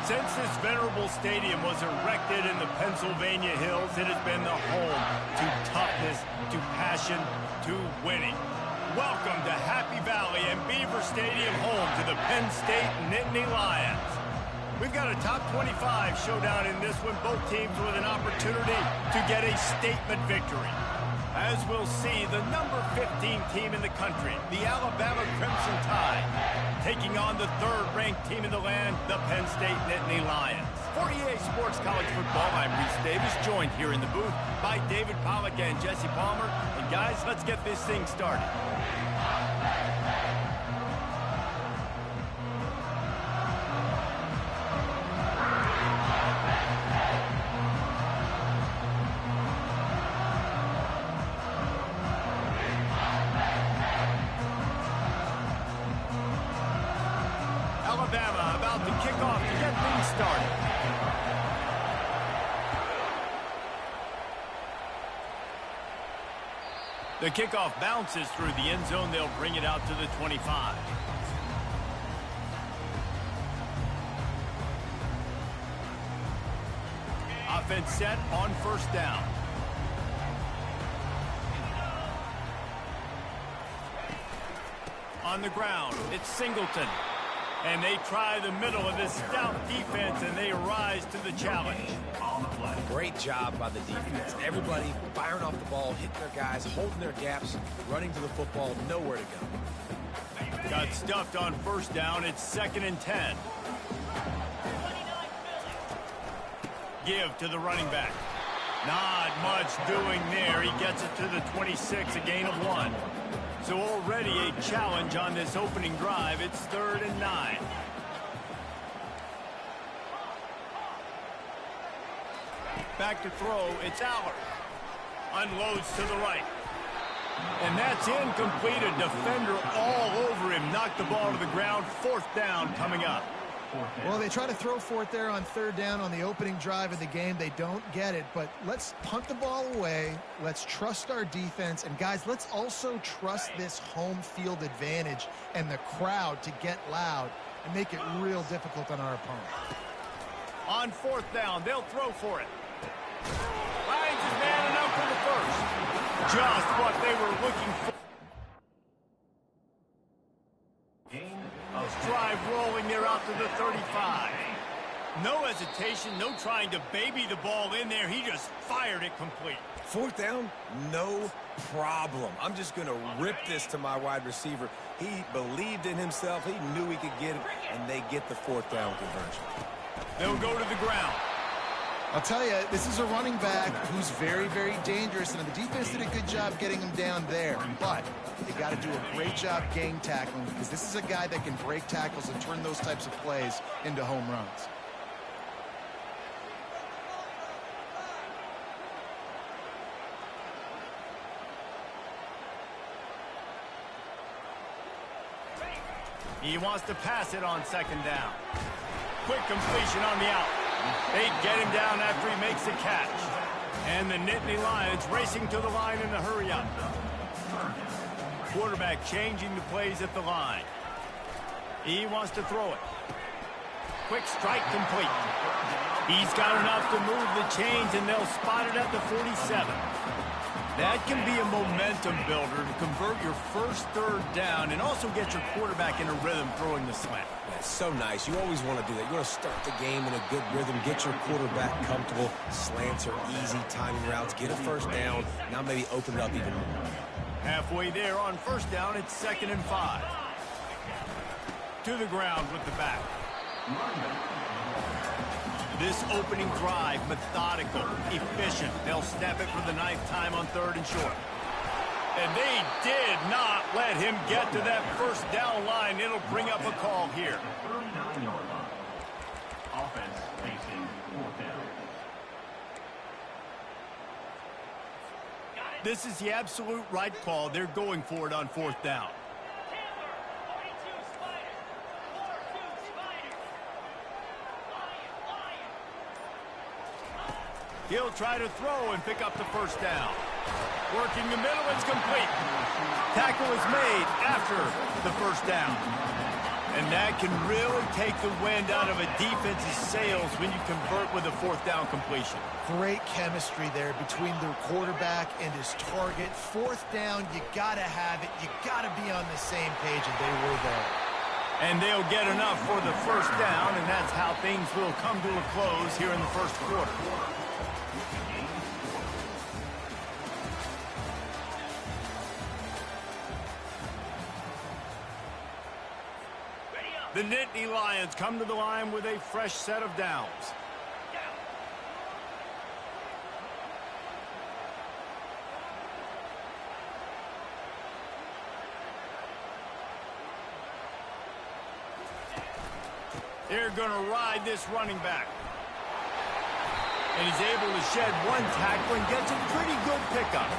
Since this venerable stadium was erected in the Pennsylvania Hills, it has been the home to toughness, to passion, to winning. Welcome to Happy Valley and Beaver Stadium, home to the Penn State Nittany Lions. We've got a top 25 showdown in this one, both teams with an opportunity to get a statement victory. As we'll see, the number 15 team in the country, the Alabama Crimson Tide, taking on the third-ranked team in the land, the Penn State Nittany Lions. For EA Sports College Football, I'm Reese Davis, joined here in the booth by David Pollack and Jesse Palmer. And guys, let's get this thing started. Alabama about to kick off to get things started. The kickoff bounces through the end zone. They'll bring it out to the 25. Offense set on first down. On the ground, it's Singleton. And they try the middle of this stout defense, and they rise to the challenge. Great job by the defense. Everybody firing off the ball, hitting their guys, holding their gaps, running to the football, nowhere to go. Got stuffed on first down. It's 2nd and 10. Give to the running back. Not much doing there. He gets it to the 26, a gain of 1. So already a challenge on this opening drive. It's 3rd and 9. Back to throw. It's Aller. Unloads to the right. And that's incomplete. A defender all over him. Knocked the ball to the ground. 4th down coming up. Well, they try to throw for it there on 3rd down on the opening drive of the game. They don't get it, but let's punt the ball away. Let's trust our defense. And, guys, let's also trust this home field advantage and the crowd to get loud and make it real difficult on our opponent. On 4th down, they'll throw for it. Lions is man enough for the first. Just what they were looking for. This drive rolling there out to the 35. No hesitation, no trying to baby the ball in there. He just fired it complete. 4th down, no problem. I'm just going to rip this to my wide receiver. He believed in himself. He knew he could get it, and they get the 4th down conversion. They'll go to the ground. I'll tell you, this is a running back who's very, very dangerous, and the defense did a good job getting him down there. But they got to do a great job gang tackling, because this is a guy that can break tackles and turn those types of plays into home runs. He wants to pass it on 2nd down. Quick completion on the out. They get him down after he makes the catch. And the Nittany Lions racing to the line in a hurry-up. Quarterback changing the plays at the line. He wants to throw it. Quick strike complete. He's got enough to move the chains, and they'll spot it at the 47. That can be a momentum builder to convert your first 3rd down and also get your quarterback in a rhythm throwing the slant. That's so nice. You always want to do that. You want to start the game in a good rhythm, get your quarterback comfortable. Slants are easy, timing routes, get a 1st down, now maybe open it up even more. Halfway there on 1st down, it's 2nd and 5. To the ground with the back. This opening drive, methodical, efficient. They'll snap it for the 9th time on 3rd and short. And they did not let him get to that 1st down line. It'll bring up a call here. 39-yard line. Offense facing 4th down. This is the absolute right call. They're going for it on 4th down. He'll try to throw and pick up the 1st down. Working the middle, it's complete. Tackle is made after the first down. And that can really take the wind out of a defense's sails when you convert with a fourth down completion. Great chemistry there between the quarterback and his target. Fourth down, you got to have it. You got to be on the same page, and they were there. And they'll get enough for the first down, and that's how things will come to a close here in the first quarter. The Nittany Lions come to the line with a fresh set of downs. They're going to ride this running back. And he's able to shed one tackle and gets a pretty good pickup.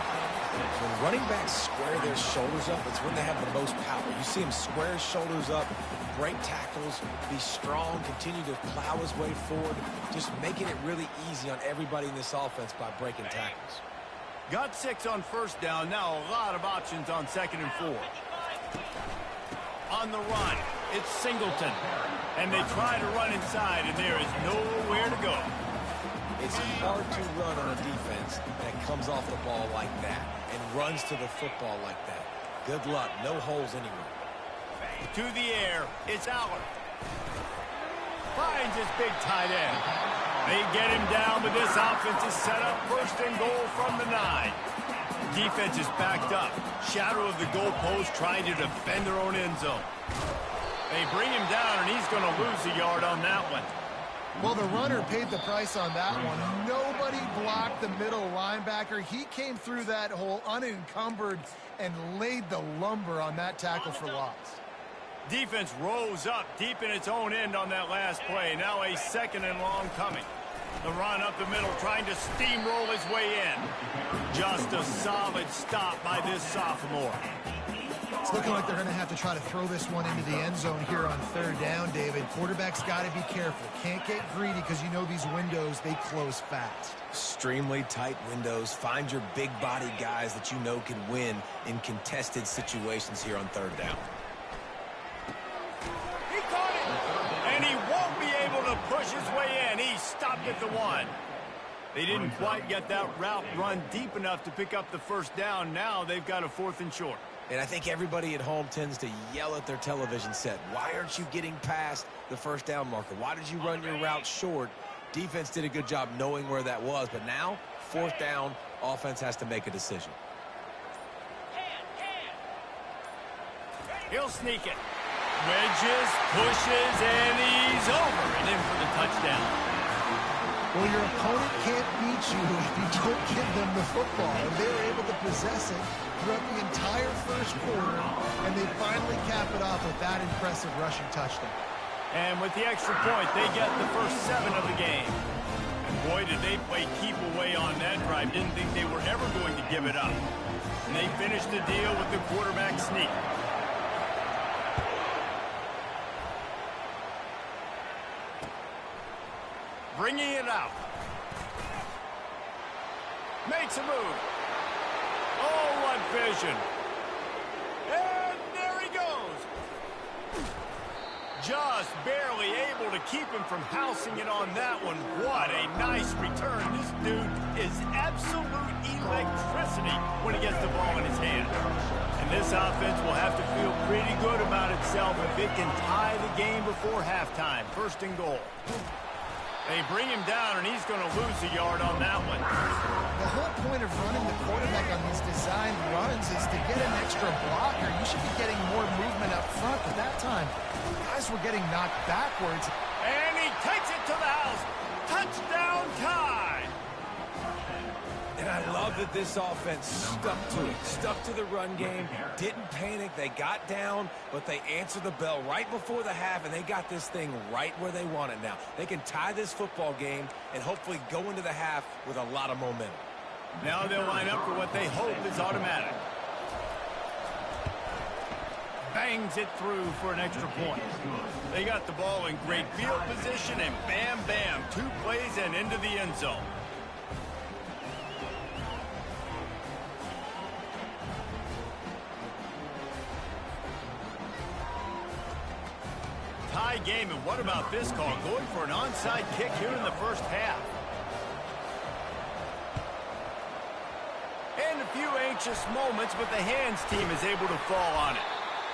When running backs square their shoulders up, it's when they have the most power. You see him square his shoulders up, break tackles, be strong, continue to plow his way forward, just making it really easy on everybody in this offense by breaking tackles. Got 6 on first down. Now a lot of options on 2nd and 4. On the run, it's Singleton. And they try to run inside, and there is nowhere to go. It's hard to run on a defense that comes off the ball like that and runs to the football like that. Good luck. No holes anywhere. To the air, it's Aller. Finds his big tight end. They get him down, but this offense is set up 1st and goal from the 9. Defense is backed up. Shadow of the goalpost trying to defend their own end zone. They bring him down, and he's going to lose a yard on that one. Well, the runner paid the price on that one. Nobody blocked the middle linebacker. He came through that hole unencumbered and laid the lumber on that tackle for loss. Defense rose up deep in its own end on that last play. Now a 2nd and long coming. The run up the middle, trying to steamroll his way in. Just a solid stop by this sophomore. It's looking like they're going to have to try to throw this one into the end zone here on 3rd down, David. Quarterback's got to be careful. Can't get greedy because you know these windows, they close fast. Extremely tight windows. Find your big body guys that you know can win in contested situations here on 3rd down. He caught it! And he won't be able to push his way in. He stopped at the 1. They didn't quite get that route run deep enough to pick up the first down. Now they've got a 4th and short. And I think everybody at home tends to yell at their television set. Why aren't you getting past the first down marker? Why did you run your route short? Defense did a good job knowing where that was. But now, 4th down, offense has to make a decision. He'll sneak it. Wedges, pushes, and he's over and in for the touchdown. Well, your opponent can't beat you if you don't give them the football. And they were able to possess it throughout the entire first quarter, and they finally cap it off with that impressive rushing touchdown. And with the extra point, they get the first 7 of the game. And boy, did they play keep away on that drive. Didn't think they were ever going to give it up. And they finished the deal with the quarterback sneak. Bringing it out. Makes a move. Oh, what vision. And there he goes. Just barely able to keep him from housing it on that one. What a nice return. This dude is absolute electricity when he gets the ball in his hand. And this offense will have to feel pretty good about itself if it can tie the game before halftime. 1st and goal. They bring him down, and he's going to lose a yard on that one. The whole point of running the quarterback on these designed runs is to get an extra blocker. You should be getting more movement up front, but that time, guys were getting knocked backwards. And he takes it to the house. Touchdown tie. And I love that this offense stuck to it, stuck to the run game, didn't panic. They got down, but they answered the bell right before the half, and they got this thing right where they want it now. They can tie this football game and hopefully go into the half with a lot of momentum. Now they'll line up for what they hope is automatic. Bangs it through for an extra point. They got the ball in great field position, and bam, bam, 2 plays and into the end zone. tie game, and what about this call? Going for an onside kick here in the first half. And a few anxious moments, but the hands team is able to fall on it.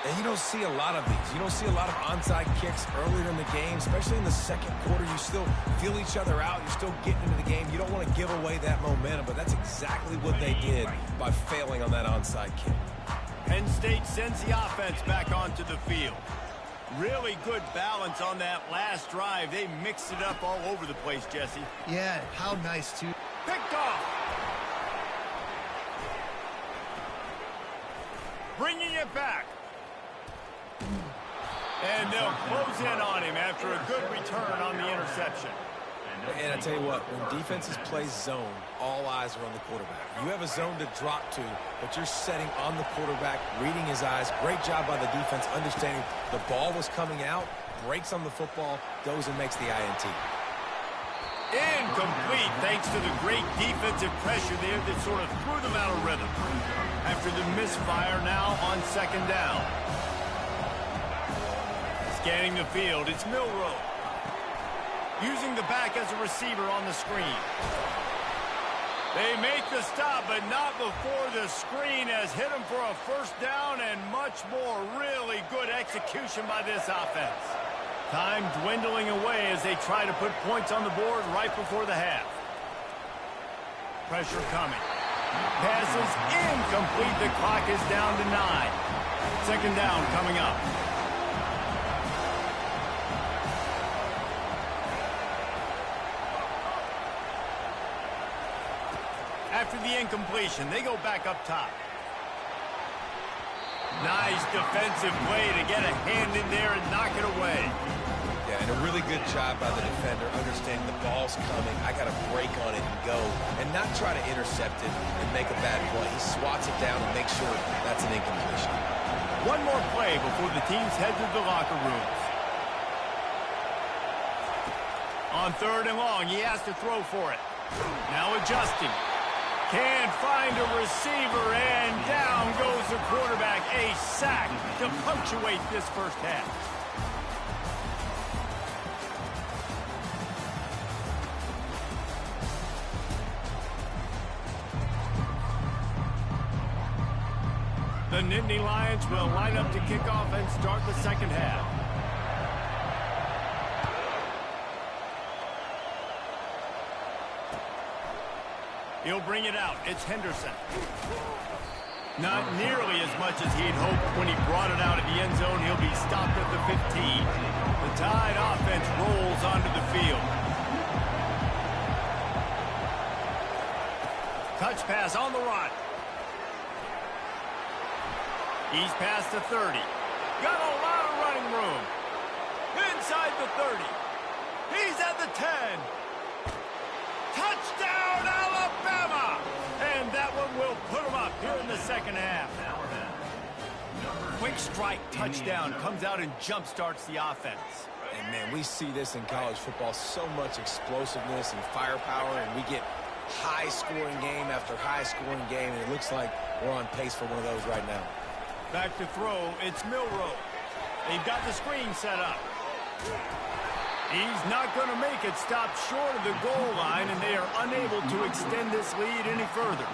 And you don't see a lot of these. You don't see a lot of onside kicks earlier in the game, especially in the second quarter. You still feel each other out. You're still getting into the game. You don't want to give away that momentum, but that's exactly what they did by failing on that onside kick. Penn State sends the offense back onto the field. Really good balance on that last drive. They mixed it up all over the place, Jesse. Yeah, how nice, too. Picked off. Bringing it back. And they'll close in on him after a good return on the interception. And I tell you what, when defenses play zone, all eyes are on the quarterback. You have a zone to drop to, but you're setting on the quarterback, reading his eyes. Great job by the defense, understanding the ball was coming out, breaks on the football, goes and makes the INT. Incomplete, thanks to the great defensive pressure there that sort of threw them out of rhythm. After the misfire now on second down. Scanning the field, it's Milroe. Using the back as a receiver on the screen. They make the stop, but not before the screen has hit them for a first down and much more. Really good execution by this offense. Time dwindling away as they try to put points on the board right before the half. Pressure coming. Pass is incomplete. The clock is down to 9. Second down coming up. After the incompletion, they go back up top. Nice defensive play to get a hand in there and knock it away. Yeah, and a really good job by the defender, understanding the ball's coming. I got to break on it and go, and not try to intercept it and make a bad play. He swats it down and makes sure that's an incompletion. One more play before the teams head to the locker rooms. On third and long, he has to throw for it. Now adjusting. Can't find a receiver, and down goes the quarterback. A sack to punctuate this first half. The Nittany Lions will line up to kick off and start the second half. He'll bring it out. It's Henderson. Not nearly as much as he'd hoped when he brought it out of the end zone. He'll be stopped at the 15. The Tide offense rolls onto the field. Touch pass on the run. He's past the 30. Got a lot of running room. Inside the 30. He's at the 10. Touchdown, Alabama! And that one will put them up here in the second half. Quick strike touchdown comes out and jump starts the offense. And, man, we see this in college football, so much explosiveness and firepower, and we get high-scoring game after high-scoring game, and it looks like we're on pace for one of those right now. Back to throw, it's Milroe. They've got the screen set up. He's not going to make it. Stopped short of the goal line, and they are unable to extend this lead any further.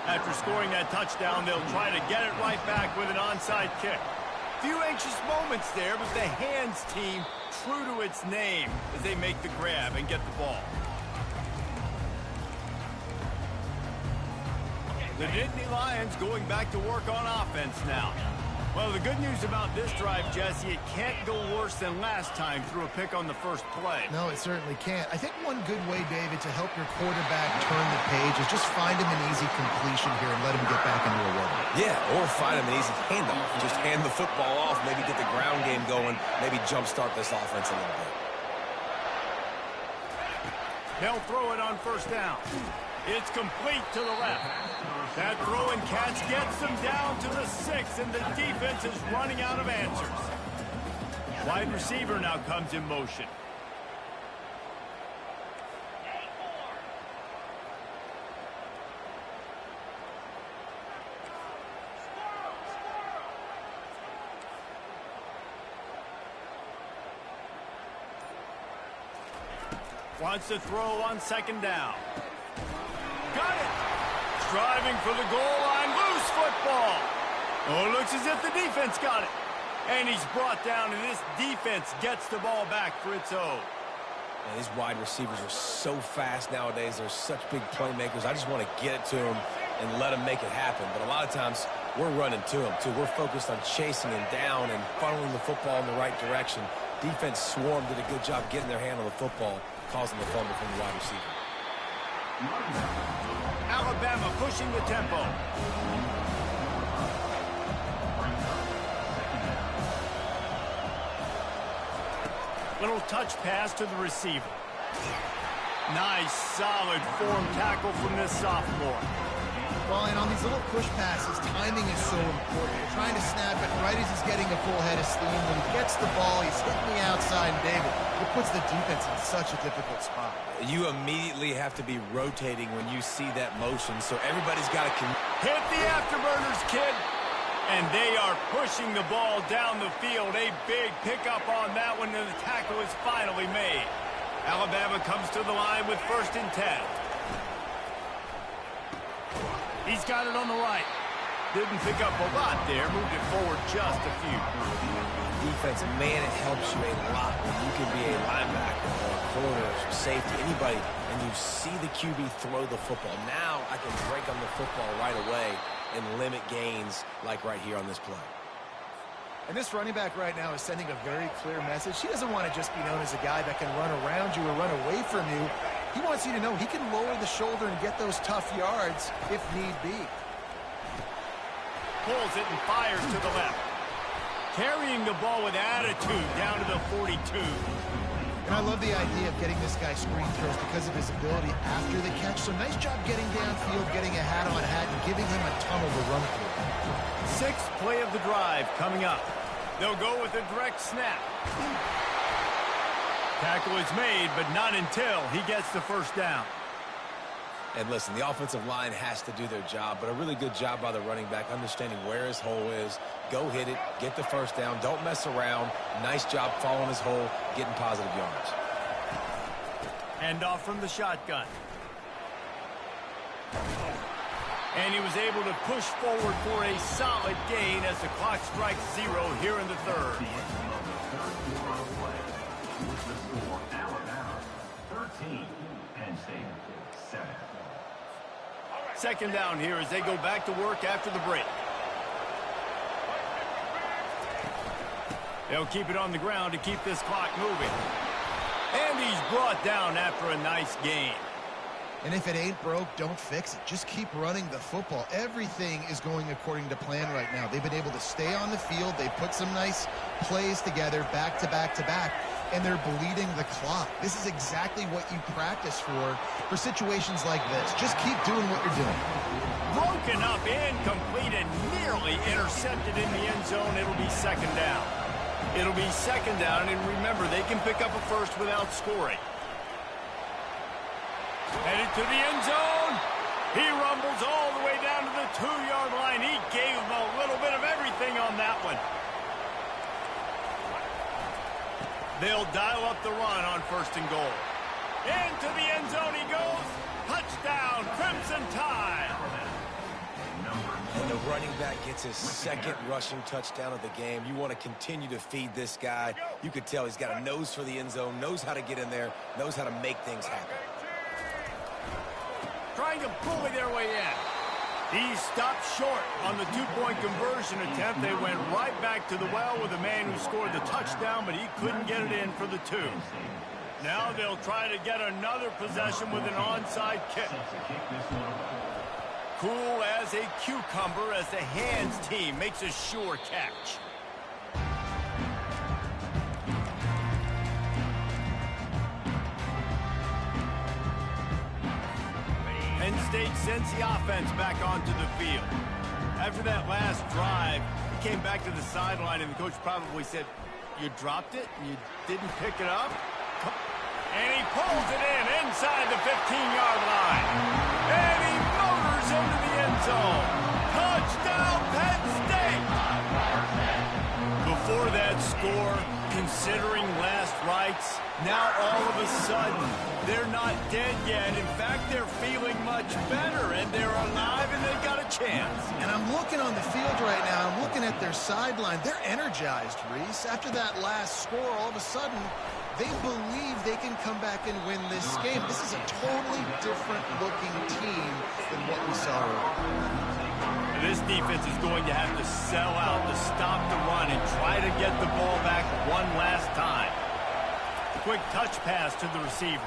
After scoring that touchdown, they'll try to get it right back with an onside kick. Few anxious moments there, but the hands team true to its name as they make the grab and get the ball. The Nittany Lions going back to work on offense now. Well, the good news about this drive, Jesse, it can't go worse than last time through a pick on the first play. No, it certainly can't. I think one good way, David, to help your quarterback turn the page is just find him an easy completion here and let him get back into a rhythm. Yeah, or find him an easy handoff. Just hand the football off, maybe get the ground game going, maybe jumpstart this offense a little bit. They'll throw it on first down. It's complete to the left. That throw and catch gets them down to the 6, and the defense is running out of answers. Wide receiver now comes in motion. Wants to throw on second down. Got it. Striving for the goal line. Loose football. Oh, it looks as if the defense got it. And he's brought down, and this defense gets the ball back for its own. Man, these wide receivers are so fast nowadays. They're such big playmakers. I just want to get it to them and let them make it happen. But a lot of times, we're running to them, too. We're focused on chasing him down and funneling the football in the right direction. Defense swarm did a good job getting their hand on the football, causing the fumble from the wide receiver. Alabama pushing the tempo. Little touch pass to the receiver. Nice, solid form tackle from this sophomore. Well, and on these little push passes, timing is so important. You're trying to snap it right as he's getting a full head of steam. When he gets the ball, he's hitting the outside, and David, it puts the defense in such a difficult spot. You immediately have to be rotating when you see that motion, so everybody's got to hit the afterburners, kid. And they are pushing the ball down the field. A big pickup on that one, and the tackle is finally made. Alabama comes to the line with 1st and 10. He's got it on the right. Didn't pick up a lot there. Moved it forward just a few. Defense, man, it helps you a lot when you can be a linebacker or a corner or safety, anybody, and you see the QB throw the football. Now I can break on the football right away and limit gains like right here on this play. And this running back right now is sending a very clear message. He doesn't want to just be known as a guy that can run around you or run away from you. He wants you to know he can lower the shoulder and get those tough yards if need be. Pulls it and fires to the left. Carrying the ball with attitude down to the 42. And I love the idea of getting this guy screen throws because of his ability after the catch. So nice job getting downfield, getting a hat-on-hat, and giving him a tunnel to run through. 6th play of the drive coming up. They'll go with a direct snap. Tackle is made, but not until he gets the 1st down. And listen, the offensive line has to do their job, but a really good job by the running back, understanding where his hole is. Go hit it, get the 1st down, don't mess around. Nice job following his hole, getting positive yards. Hand off from the shotgun. And he was able to push forward for a solid gain as the clock strikes 0 here in the 3rd. Alabama 13, Penn State 7. 2nd down here as they go back to work after the break. They'll keep it on the ground to keep this clock moving. And he's brought down after a nice gain. And if it ain't broke, don't fix it. Just keep running the football. Everything is going according to plan right now. They've been able to stay on the field. They put some nice plays together back to back to back, and they're bleeding the clock. This is exactly what you practice for situations like this. Just keep doing what you're doing. Broken up, incomplete, and nearly intercepted in the end zone. It'll be 2nd down. It'll be 2nd down, and remember, they can pick up a 1st without scoring. Headed to the end zone. He rumbles all the way down to the 2-yard line. He gave him a little bit of everything on that one. They'll dial up the run on 1st and goal. Into the end zone he goes. Touchdown, Crimson Tide. When the running back gets his 2nd rushing touchdown of the game, you want to continue to feed this guy. You could tell he's got a nose for the end zone, knows how to get in there, knows how to make things happen. Trying to bully their way in. He stopped short on the 2-point conversion attempt. They went right back to the well with the man who scored the touchdown, but he couldn't get it in for the 2. Now they'll try to get another possession with an onside kick. Cool as a cucumber as the hands team makes a sure catch. Penn State sends the offense back onto the field. After that last drive, he came back to the sideline, and the coach probably said, "You dropped it? You didn't pick it up?" And he pulls it in inside the 15-yard line. And he motors into the end zone. Touchdown, Penn State! Before that score, Considering last rites, now all of a sudden, they're not dead yet. In fact, they're feeling much better, and they're alive, and they've got a chance. And I'm looking on the field right now. I'm looking at their sideline. They're energized, Reese. After that last score, all of a sudden, they believe they can come back and win this game. This is a totally different-looking team than what we saw earlier. This defense is going to have to sell out to stop the run and try to get the ball back one last time. Quick touch pass to the receiver.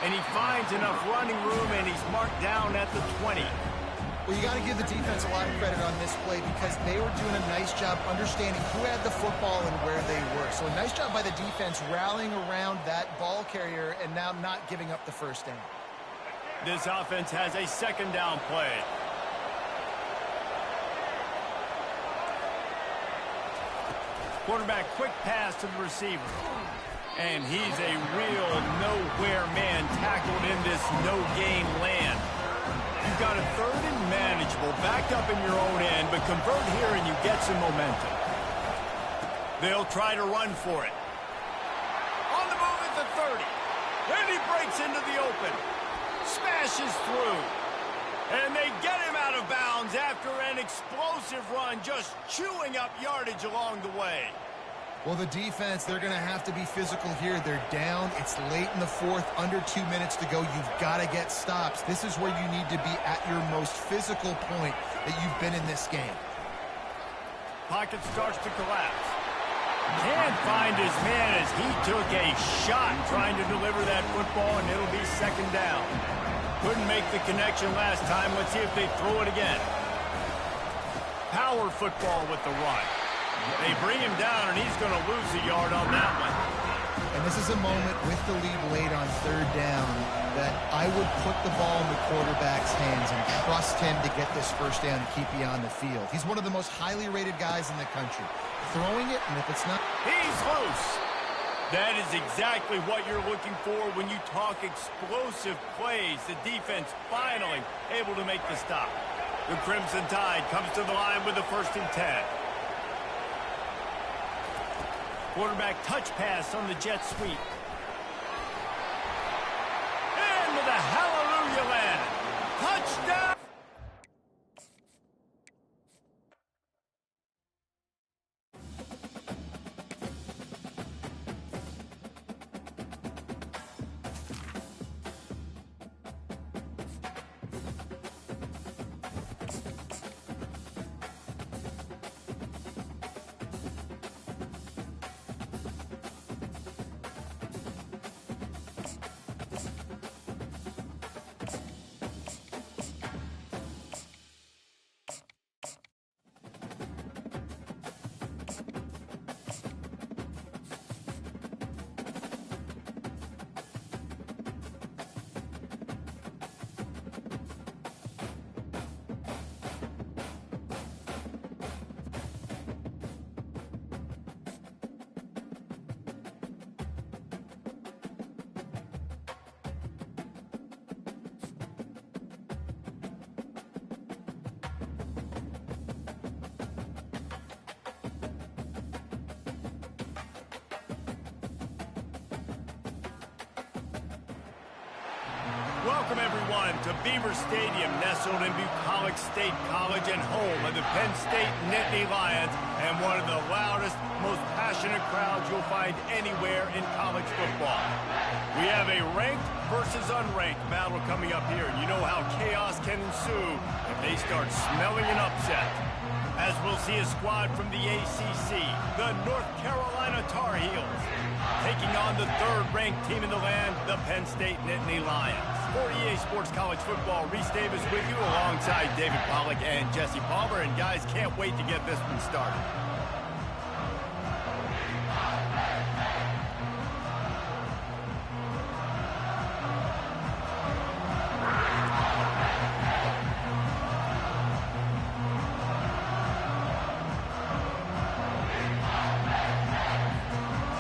And he finds enough running room, and he's marked down at the 20. Well, you got to give the defense a lot of credit on this play because they were doing a nice job understanding who had the football and where they were. So a nice job by the defense rallying around that ball carrier and now not giving up the first down. This offense has a second down play. Quarterback quick pass to the receiver. And he's a real nowhere man tackled in this no-gain land. You've got a third and manageable, backed up in your own end, but convert here and you get some momentum. They'll try to run for it. On the move at the 30. And he breaks into the open. Smashes through. And they get him out of bounds after an explosive run, just chewing up yardage along the way. Well, the defense, they're going to have to be physical here. They're down. It's late in the fourth, under 2 minutes to go. You've got to get stops. This is where you need to be at your most physical point that you've been in this game. Pocket starts to collapse. Can't find his man as he took a shot trying to deliver that football, and it'll be second down. Couldn't make the connection last time. Let's see if they throw it again. Power football with the run. They bring him down, and he's going to lose a yard on that one. And this is a moment with the lead late on third down that I would put the ball in the quarterback's hands and trust him to get this first down and keep you on the field. He's one of the most highly rated guys in the country. Throwing it, and if it's not... He's loose. That is exactly what you're looking for when you talk explosive plays. The defense finally able to make the stop. The Crimson Tide comes to the line with the 1st and 10. Quarterback touch pass on the jet sweep. And with a hallelujah land. Touchdown! Welcome, everyone, to Beaver Stadium, nestled in Bucolic State College and home of the Penn State Nittany Lions and one of the loudest, most passionate crowds you'll find anywhere in college football. We have a ranked versus unranked battle coming up here, and you know how chaos can ensue if they start smelling an upset. As we'll see a squad from the ACC, the North Carolina Tar Heels, taking on the third-ranked team in the land, the Penn State Nittany Lions. For EA Sports College Football, Reese Davis with you alongside David Pollack and Jesse Palmer. And guys, can't wait to get this one started.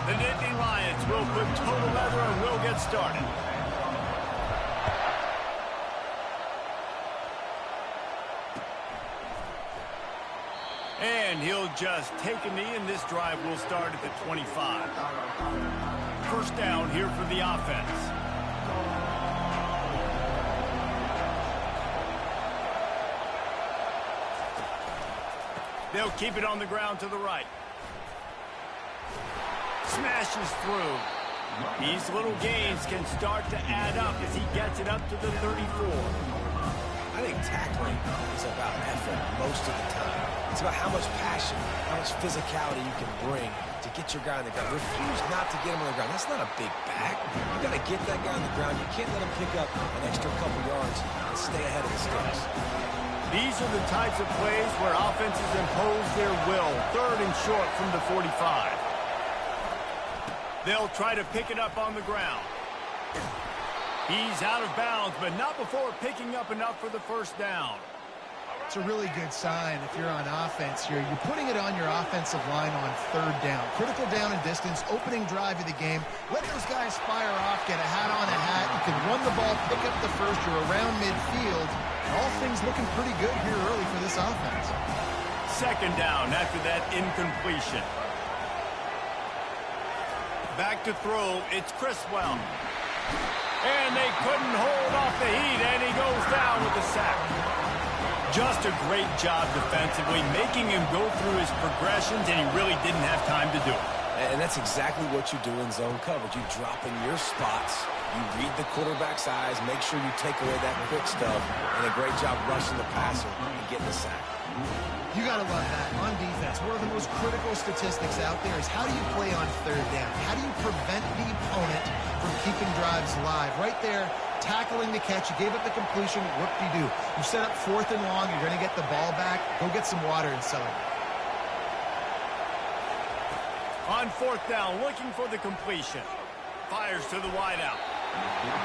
The Nittany Lions will put total leather and will get started. And he'll just take a knee, and this drive will start at the 25. First down here for the offense. They'll keep it on the ground to the right. Smashes through. These little gains can start to add up as he gets it up to the 34. I think tackling is about effort most of the time. It's about how much passion, how much physicality you can bring to get your guy on the ground. Refuse not to get him on the ground. That's not a big back. You got to get that guy on the ground. You can't let him pick up an extra couple yards and stay ahead of the sticks. These are the types of plays where offenses impose their will. Third and short from the 45. They'll try to pick it up on the ground. He's out of bounds, but not before picking up enough for the first down. It's a really good sign if you're on offense here. You're putting it on your offensive line on third down. Critical down and distance, opening drive of the game. Let those guys fire off, get a hat on a hat. You can run the ball, pick up the first. You're around midfield. All things looking pretty good here early for this offense. Second down after that incompletion. Back to throw, it's Criswell. And they couldn't hold off the heat, and he goes down with the sack. Just a great job defensively, making him go through his progressions, and he really didn't have time to do it. And that's exactly what you do in zone coverage. You drop in your spots, you read the quarterback's eyes, make sure you take away that quick stuff, and a great job rushing the passer and getting the sack. You got to love that on defense. One of the most critical statistics out there is how do you play on third down? How do you prevent the opponent from keeping drives live? Right there, tackling the catch. You gave up the completion. Whoop-de-doo. You set up fourth and long. You're going to get the ball back. Go get some water and celebrate. On fourth down, looking for the completion. Fires to the wideout.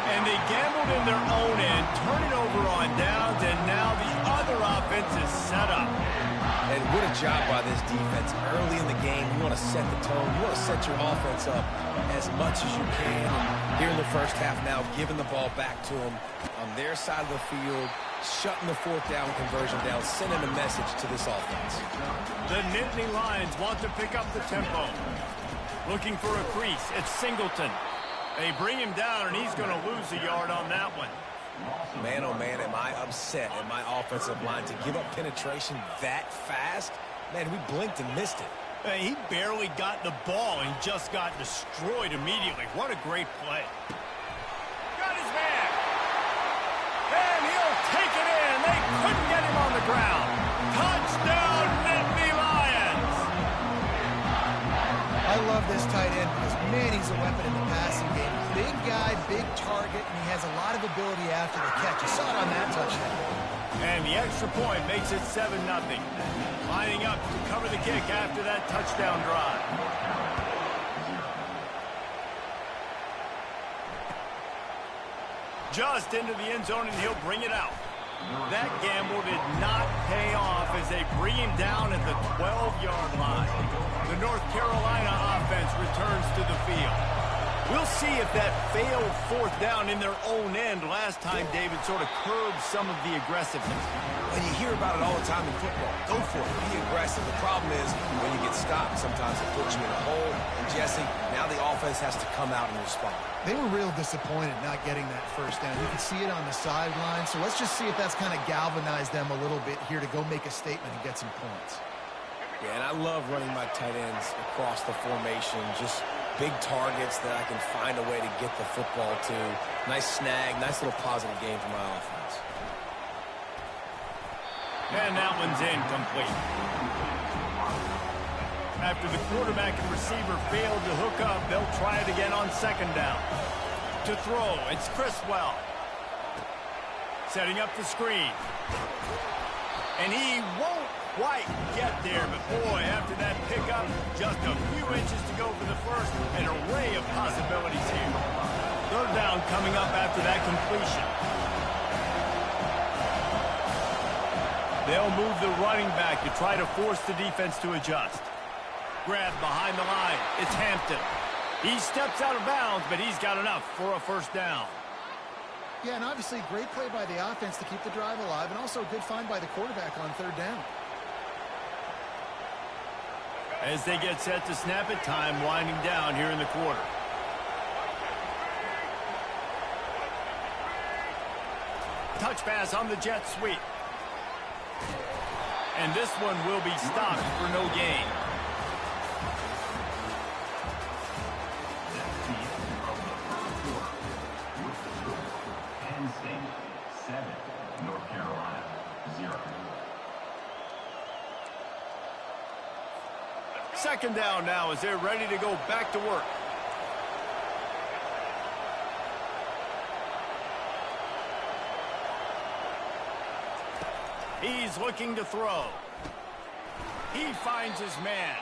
And they gambled in their own end, turn it over on downs, and now the other offense is set up. And what a job by this defense. Early in the game, you want to set the tone. You want to set your offense up as much as you can. And here in the first half now, giving the ball back to them on their side of the field, shutting the fourth down conversion down, sending a message to this offense. The Nittany Lions want to pick up the tempo. Looking for a crease. It's Singleton. They bring him down, and he's going to lose a yard on that one. Man, oh man, am I upset at my offensive line to give up penetration that fast? Man, we blinked and missed it. He barely got the ball and just got destroyed immediately. What a great play. Got his man. And he'll take it in. They couldn't get him on the ground. Touchdown, Nittany Lions. I love this tight end because, man, he's a weapon in the passing game. Big guy, big target, and he has a lot of ability after the catch. You saw it on that touchdown. And the extra point makes it 7-0. Lining up to cover the kick after that touchdown drive. Just into the end zone, and he'll bring it out. That gamble did not pay off as they bring him down at the 12-yard line. The North Carolina offense returns to the field. We'll see if that failed fourth down in their own end last time, David, sort of curbed some of the aggressiveness. And you hear about it all the time in football. Go for it. Be aggressive. The problem is when you get stopped, sometimes it puts you in a hole. And, Jesse, now the offense has to come out and respond. They were real disappointed not getting that first down. You can see it on the sideline. So let's just see if that's kind of galvanized them a little bit here to go make a statement and get some points. Yeah, and I love running my tight ends across the formation. Just big targets that I can find a way to get the football to. Nice snag, nice little positive game for my offense. And that one's incomplete. After the quarterback and receiver failed to hook up, they'll try it again on second down. To throw, it's Criswell. Setting up the screen. And he won't quite get there, but boy, after that pickup, just a few inches to go for the first. An array of possibilities here. Third down coming up after that completion. They'll move the running back to try to force the defense to adjust. Grab behind the line. It's Hampton. He steps out of bounds, but he's got enough for a first down. Yeah, and obviously great play by the offense to keep the drive alive, and also a good find by the quarterback on third down. As they get set to snap it, time winding down here in the quarter. Touch pass on the jet sweep. And this one will be stopped for no gain. Penn State 7, North Carolina 0. Second down now as they're ready to go back to work. He's looking to throw. He finds his man.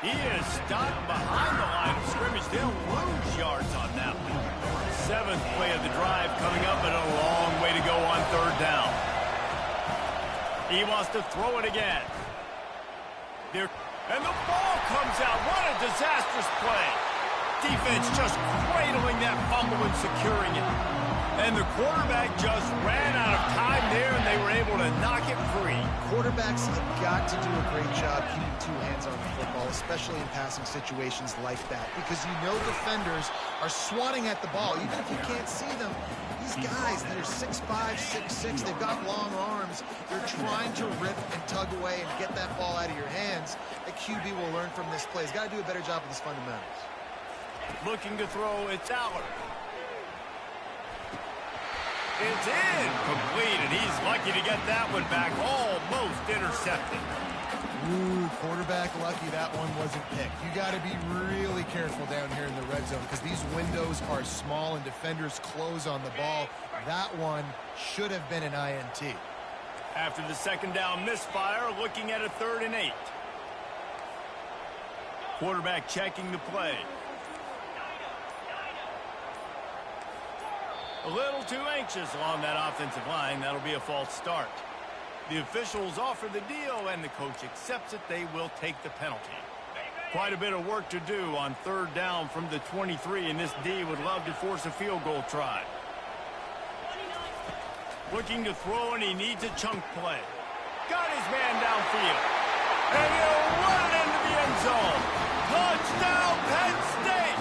He is stopped behind the line of scrimmage. They'll lose yards on that one. Seventh play of the drive coming up, and a long way to go on third down. He wants to throw it again. And the ball comes out. What a disastrous play. Defense just cradling that fumble and securing it. And the quarterback just ran out of time there, and they were able to knock it free. Quarterbacks have got to do a great job keeping two hands on the football, especially in passing situations like that, because you know defenders are swatting at the ball. Even if you can't see them, these guys that are 6'5", 6'6", they've got long arms. They're trying to rip and tug away and get that ball out of your hands. The QB will learn from this play. He's got to do a better job with his fundamentals. Looking to throw, it's Aller. It's incomplete, and he's lucky to get that one back, almost intercepted. Ooh, quarterback lucky that one wasn't picked. You got to be really careful down here in the red zone because these windows are small and defenders close on the ball. That one should have been an INT. After the second down misfire, looking at a 3rd and 8. Quarterback checking the play. A little too anxious along that offensive line. That'll be a false start. The officials offer the deal, and the coach accepts it. They will take the penalty. Quite a bit of work to do on third down from the 23, and this D would love to force a field goal try. Looking to throw, and he needs a chunk play. Got his man downfield. And he'll run it into the end zone. Touchdown, Penn State!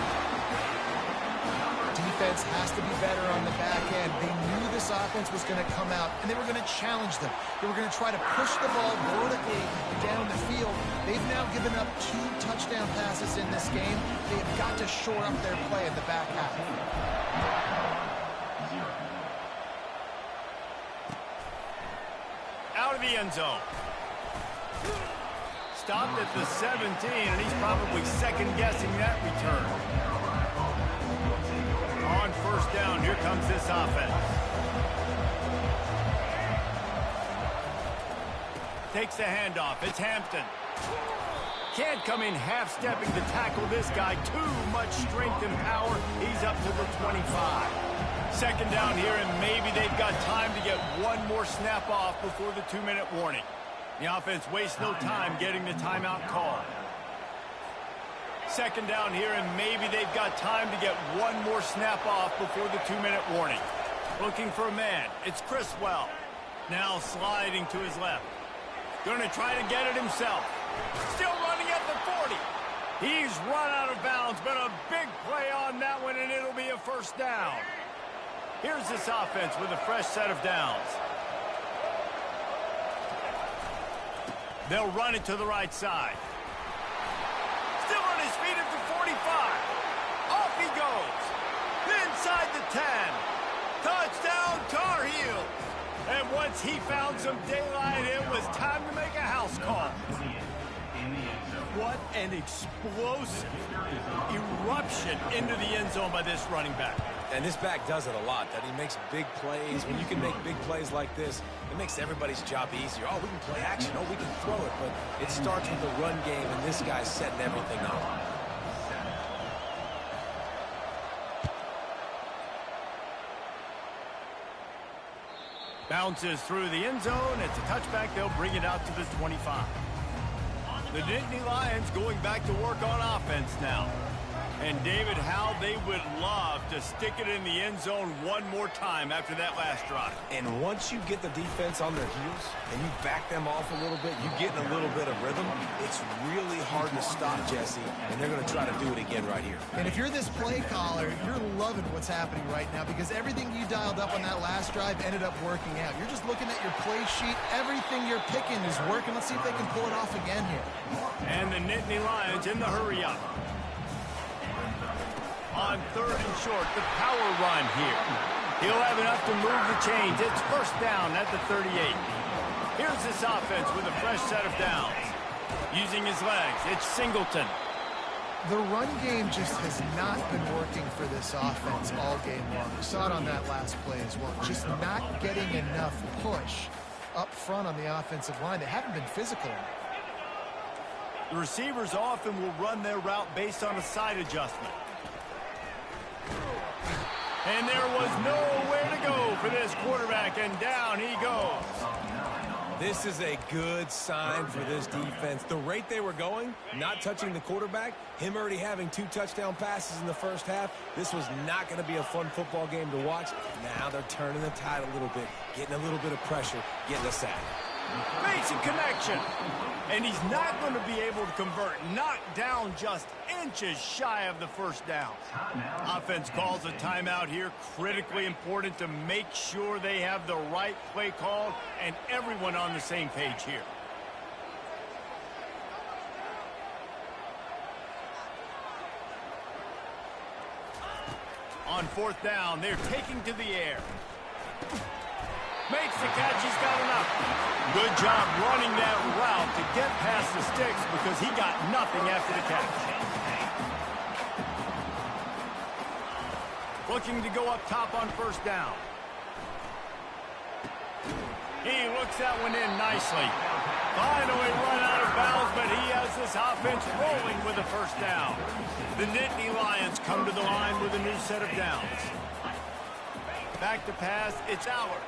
Defense has to be better on the back end. They knew this offense was going to come out, and they were going to challenge them. They were going to try to push the ball vertically down the field. They've now given up 2 touchdown passes in this game. They have got to shore up their play in the back half. Out of the end zone. Stopped at the 17, and he's probably second-guessing that return. On first down, here comes this offense. Takes the handoff. It's Hampton. Can't come in half-stepping to tackle this guy. Too much strength and power. He's up to the 25. Second down here, and maybe they've got time to get one more snap off before the 2-minute warning. The offense wastes no time getting the timeout call. Second down here, and maybe they've got time to get one more snap off before the 2-minute warning. Looking for a man. It's Criswell. Now sliding to his left. Going to try to get it himself. Still running at the 40. He's run out of bounds, but a big play on that one, and it'll be a first down. Here's this offense with a fresh set of downs. They'll run it to the right side. Still on his feet at the 45. Off he goes. Inside the 10. Touchdown, Tar Heels. And once he found some daylight, it was time to make a house call. What an explosive eruption into the end zone by this running back. And this back does it a lot, that he makes big plays. When you can make big plays like this, it makes everybody's job easier. Oh, we can play action. Oh, we can throw it. But it starts with the run game, and this guy's setting everything up. Bounces through the end zone. It's a touchback. They'll bring it out to the 25. The Nittany Lions going back to work on offense now. And David, how they would love to stick it in the end zone one more time after that last drive. And once you get the defense on their heels and you back them off a little bit, you get in a little bit of rhythm, it's really hard to stop, Jesse, and they're going to try to do it again right here. And if you're this play caller, you're loving what's happening right now because everything you dialed up on that last drive ended up working out. You're just looking at your play sheet. Everything you're picking is working. Let's see if they can pull it off again here. And the Nittany Lions in the hurry up. On 3rd and short, the power run here. He'll have enough to move the chains. It's first down at the 38. Here's this offense with a fresh set of downs. Using his legs, it's Singleton. The run game just has not been working for this offense all game long. We saw it on that last play as well. Just not getting enough push up front on the offensive line. They haven't been physical enough. The receivers often will run their route based on a side adjustment. And there was nowhere to go for this quarterback, and down he goes. This is a good sign for this defense. The rate they were going, not touching the quarterback, him already having 2 touchdown passes in the first half, this was not going to be a fun football game to watch. Now they're turning the tide a little bit, getting a little bit of pressure, getting a sack. Basic connection. And he's not going to be able to convert. Knocked down just inches shy of the first down. Offense calls a timeout here. Critically important to make sure they have the right play called and everyone on the same page here. On 4th down, they're taking to the air. Makes the catch, he's got enough. Good job running that route to get past the sticks because he got nothing after the catch. Looking to go up top on 1st down. He looks that one in nicely. Finally run out of bounds, but he has this offense rolling with a 1st down. The Nittany Lions come to the line with a new set of downs. Back to pass, it's Allard.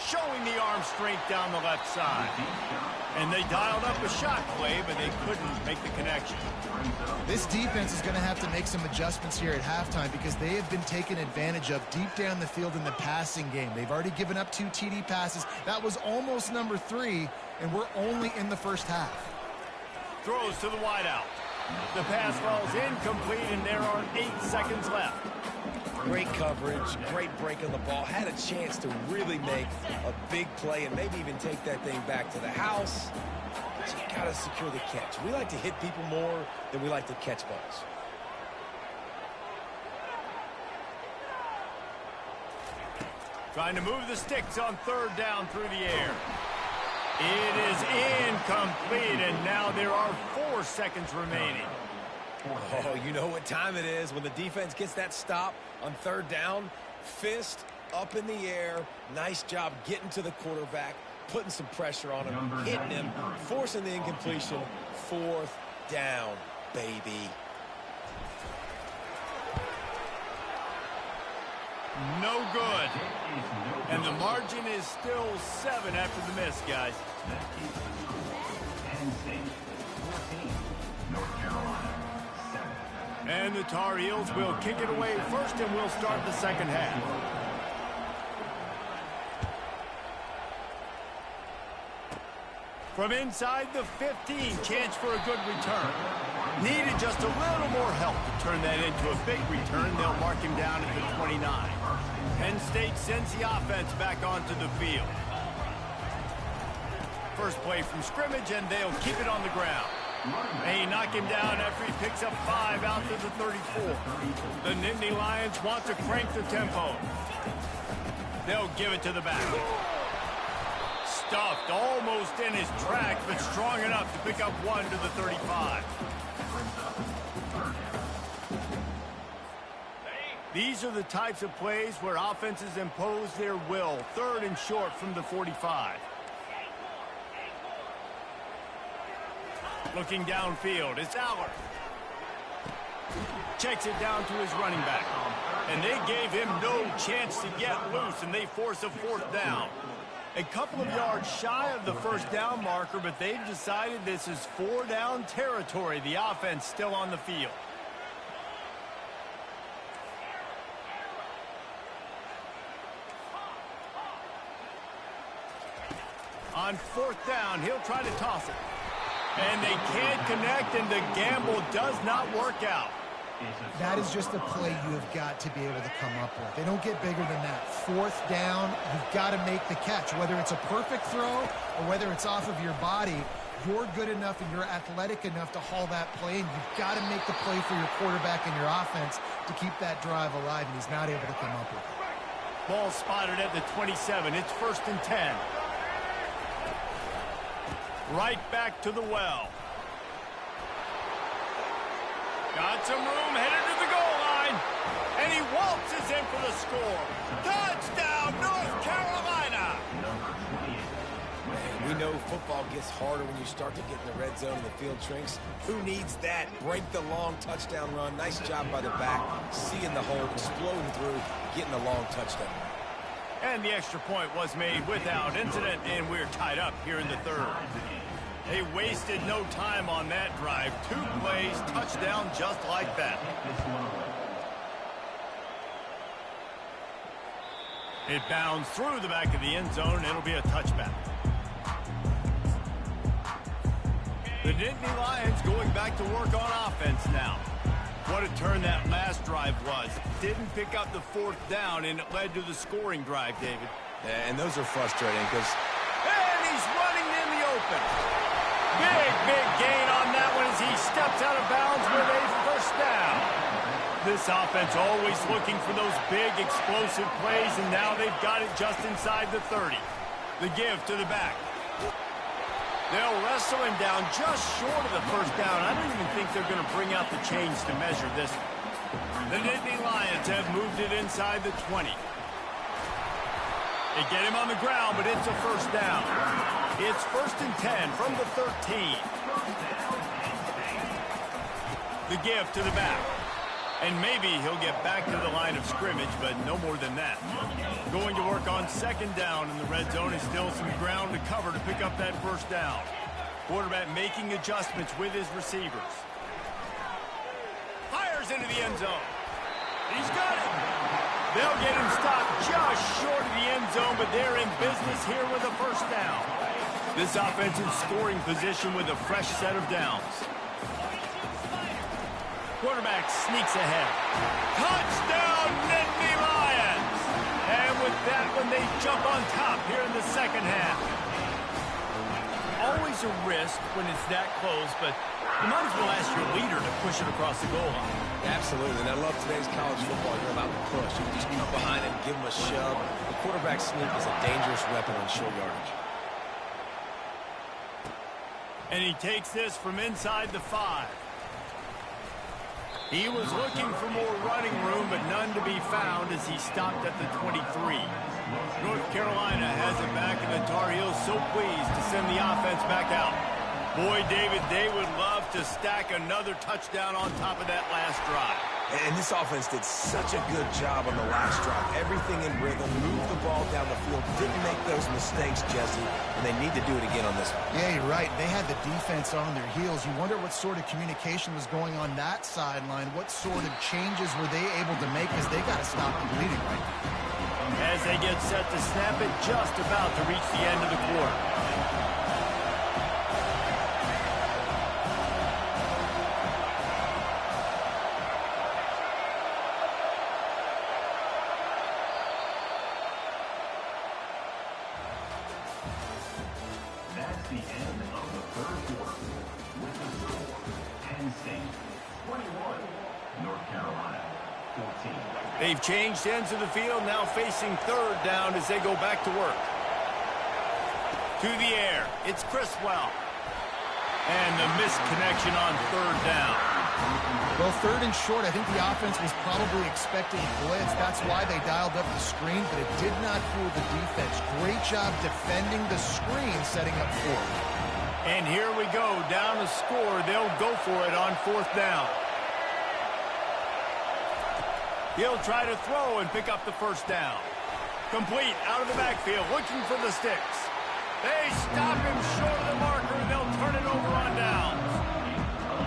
Showing the arm strength down the left side. And they dialed up a shot play, but they couldn't make the connection. This defense is going to have to make some adjustments here at halftime because they have been taken advantage of deep down the field in the passing game. They've already given up 2 TD passes. That was almost number 3, and we're only in the first half. Throws to the wideout. The pass falls incomplete, and there are 8 seconds left. Great coverage, great break on the ball. Had a chance to really make a big play and maybe even take that thing back to the house. But you got to secure the catch. We like to hit people more than we like to catch balls. Trying to move the sticks on 3rd down through the air. It is incomplete, and now there are 4 seconds remaining. Oh, you know what time it is when the defense gets that stop on 3rd down. Fist up in the air. Nice job getting to the quarterback, putting some pressure on him, hitting him, forcing the incompletion. 4th down, baby. No good. And the margin is still 7 after the miss, guys. Penn State 14, North Carolina 7. And the Tar Heels will kick it away first, and we'll start the second half. From inside the 15, chance for a good return. Needed just a little more help to turn that into a big return. They'll mark him down at the 29. Penn State sends the offense back onto the field. First play from scrimmage, and they'll keep it on the ground. They knock him down after he picks up 5 out to the 34. The Nittany Lions want to crank the tempo. They'll give it to the back. Stuffed almost in his track, but strong enough to pick up 1 to the 35. These are the types of plays where offenses impose their will. 3rd and short from the 45. Looking downfield, it's Allard. Checks it down to his running back. And they gave him no chance to get loose, and they force a 4th down. A couple of yards shy of the first down marker, but they've decided this is 4-down territory. The offense still on the field. On 4th down, he'll try to toss it. And they can't connect, and the gamble does not work out. That is just a play you have got to be able to come up with. They don't get bigger than that. 4th down, you've got to make the catch. Whether it's a perfect throw or whether it's off of your body, you're good enough and you're athletic enough to haul that play, and you've got to make the play for your quarterback and your offense to keep that drive alive, and he's not able to come up with it. Ball spotted at the 27. It's 1st and 10. Right back to the well. Got some room, headed to the goal line. And he waltzes in for the score. Touchdown, North Carolina! We know football gets harder when you start to get in the red zone and the field shrinks. Who needs that? Break the long touchdown run. Nice job by the back. Seeing the hole, exploding through, getting a long touchdown. And the extra point was made without incident, and we're tied up here in the 3rd. They wasted no time on that drive. 2 plays, touchdown just like that. It bounds through the back of the end zone. It'll be a touchback. The Nittany Lions going back to work on offense now. What a turn that last drive was. Didn't pick up the 4th down, and it led to the scoring drive, David. Yeah, and those are frustrating because... And he's running in the open. Big gain on that one as he steps out of bounds with a 1st down. This offense always looking for those big, explosive plays, and now they've got it just inside the 30. The give to the back. They'll wrestle him down just short of the 1st down. I don't even think they're going to bring out the chains to measure this one. The Nittany Lions have moved it inside the 20. They get him on the ground, but it's a 1st down. It's 1st and 10 from the 13. The give to the back. And maybe he'll get back to the line of scrimmage, but no more than that. Going to work on 2nd down in the red zone is still some ground to cover to pick up that 1st down. Quarterback making adjustments with his receivers. Fires into the end zone. He's got it. They'll get him stopped just short of the end zone, but they're in business here with a 1st down. This offense in scoring position with a fresh set of downs. Quarterback sneaks ahead. Touchdown, Nittany Lions! And with that one, they jump on top here in the 2nd half. Always a risk when it's that close, but you might as well ask your leader to push it across the goal line. Absolutely, and I love today's college football. You're about to push. You just come behind and give him a shove. The quarterback sneak is a dangerous weapon on short yardage. And he takes this from inside the 5. He was looking for more running room, but none to be found as he stopped at the 23. North Carolina has it back, and the Tar Heels so pleased to send the offense back out. Boy, David, they would love to stack another touchdown on top of that last drive. And this offense did such a good job on the last drive. Everything in rhythm, moved the ball down the field, didn't make those mistakes, Jesse, and they need to do it again on this one. Yeah, you're right. They had the defense on their heels. You wonder what sort of communication was going on that sideline. What sort of changes were they able to make, because they got to stop the bleeding right now. As they get set to snap it, just about to reach the end of the quarter. That's the end of the 3rd quarter. With the score, Penn State 21, North Carolina 14. They've changed ends of the field, now facing 3rd down as they go back to work. To the air, it's Criswell. And the missed connection on 3rd down. Well, 3rd and short, I think the offense was probably expecting blitz. That's why they dialed up the screen, but it did not fool the defense. Great job defending the screen, setting up 4th. And here we go, down to score. They'll go for it on 4th down. He'll try to throw and pick up the 1st down. Complete out of the backfield, looking for the sticks. They stop him short of the marker, and they'll turn it over on downs.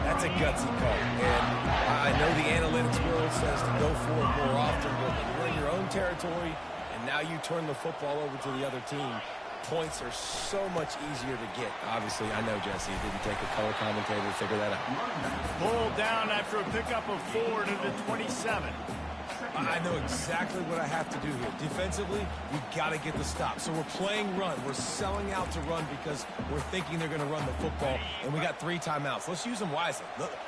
That's a gutsy call, and I know the analytics world says to go for it more often, but when you're in your own territory and now you turn the football over to the other team, points are so much easier to get. Obviously, I know, Jesse, it didn't take a color commentator to figure that out. Pulled down after a pickup of 4 to the 27. I know exactly what I have to do here. Defensively, we've got to get the stop. So we're playing run. We're selling out to run because we're thinking they're going to run the football, and we got 3 timeouts. Let's use them wisely.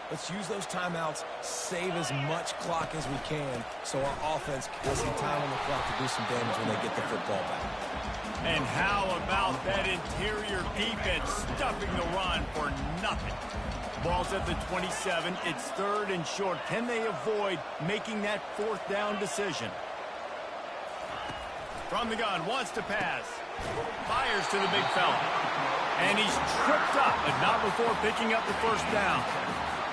Let's use those timeouts, save as much clock as we can so our offense has some time on the clock to do some damage when they get the football back. And how about that interior defense stuffing the run for nothing? Ball's at the 27. It's 3rd and short. Can they avoid making that 4th down decision? From the gun, wants to pass. Fires to the big fella. And he's tripped up, but not before picking up the 1st down.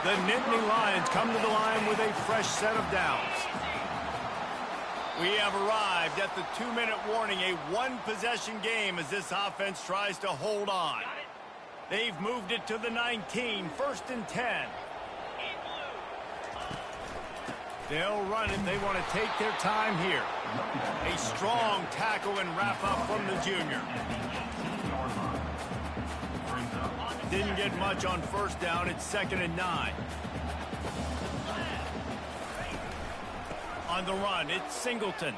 The Nittany Lions come to the line with a fresh set of downs. We have arrived at the 2-minute warning, a 1-possession game as this offense tries to hold on. They've moved it to the 19, 1st and 10. They'll run it. They want to take their time here. A strong tackle and wrap up from the junior. Didn't get much on 1st down. It's 2nd and 9. On the run, it's Singleton.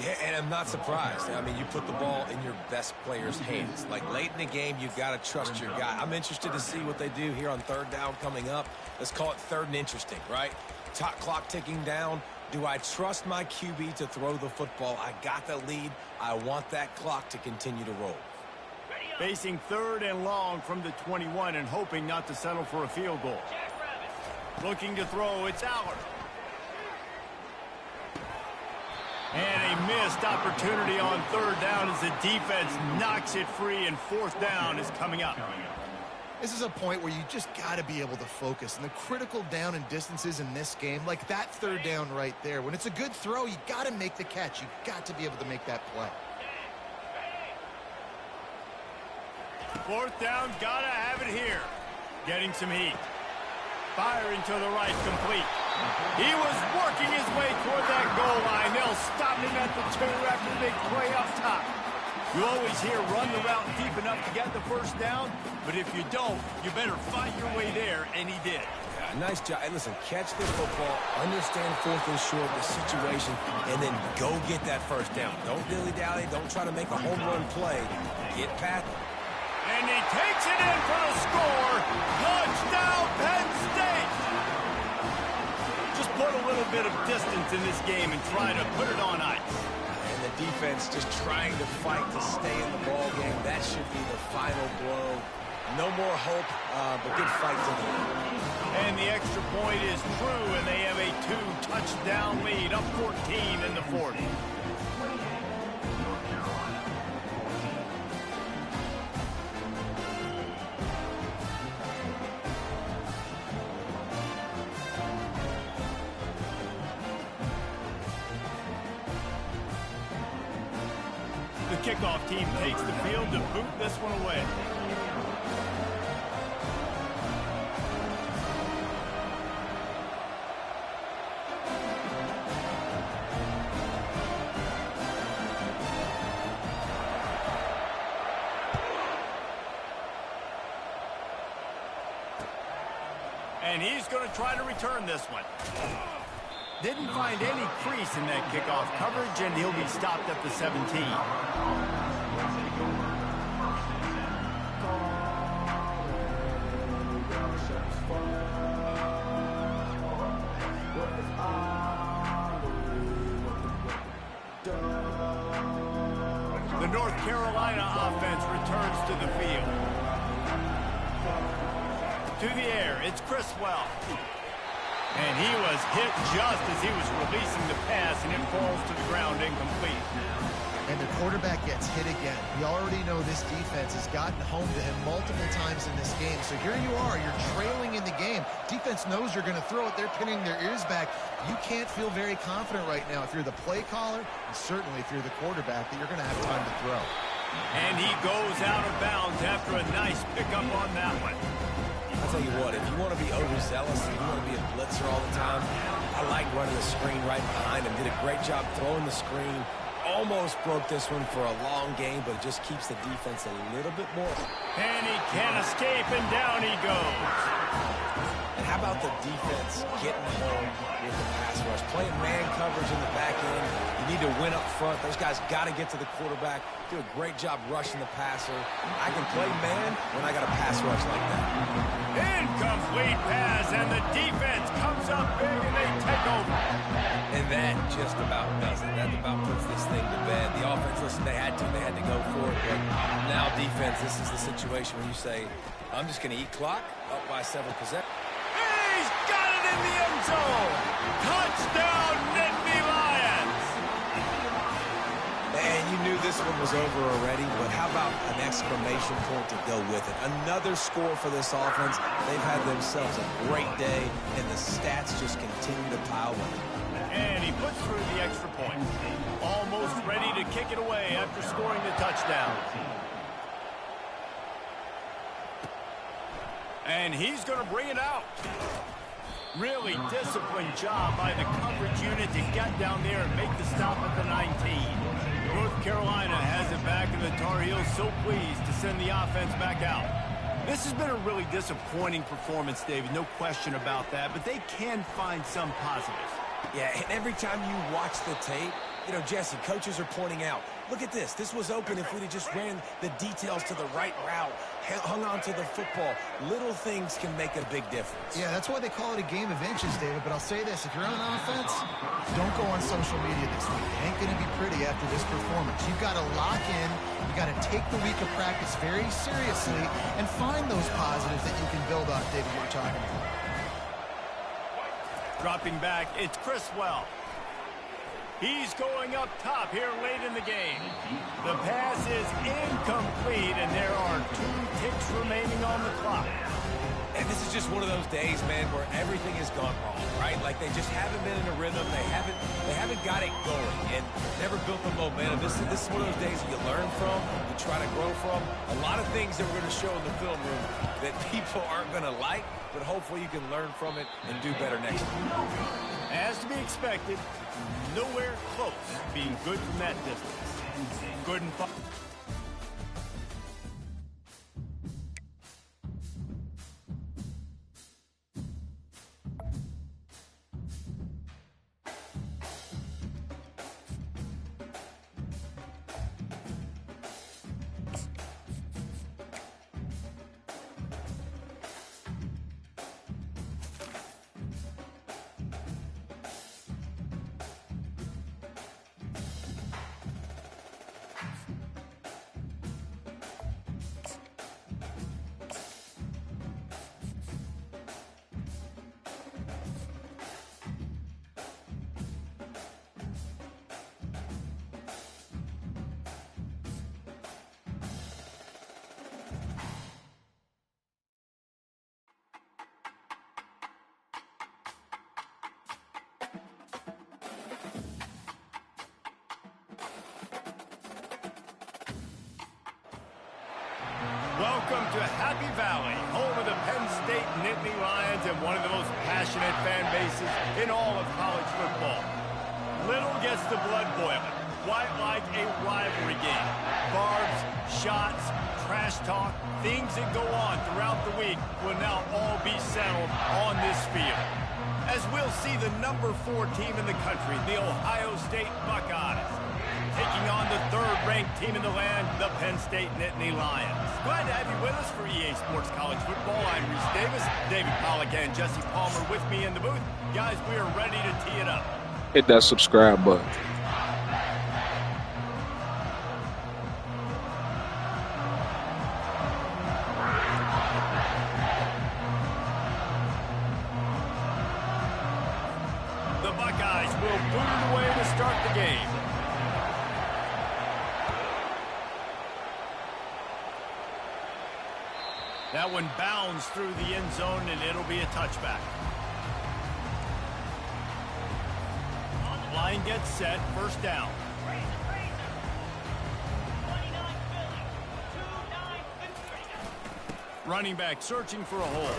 Yeah, and I'm not surprised. I mean, you put the ball in your best player's hands. Like, late in the game, you've got to trust your guy. I'm interested to see what they do here on 3rd down coming up. Let's call it 3rd and interesting, right? Top clock ticking down. Do I trust my QB to throw the football? I got the lead. I want that clock to continue to roll. Facing 3rd and long from the 21 and hoping not to settle for a field goal. Looking to throw, it's Allard. And a missed opportunity on 3rd down as the defense knocks it free, and 4th down is coming up. This is a point where you just got to be able to focus. And the critical down and distances in this game, like that 3rd down right there, when it's a good throw, you got to make the catch. You got to be able to make that play. 4th down, got to have it here. Getting some heat. Firing to the right, complete. He was working his way toward that goal line. They'll stop him at the 2 after the big play up top. You always hear run the route deep enough to get the 1st down, but if you don't, you better fight your way there, and he did. Yeah, nice job. Hey, listen, catch the football, understand 4th and short, the situation, and then go get that 1st down. Don't dilly-dally. Don't try to make a home run play. Get Pat. And he takes it in for the score. Touchdown, Penn State. Just put a little bit of distance in this game and try to put it on ice. And the defense just trying to fight to stay in the ball game. That should be the final blow. No more hope, but good fight to the end. And the extra point is true, and they have a 2-touchdown lead, up 14 in the 4th. The kickoff team takes the field to boot this one away. And he's going to try to return this one. Didn't find any crease in that kickoff coverage, and he'll be stopped at the 17. The North Carolina offense returns to the field. To the air, it's Criswell. And he was hit just as he was releasing the pass, and it falls to the ground incomplete. And the quarterback gets hit again. We already know this defense has gotten home to him multiple times in this game. So here you are, you're trailing in the game. Defense knows you're going to throw it. They're pinning their ears back. You can't feel very confident right now if you're the play caller, and certainly if you're the quarterback, that you're going to have time to throw. And he goes out of bounds after a nice pickup on that one. I'll tell you what, if you want to be overzealous and you want to be a blitzer all the time, I like running the screen right behind him. Did a great job throwing the screen. Almost broke this one for a long game, but it just keeps the defense a little bit more. And he can't escape, and down he goes. And how about the defense getting home with the pass rush? Playing man coverage in the back end. You need to win up front. Those guys got to get to the quarterback. Do a great job rushing the passer. I can play man when I got a pass rush like that. Incomplete pass, and the defense comes up big, and they take over. And that just about does it. That about puts this thing to bed. The offense, listen, they had to go for it. But now defense, this is the situation where you say, I'm just going to eat clock up by several possessions. He's got it in the end zone. Touchdown, Nittany Lions. And you knew this one was over already, but how about an exclamation point to go with it? Another score for this offense. They've had themselves a great day, and the stats just continue to pile up. And he puts through the extra point. Almost ready to kick it away after scoring the touchdown. And he's going to bring it out. Really disciplined job by the coverage unit to get down there and make the stop at the 19. North Carolina has it back, and the Tar Heels so pleased to send the offense back out. This has been a really disappointing performance, David, no question about that, but they can find some positives. Yeah, and every time you watch the tape, you know, Jesse, coaches are pointing out, look at this. This was open if we'd have just ran the details to the right route, hung on to the football. Little things can make a big difference. Yeah, that's why they call it a game of inches, David. But I'll say this, if you're on offense, don't go on social media this week. It ain't going to be pretty after this performance. You've got to lock in. You've got to take the week of practice very seriously and find those positives that you can build off, David, what you're talking about. Dropping back, it's Criswell. He's going up top here late in the game. The pass is incomplete, and there are 2 ticks remaining on the clock. And this is just one of those days, man, where everything has gone wrong, right? Like they just haven't been in a rhythm. They haven't got it going and never built the momentum. This is one of those days that you learn from, you try to grow from. A lot of things that we're going to show in the film room that people aren't going to like, but hopefully you can learn from it and do better next time. As to be expected, nowhere close being good from that distance. Good and fun. Welcome to Happy Valley, home of the Penn State Nittany Lions and one of the most passionate fan bases in all of college football. Little gets the blood boiling, quite like a rivalry game. Barbs, shots, trash talk, things that go on throughout the week will now all be settled on this field. As we'll see the number 4 team in the country, the Ohio State Buckeyes, taking on the 3rd-ranked team in the land, the Penn State Nittany Lions. Glad to have you with us for EA Sports College Football. I'm Reese Davis, David Pollack, and Jesse Palmer with me in the booth. Guys, we are ready to tee it up. Hit that subscribe button. The Buckeyes will boot it away to start the game. That one bounds through the end zone, and it'll be a touchback. Line gets set, first down. Running back searching for a hole.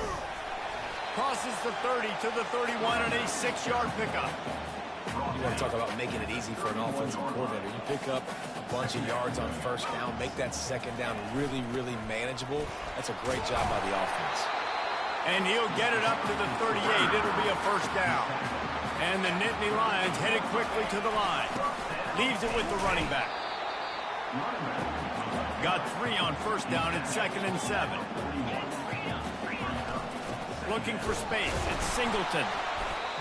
Crosses the 30 to the 31 and a 6-yard pickup. You want to talk about making it easy for an offensive coordinator. You pick up a bunch of yards on first down, make that second down really, really manageable. That's a great job by the offense. And he'll get it up to the 38. It'll be a first down. And the Nittany Lions headed quickly to the line. Leaves it with the running back. Got 3 on first down. It's 2nd and 7. Looking for space. It's Singleton.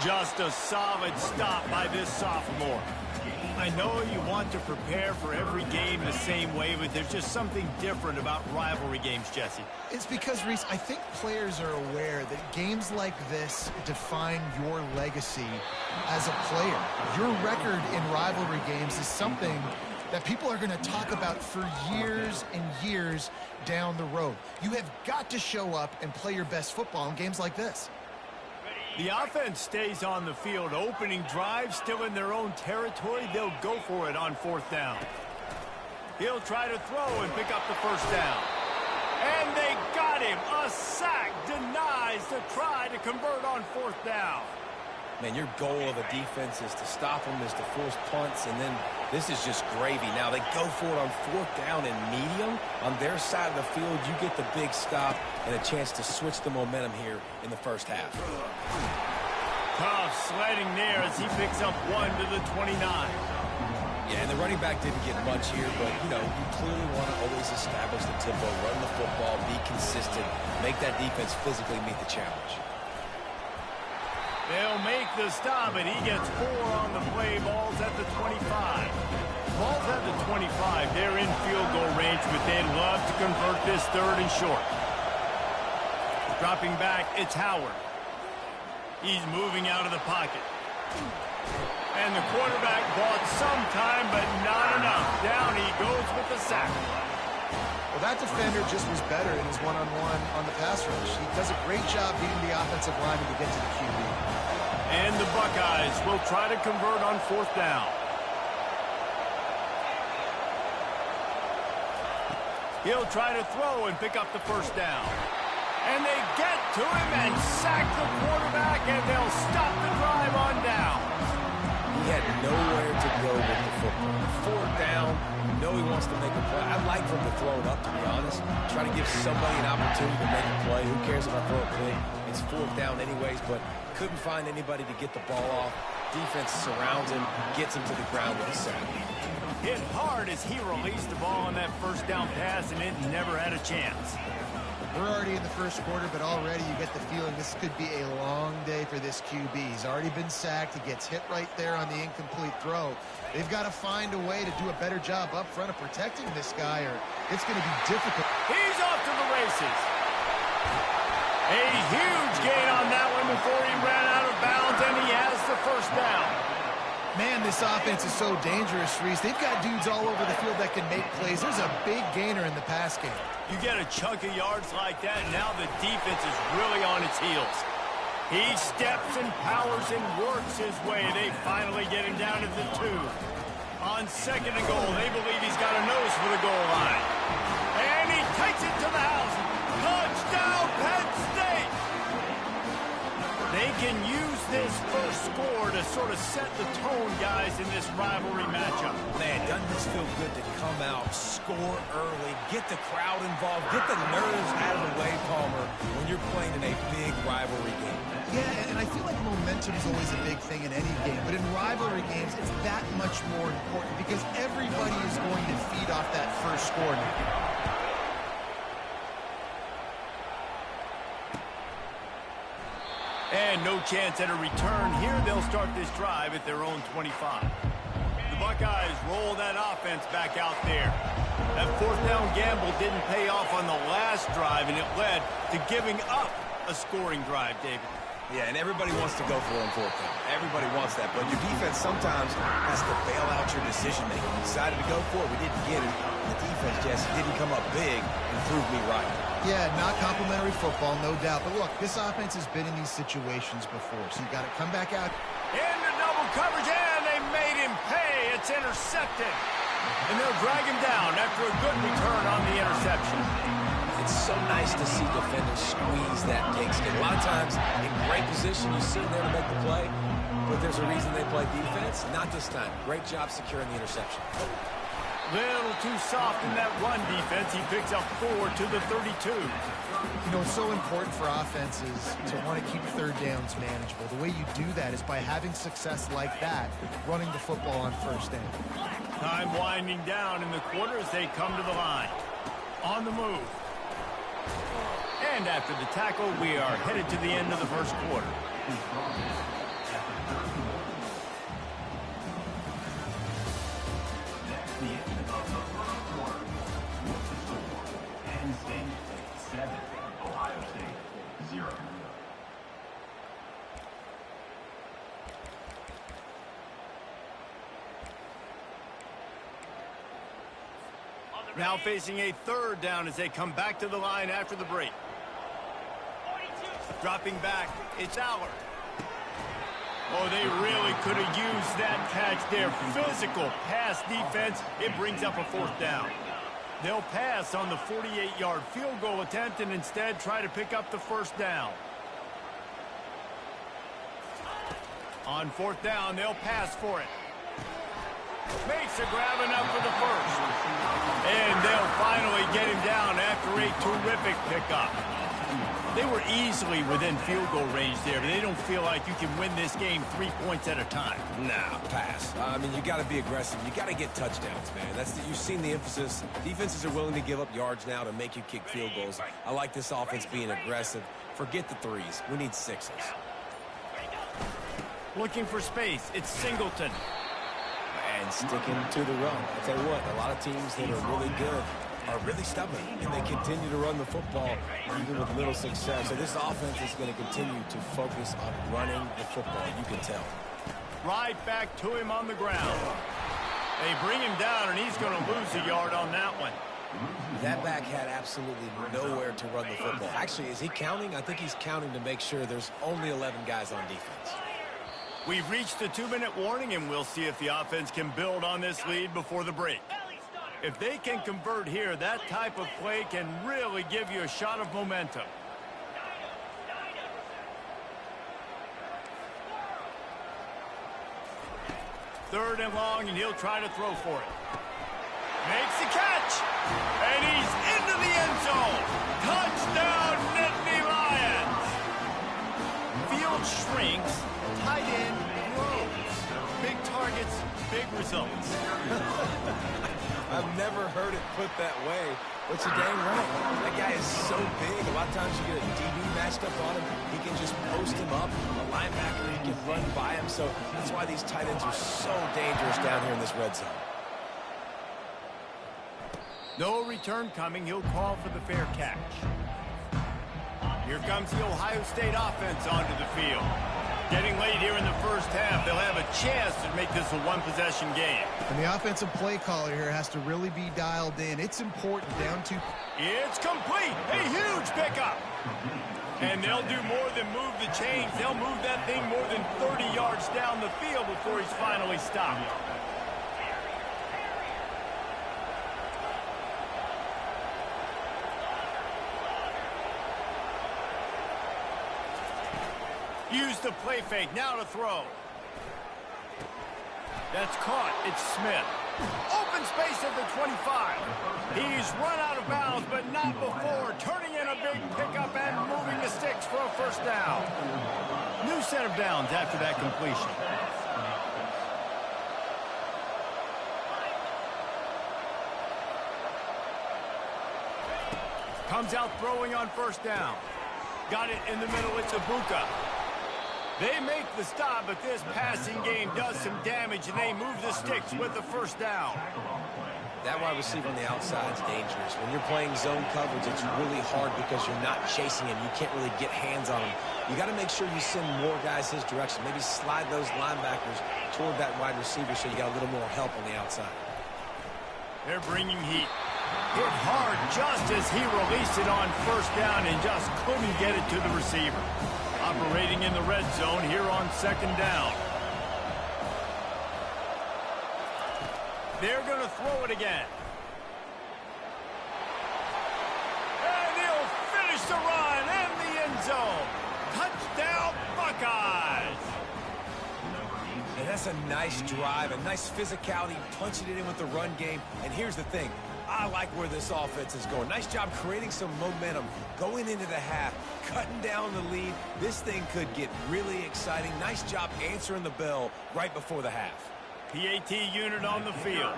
Just a solid stop by this sophomore. I know you want to prepare for every game the same way, but there's just something different about rivalry games, Jesse. It's because, Reese, I think players are aware that games like this define your legacy as a player. Your record in rivalry games is something that people are going to talk about for years and years down the road. You have got to show up and play your best football in games like this. The offense stays on the field. Opening drive, still in their own territory. They'll go for it on 4th down. He'll try to throw and pick up the first down. And they got him. A sack denies the try to convert on 4th down. Man, your goal of a defense is to stop them, is to force punts, and then this is just gravy. Now they go for it on 4th down and medium. On their side of the field, you get the big stop and a chance to switch the momentum here in the first half. Tough sledding there as he picks up 1 to the 29. Yeah, and the running back didn't get much here, but, you know, you clearly want to always establish the tempo, run the football, be consistent, make that defense physically meet the challenge. They'll make the stop, and he gets 4 on the play. Ball's at the 25. Ball's at the 25. They're in field goal range, but they'd love to convert this 3rd and short. Dropping back, it's Howard. He's moving out of the pocket. And the quarterback bought some time, but not enough. Down he goes with the sack. Well, that defender just was better in his one-on-one on the pass rush. He does a great job beating the offensive lineman to get to the QB. And the Buckeyes will try to convert on 4th down. He'll try to throw and pick up the first down. And they get to him and sack the quarterback, and they'll stop the drive on down. He had nowhere to go with the football. 4th down, you know he wants to make a play. I'd like for him to throw it up, to be honest. Try to give somebody an opportunity to make a play. Who cares if I throw a pick? It's 4th down anyways, but couldn't find anybody to get the ball off. Defense surrounds him, gets him to the ground with a sack. Hit hard as he released the ball on that first down pass, and it never had a chance. We're already in the first quarter, but already you get the feeling this could be a long day for this QB. He's already been sacked. He gets hit right there on the incomplete throw. They've got to find a way to do a better job up front of protecting this guy, or it's going to be difficult. He's off to the races. A huge gain on that one before he ran out of bounds, and he has the first down. Man, this offense is so dangerous, Reese. They've got dudes all over the field that can make plays. There's a big gainer in the pass game. You get a chunk of yards like that, and now the defense is really on its heels. He steps and powers and works his way. They finally get him down to the 2. On 2nd and goal, they believe he's got a nose for the goal line. And he takes it to the house. Touchdown, Penn State! They can use this first score to sort of set the tone, guys, in this rivalry matchup. Man, doesn't this feel good to come out, score early, get the crowd involved, get the nerves out of the way, Palmer, when you're playing in a big rivalry game. Yeah, and I feel like momentum is always a big thing in any game, but in rivalry games, it's that much more important because everybody is going to feed off that first score now. And no chance at a return here. They'll start this drive at their own 25. The Buckeyes roll that offense back out there. That 4th down gamble didn't pay off on the last drive, and it led to giving up a scoring drive, David. Yeah, and everybody wants to go for it on 4th down. Everybody wants that, but your defense sometimes has to bail out your decision-making. We decided to go for it. We didn't get it. The defense, Jesse, didn't come up big and prove me right. Yeah, not complimentary football, no doubt. But look, this offense has been in these situations before, so you got to come back out. Into double coverage, and they made him pay. It's intercepted. And they'll drag him down after a good return on the interception. It's so nice to see defenders squeeze that pigskin. A lot of times, in great position, you see them there to make the play, but there's a reason they play defense. Not this time. Great job securing the interception. Little too soft in that run defense. He picks up 4 to the 32. You know, it's so important for offenses to want to keep third downs manageable. The way you do that is by having success like that, running the football on first down. Time winding down in the quarter as they come to the line. On the move. And after the tackle, we are headed to the end of the first quarter. Ncaa25, 7, Ohio State, 0. Now facing a third down as they come back to the line after the break. Dropping back, it's Allard. Oh, they really could have used that catch there. Physical pass defense. It brings up a 4th down. They'll pass on the 48-yard field goal attempt and instead try to pick up the 1st down. On 4th down, they'll pass for it. Makes a grab enough for the 1st. And they'll finally get him down after a terrific pickup. They were easily within field goal range there, but they don't feel like you can win this game 3 points at a time. Nah, pass. I mean, you got to be aggressive. You got to get touchdowns, man. You've seen the emphasis. Defenses are willing to give up yards now to make you kick field goals. I like this offense being aggressive. Forget the 3s. We need 6s. Looking for space. It's Singleton. And sticking to the run. I'll tell you what, a lot of teams that are really good are really stubborn, and they continue to run the football even with little success. So this offense is going to continue to focus on running the football. You can tell. Right back to him on the ground. They bring him down, and he's going to lose a yard on that one. That back had absolutely nowhere to run the football. Actually, is he counting? I think he's counting to make sure there's only 11 guys on defense. We've reached the 2-minute warning, and we'll see if the offense can build on this lead before the break. If they can convert here, that type of play can really give you a shot of momentum. Third and long, and he'll try to throw for it. Makes the catch, and he's into the end zone. Touchdown, Nittany Lions. Field shrinks, tight end grows. Big targets, big results. I've never heard it put that way, but you're dang right. That guy is so big. A lot of times you get a DB matched up on him. He can just post him up. A linebacker, he can run by him. So that's why these tight ends are so dangerous down here in this red zone. No return coming. He'll call for the fair catch. Here comes the Ohio State offense onto the field. Getting late here in the first half, they'll have a chance to make this a one-possession game. And the offensive play caller here has to really be dialed in. It's important down to... It's complete. A huge pickup. And they'll do more than move the chains. They'll move that thing more than 30 yards down the field before he's finally stopped. Use the play fake, now to throw. That's caught, it's Smith. Open space at the 25. He's run out of bounds, but not before. Turning in a big pickup and moving the sticks for a 1st down. New set of downs after that completion. Comes out throwing on 1st down. Got it in the middle, it's Ibuka. They make the stop, but this passing game does some damage, and they move the sticks with the 1st down. That wide receiver on the outside is dangerous. When you're playing zone coverage, it's really hard because you're not chasing him. You can't really get hands on him. You got to make sure you send more guys his direction. Maybe slide those linebackers toward that wide receiver so you got a little more help on the outside. They're bringing heat. Hit hard just as he released it on first down and just couldn't get it to the receiver. Operating in the red zone here on second down. They're going to throw it again. And he'll finish the run in the end zone. Touchdown, Buckeyes. And that's a nice drive, a nice physicality, punching it in with the run game. And here's the thing. I like where this offense is going. Nice job creating some momentum, going into the half, cutting down the lead. This thing could get really exciting. Nice job answering the bell right before the half. PAT unit on the field.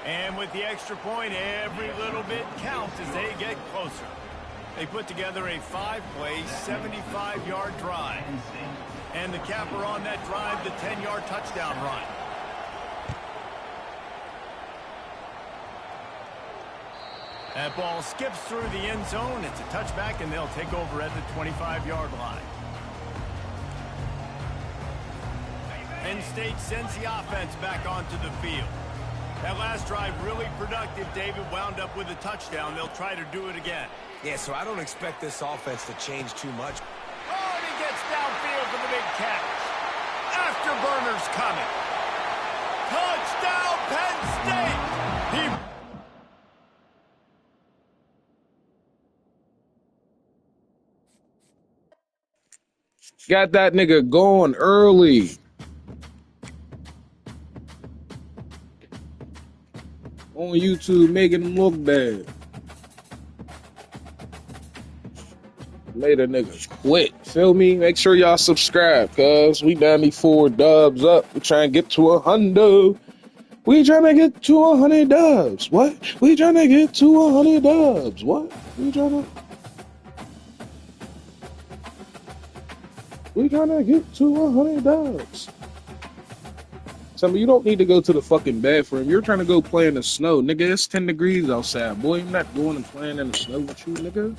And with the extra point, every little bit counts as they get closer. They put together a 5-play, 75-yard drive. And the capper on that drive, the 10-yard touchdown run. That ball skips through the end zone. It's a touchback, and they'll take over at the 25-yard line. Penn State sends the offense back onto the field. That last drive really productive. David wound up with a touchdown. They'll try to do it again. Yeah, so I don't expect this offense to change too much. Oh, and he gets downfield for the big catch. Afterburner's coming. Touchdown, Penn State. Got that nigga going early. On YouTube, making him look bad. Made a nigga quit. Feel me? Make sure y'all subscribe, cuz we 94 dubs up. We trying to get to 100. We trying to get to 100 dubs. What? We trying to get to 100 dubs. What? We trying to get to 100 dubs. Tell me, you don't need to go to the fucking bathroom. You're trying to go play in the snow. Nigga, it's 10 degrees outside. Boy, I'm not going and playing in the snow with you, nigga.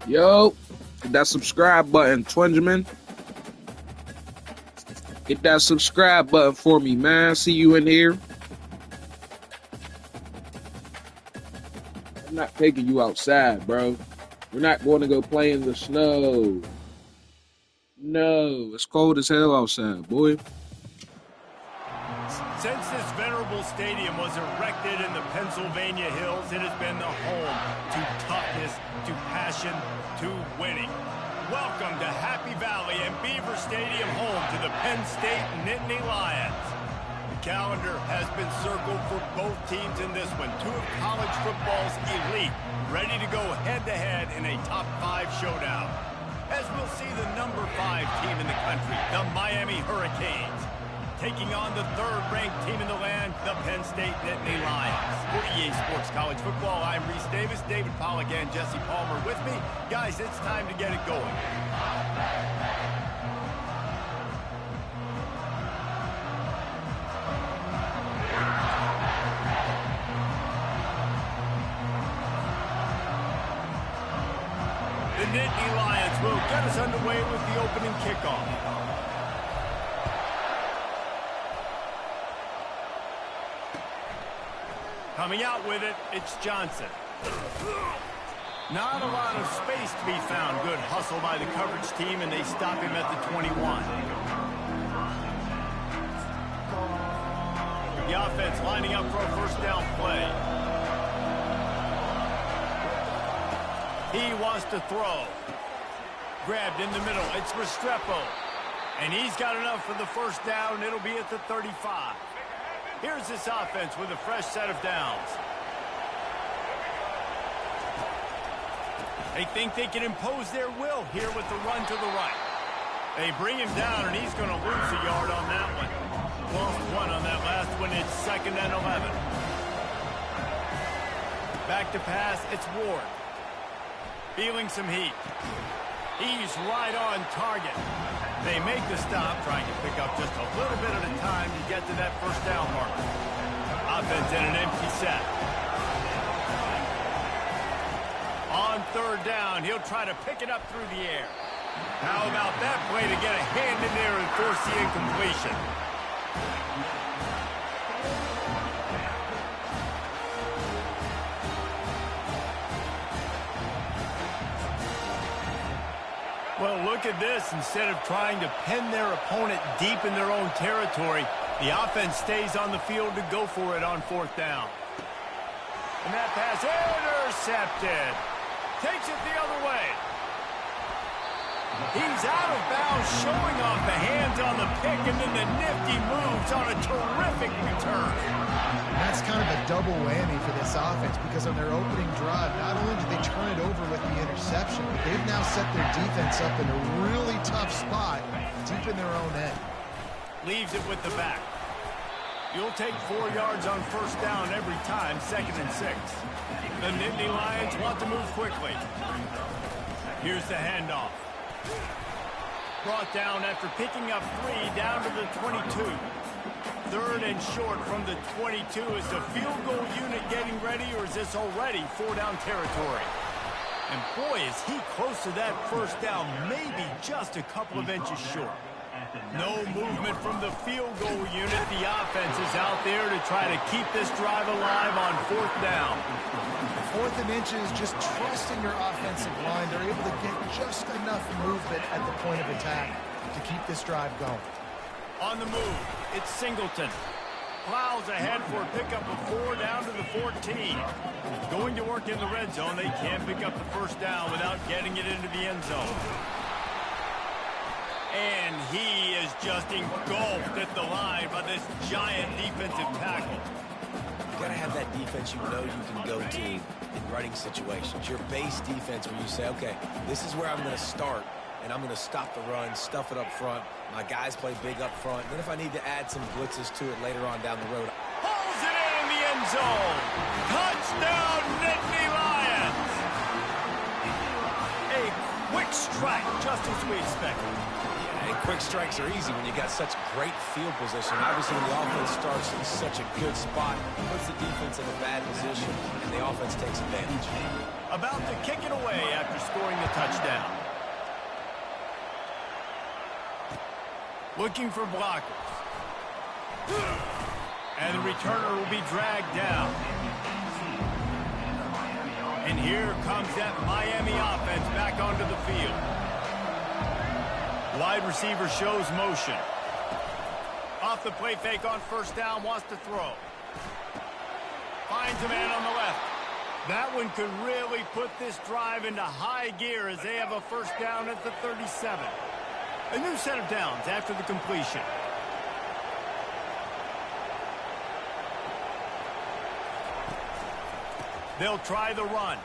Yo, hit that subscribe button, Twingeman. Hit that subscribe button for me, man. See you in here. I'm not taking you outside, bro. We're not going to go play in the snow. No, it's cold as hell outside, boy. Since this venerable stadium was erected in the Pennsylvania hills, it has been the home to toughness, to passion, to winning. Welcome to Happy Valley and Beaver Stadium, home to the Penn State Nittany Lions. The calendar has been circled for both teams in this one. Two of college football's elite, ready to go head-to-head in a top 5 showdown. As we'll see the number 5 team in the country, the Miami Hurricanes, taking on the 3rd-ranked team in the land, the Penn State Nittany Lions. For EA Sports College Football, I'm Reese Davis, David Pollack, and Jesse Palmer with me. Guys, it's time to get it going. The Nittany Lions will get us underway with the opening kickoff. Coming out with it, it's Johnson. Not a lot of space to be found. Good hustle by the coverage team, and they stop him at the 21. The offense lining up for a first down play. He wants to throw. Grabbed in the middle. It's Restrepo. And he's got enough for the first down. It'll be at the 35. Here's this offense with a fresh set of downs. They think they can impose their will here with the run to the right. They bring him down, and he's going to lose a yard on that one. Lost one on that last one. It's 2nd and 11. Back to pass. It's Ward. Feeling some heat. He's right on target. They make the stop, trying to pick up just a little bit at a time to get to that first down marker. Offense in an empty set. On 3rd down, he'll try to pick it up through the air. How about that play to get a hand in there and force the incompletion? Well, look at this. Instead of trying to pin their opponent deep in their own territory, the offense stays on the field to go for it on 4th down. And that pass intercepted. Takes it the other way. He's out of bounds, showing off the hands on the pick, and then the nifty moves on a terrific return. That's kind of a double whammy for this offense, because on their opening drive, not only did they turn it over with the interception, but they've now set their defense up in a really tough spot deep in their own end. Leaves it with the back. You'll take 4 yards on first down every time, 2nd and 6. The Nittany Lions want to move quickly. Here's the handoff. Brought down after picking up 3 down to the 22. 3rd and short from the 22. Is the field goal unit getting ready, or is this already 4-down territory? And boy, is he close to that first down, maybe just a couple of inches short. No movement from the field goal unit. The offense is out there to try to keep this drive alive on 4th down. 4th and inches, just trusting your offensive line. They're able to get just enough movement at the point of attack to keep this drive going. On the move, it's Singleton. Plows ahead for a pickup of 4 down to the 14. Going to work in the red zone. They can't pick up the first down without getting it into the end zone. And he is just engulfed at the line by this giant defensive tackle. You gotta have that defense you know you can go to in running situations. Your base defense where you say, okay, this is where I'm going to start, and I'm going to stop the run, stuff it up front. My guys play big up front. Then if I need to add some blitzes to it later on down the road. Pulls it in the end zone. Touchdown, Nittany Lions. A quick strike, just as we expected. And quick strikes are easy when you got such great field position. Obviously, when the offense starts in such a good spot, it puts the defense in a bad position, and the offense takes advantage. About to kick it away after scoring the touchdown. Looking for blockers. And the returner will be dragged down. And here comes that Miami offense back onto the field. Wide receiver shows motion. Off the play fake on first down, wants to throw. Finds a man on the left. That one could really put this drive into high gear as they have a first down at the 37. A new set of downs after the completion. They'll try the run.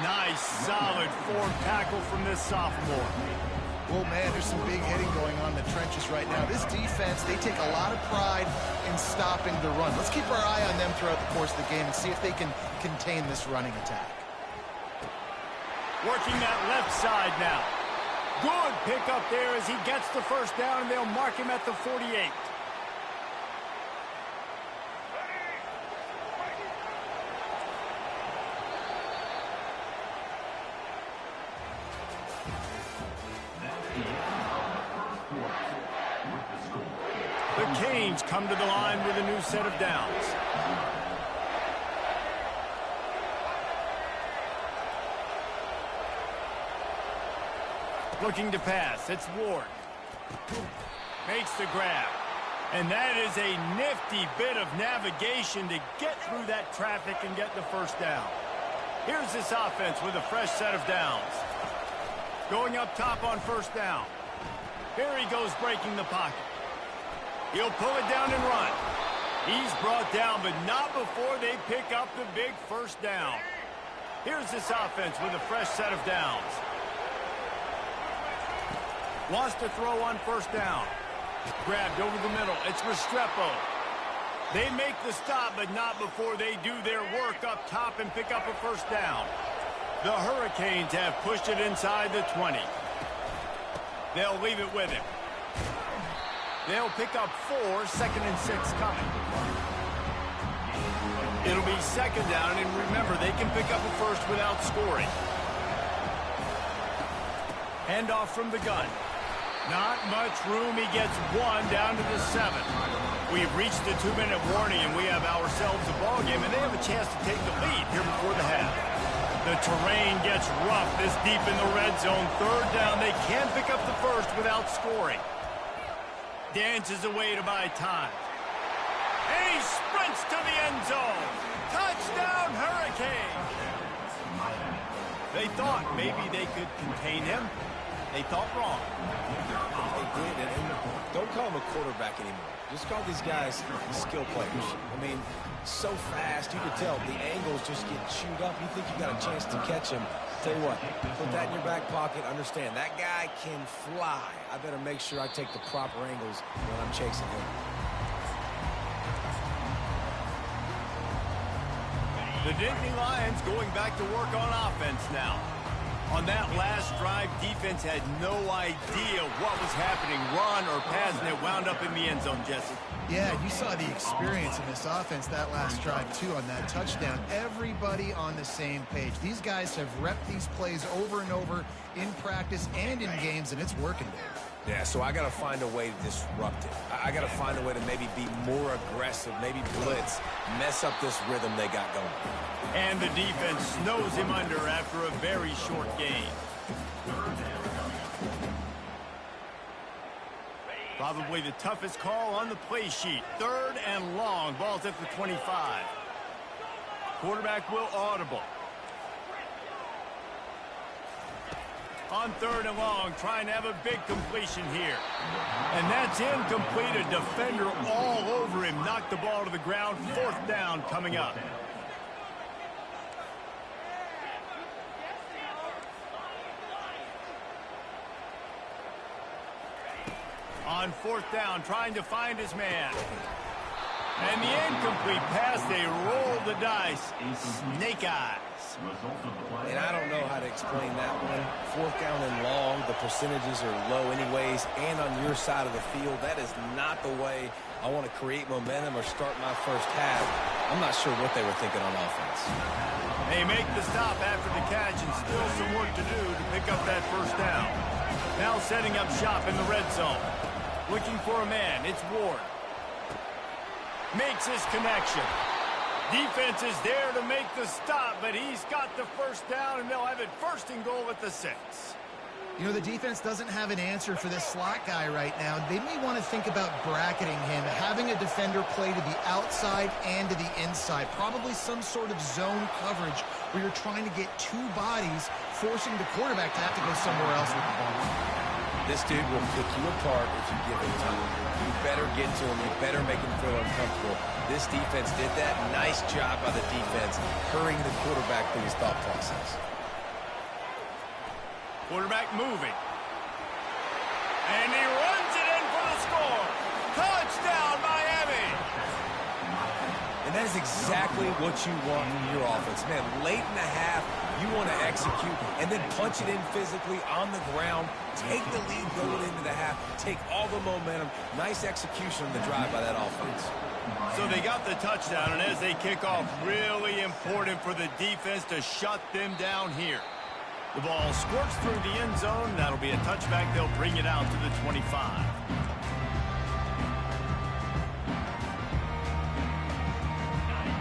Nice, solid form tackle from this sophomore. Well, man, there's some big hitting going on in the trenches right now. This defense, they take a lot of pride in stopping the run. Let's keep our eye on them throughout the course of the game and see if they can contain this running attack. Working that left side now. Good pick up there as he gets the first down, and they'll mark him at the 48. The Canes come to the line with a new set of downs. Looking to pass. It's Ward. Makes the grab. And that is a nifty bit of navigation to get through that traffic and get the first down. Here's this offense with a fresh set of downs. Going up top on first down. Here he goes breaking the pocket. He'll pull it down and run. He's brought down, but not before they pick up the big first down. Here's this offense with a fresh set of downs. Wants to throw on first down. Grabbed over the middle. It's Restrepo. They make the stop, but not before they do their work up top and pick up a first down. The Hurricanes have pushed it inside the 20. They'll leave it with him. They'll pick up 4, 2nd and 6 coming. It'll be second down, and remember, they can pick up a first without scoring. Handoff from the gun. Not much room. He gets 1 down to the 7. We've reached the 2-minute warning, and we have ourselves a ball game, and they have a chance to take the lead here before the half. The terrain gets rough this deep in the red zone. Third down. They can't pick up the first without scoring. Dances away to buy time. And he sprints to the end zone. Touchdown, Hurricanes. They thought maybe they could contain him. They thought wrong. They did, and don't call him a quarterback anymore. Just call these guys skill players. I mean, so fast, you can tell the angles just get chewed up. You think you got a chance to catch him. Tell you what, put that in your back pocket. Understand, that guy can fly. I better make sure I take the proper angles when I'm chasing him. The Nittany Lions going back to work on offense now. On that last drive, defense had no idea what was happening, run or pass, and it wound up in the end zone, Jesse. Yeah, you saw the experience in this offense that last drive, too, on that touchdown. Everybody on the same page. These guys have repped these plays over and over in practice and in games, and it's working, Dave. Yeah, so I got to find a way to disrupt it. I got to find a way to maybe be more aggressive, maybe blitz, mess up this rhythm they got going. And the defense snows him under after a very short game. Probably the toughest call on the play sheet. 3rd and long. Ball's at the 25. Quarterback will audible. On 3rd and long, trying to have a big completion here. And that's incomplete. A defender all over him. Knocked the ball to the ground. 4th down coming up. On 4th down, trying to find his man. And the incomplete pass, they roll the dice. Snake eyes. And I don't know how to explain that one. 4th down and long, the percentages are low anyways, and on your side of the field, that is not the way I want to create momentum or start my first half. I'm not sure what they were thinking on offense. They make the stop after the catch, and still some work to do to pick up that first down. Now setting up shop in the red zone. Looking for a man. It's Ward. Makes his connection. Defense is there to make the stop, but he's got the first down, and they'll have it 1st and goal at the 6. You know, the defense doesn't have an answer for this slot guy right now. They may want to think about bracketing him, having a defender play to the outside and to the inside. Probably some sort of zone coverage where you're trying to get 2 bodies, forcing the quarterback to have to go somewhere else with the ball. This dude will pick you apart if you give him time. You better get to him. You better make him feel uncomfortable. This defense did that. Nice job by the defense, hurrying the quarterback through his thought process. Quarterback moving. And he runs it in for the score. Touchdown, Miami! And that is exactly what you want in your offense. Man, late in the half, you want to execute and then punch it in physically on the ground. Take the lead going into the half. Take all the momentum. Nice execution on the drive by that offense. So they got the touchdown, and as they kick off, really important for the defense to shut them down here. The ball squirts through the end zone. That'll be a touchback. They'll bring it out to the 25.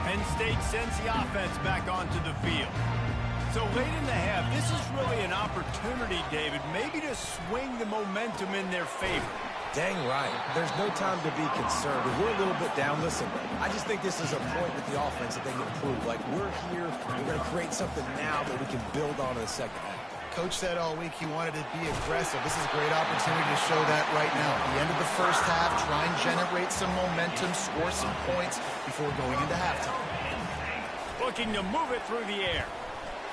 Penn State sends the offense back onto the field. So late in the half, this is really an opportunity, David, maybe to swing the momentum in their favor. Dang right. There's no time to be concerned. If we're a little bit down, listen, I just think this is a point with the offense that they can improve. Like, we're here, we're going to create something now that we can build on in the second half. Coach said all week he wanted to be aggressive. This is a great opportunity to show that right now. At the end of the first half, try and generate some momentum, score some points before going into halftime. Looking to move it through the air.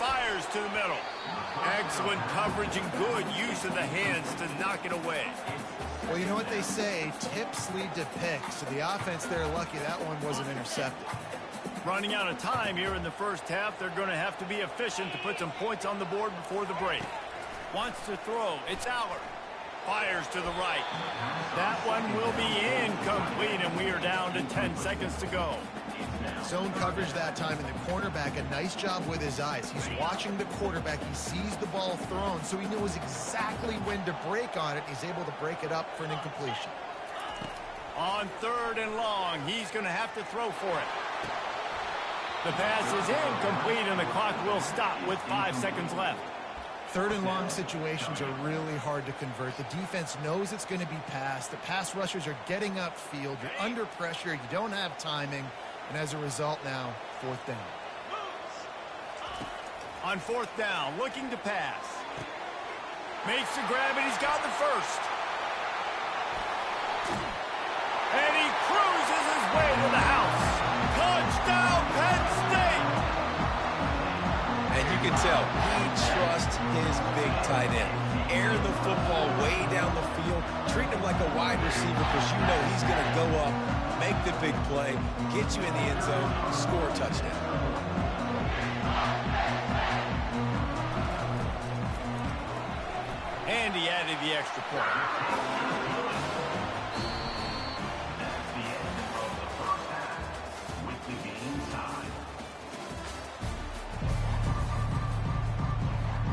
Fires to the middle. Excellent coverage and good use of the hands to knock it away. Well, you know what they say, tips lead to picks. So the offense, they're lucky that one wasn't intercepted. Running out of time here in the first half, they're going to have to be efficient to put some points on the board before the break. Wants to throw. It's Aller. Fires to the right. That one will be incomplete, and we are down to 10 seconds to go. Zone coverage that time, and the cornerback, a nice job with his eyes. He's watching the quarterback. He sees the ball thrown, so he knows exactly when to break on it. He's able to break it up for an incompletion. On 3rd and long, he's going to have to throw for it. The pass is incomplete, and the clock will stop with 5 seconds left. 3rd and long situations are really hard to convert. The defense knows it's going to be passed. The pass rushers are getting upfield. You're under pressure. You don't have timing. And as a result now, 4th down. On 4th down, looking to pass. Makes the grab, and he's got the first. And he cruises his way to the house. Touchdown, Penn State! And you can tell he trusts his big tight end. Air the football way down the field. Treat him like a wide receiver because you know he's going to go up, make the big play, get you in the end zone, score a touchdown. And he added the extra point. That's the end of the first half with the game time.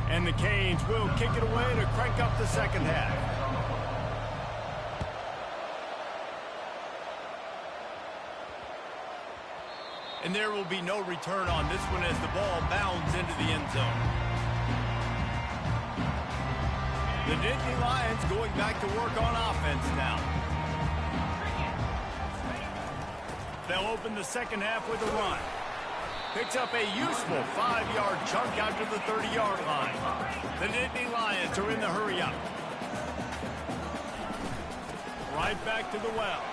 And the Canes will kick it away to crank up the second half. And there will be no return on this one as the ball bounds into the end zone. The Nittany Lions going back to work on offense now. They'll open the second half with a run. Picks up a useful 5-yard chunk out to the 30-yard line. The Nittany Lions are in the hurry up. Right back to the well.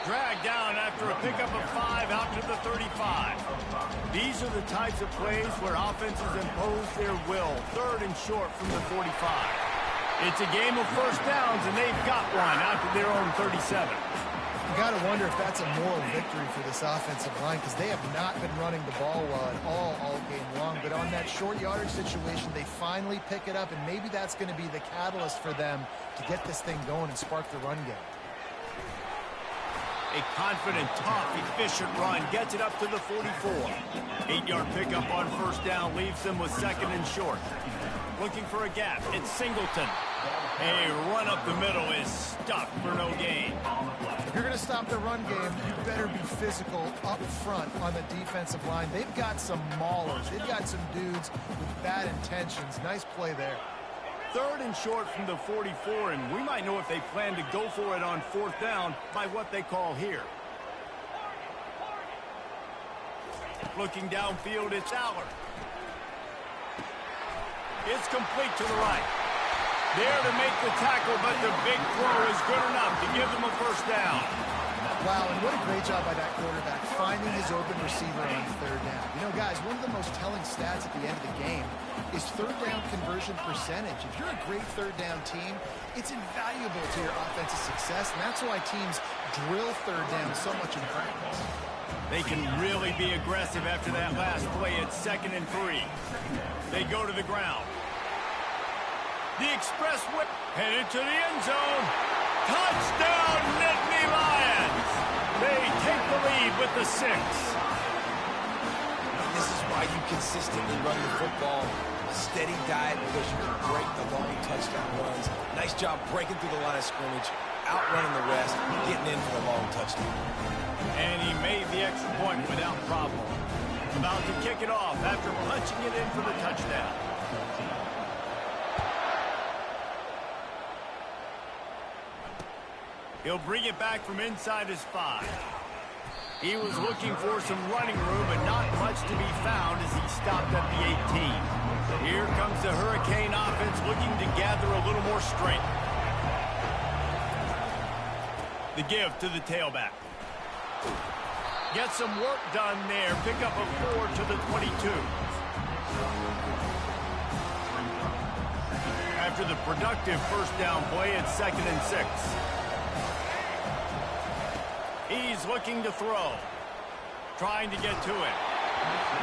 Dragged down after a pickup of 5 out to the 35. These are the types of plays where offenses impose their will. 3rd and short from the 45. It's a game of first downs, and they've got one out to their own 37. You got to wonder if that's a moral victory for this offensive line because they have not been running the ball well at all game long. But on that short yardage situation, they finally pick it up, and maybe that's going to be the catalyst for them to get this thing going and spark the run game. A confident, tough, efficient run gets it up to the 44. 8-yard pickup on first down leaves them with 2nd and short. Looking for a gap. It's Singleton. A run up the middle is stuck for no gain. If you're going to stop the run game, you better be physical up front on the defensive line. They've got some maulers. They've got some dudes with bad intentions. Nice play there. 3rd and short from the 44, and we might know if they plan to go for it on 4th down by what they call here. Looking downfield, it's Aller. It's complete to the right. There to make the tackle, but the big throw is good enough to give them a first down. Wow, and what a great job by that quarterback, finding his open receiver on 3rd down. You know, guys, one of the most telling stats at the end of the game is 3rd down conversion percentage. If you're a great 3rd down team, it's invaluable to your offensive success, and that's why teams drill 3rd down so much in practice. They can really be aggressive after that last play. It's 2nd and 3. They go to the ground. The express whip headed to the end zone. Touchdown, Nittany Lions! They take the lead with the 6. This is why you consistently run the football. Steady diet because you can break the long touchdown runs. Nice job breaking through the line of scrimmage, outrunning the rest, getting in for the long touchdown. And he made the extra point without problem. About to kick it off after punching it in for the touchdown. He'll bring it back from inside his 5. He was looking for some running room, but not much to be found as he stopped at the 18. Here comes the Hurricane offense looking to gather a little more strength. The give to the tailback. Get some work done there. Pick up a 4 to the 22. After the productive first down play, it's 2nd and 6. He's looking to throw. Trying to get to it.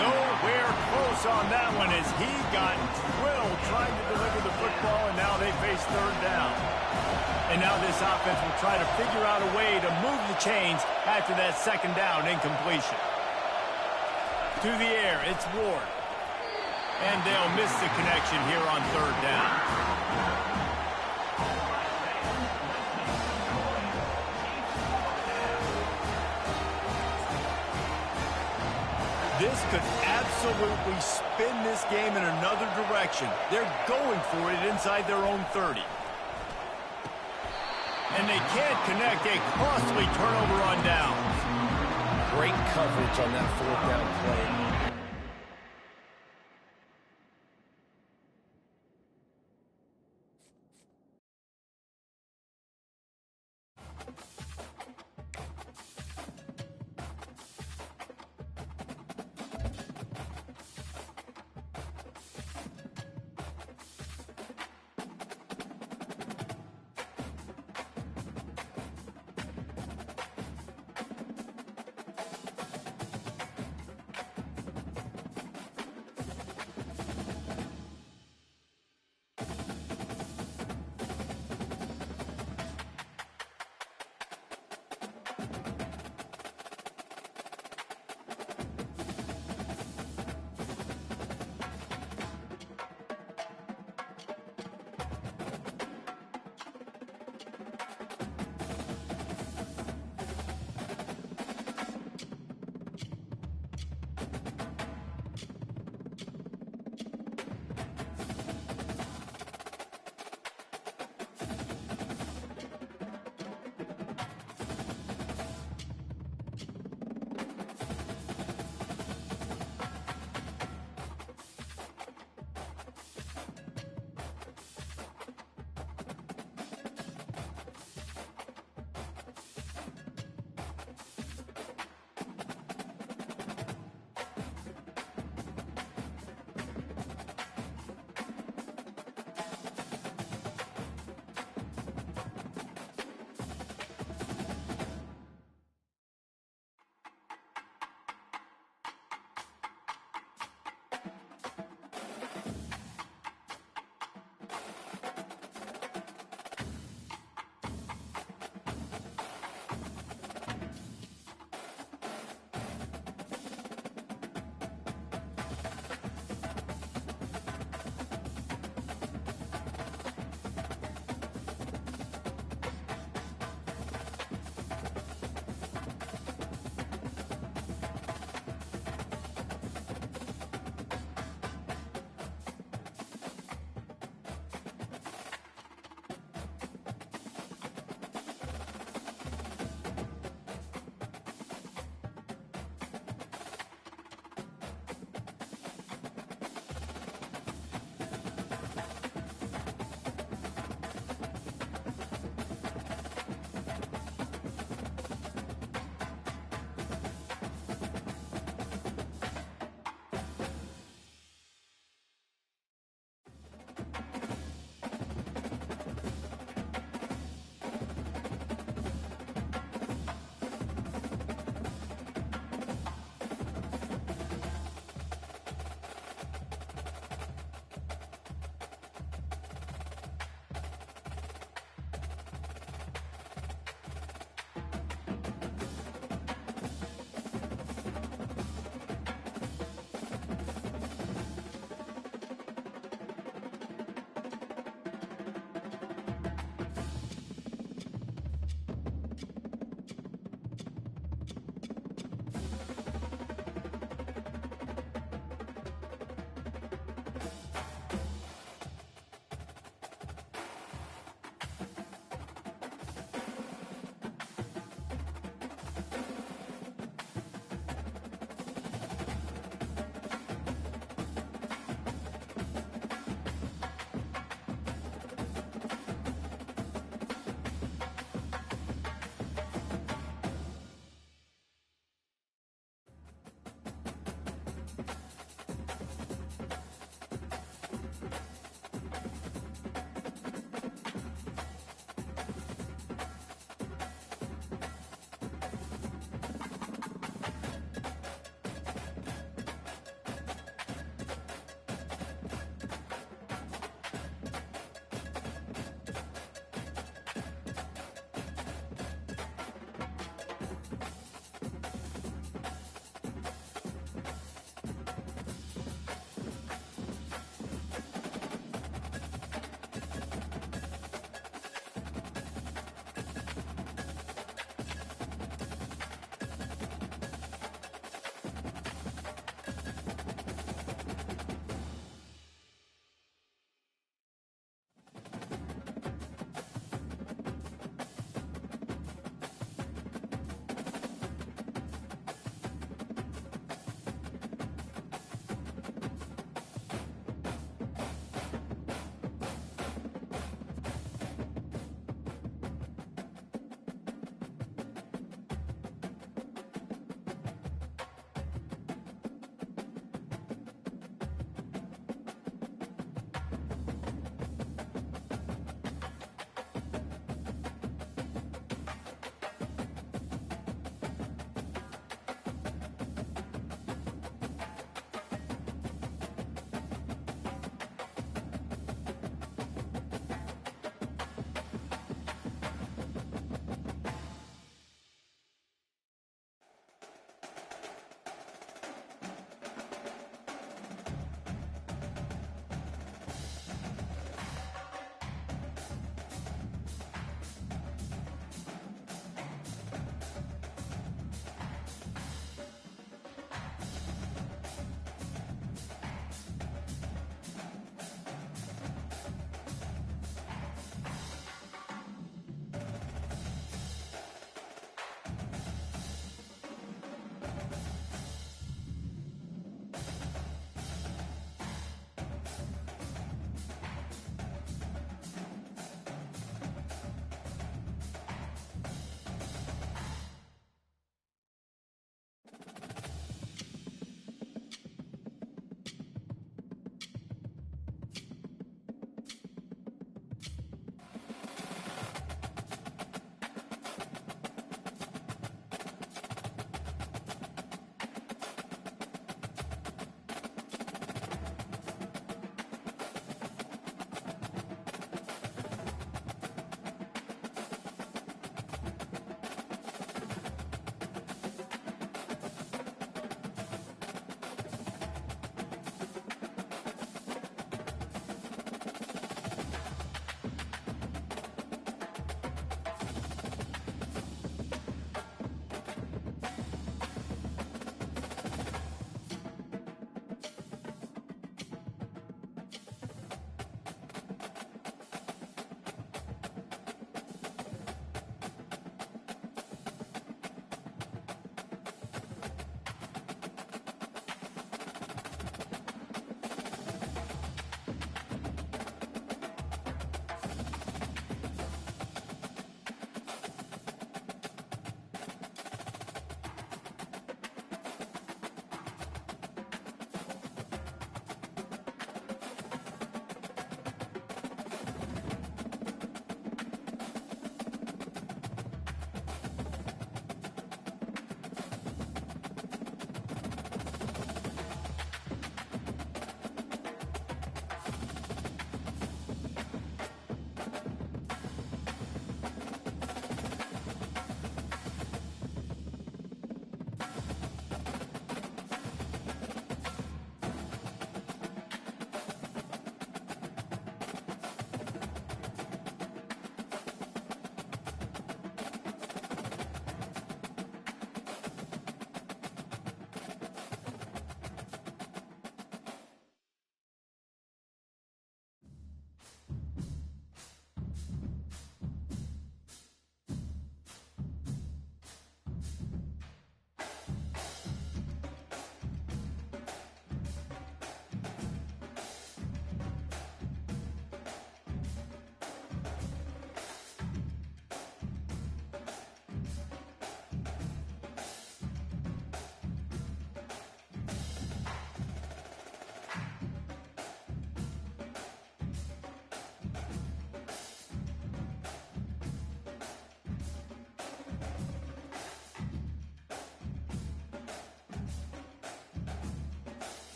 Nowhere close on that one as he got drilled trying to deliver the football, and now they face 3rd down. And now this offense will try to figure out a way to move the chains after that 2nd down incompletion. To the air, it's Ward. And they'll miss the connection here on 3rd down. This could absolutely spin this game in another direction. They're going for it inside their own 30. And they can't connect. A costly turnover on downs. Great coverage on that 4th down play.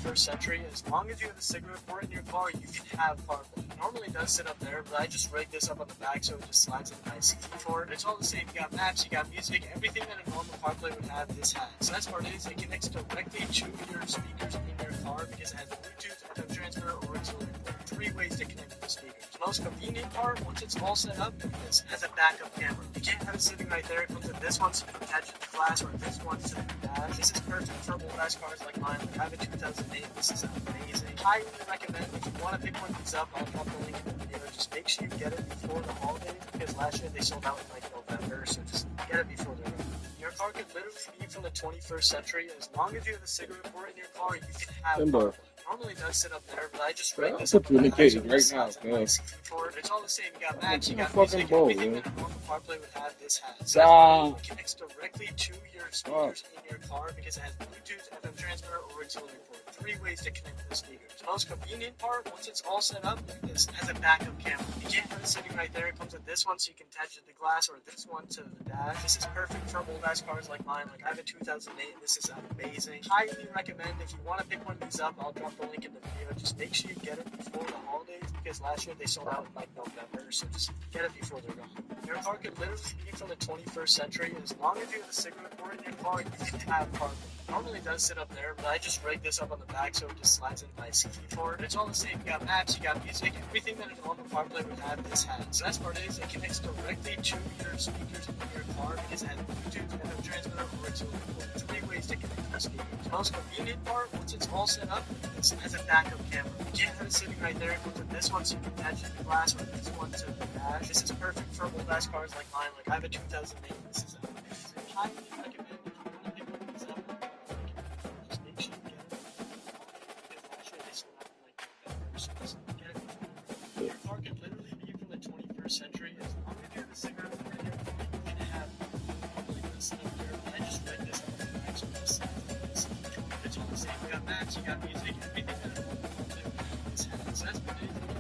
21st century. As long as you have a cigarette port in your car, you can have CarPlay. It normally does sit up there, but I just rigged this up on the back so it just slides into my CD port. It's all the same. You got maps, you got music, everything that a normal CarPlay would have, this has. So that's part is it connects directly to your speakers in your car because it has Bluetooth, FM transmitter, or auxiliary port. 3 ways to connect to the speakers. The most convenient part, once it's all set up, is as a backup camera. You can't have it sitting right there. It comes with this one so you can attach it to the glass, or this one to the dash. This is perfect for old-ass cars like mine. Like I have a 2008. This is amazing. Highly recommend if you want to pick one of these up. I'll drop the link in the video. Just make sure you get it before the holidays because last year they sold out in like November. So just get it before they're gone. Your car could literally be from the 21st century. As long as you have a cigarette port in your car, you can have CarPlay. Normally does sit up there, but I just rigged this up on the back so it just slides into my CD port. It's all the same. You got maps, you got music, everything that a normal CarPlay would have, this has. So it connects directly to your speakers in your car because it has Bluetooth, FM transmitter, or auxiliary port. 3 ways to connect to the speakers. The most convenient part, once it's all set up, is as a backup camera. You can't have it sitting right there. It comes with this one so you can attach it to the glass, or this one to the dash. This is perfect for old-ass cars like mine. Like I have a 2008. This is amazing. Highly recommend if you want to pick one of these up. I'll drop the link in the video. Just make sure you get it before the holidays because last year they sold out in like November. So just get it before they're gone. Your car could literally be from the 21st century. As long as you have a cigarette port in your car, you can have CarPlay. Normally does sit up there, but I just rigged this up on the back so it just slides into my CD port. It's all the same. You got maps, you got music, everything that a normal CarPlay would have, this has. So that's part is it connects directly to your speakers in your car because it has Bluetooth, FM transmitter, or auxiliary port. 3 ways to connect to the speakers. The most convenient part, once it's all set up, is as a backup camera. You can't have it sitting right there. It comes with this one so you can attach it to the glass, or this one to the dash. This is perfect for old-ass cars like mine. Like I have a 2008. This is amazing. Highly recommend if you want to pick one of these up. Just make sure you get it. Because last year they sold out in like November. So just get it. Your car could literally be from the 21st century. As long as you have a cigarette port in your car, you can have probably this up there. But I just read this up on the back so this it's all the same. You got maps, you got music, everything that a normal CarPlay would have, this has. So that's what it is. It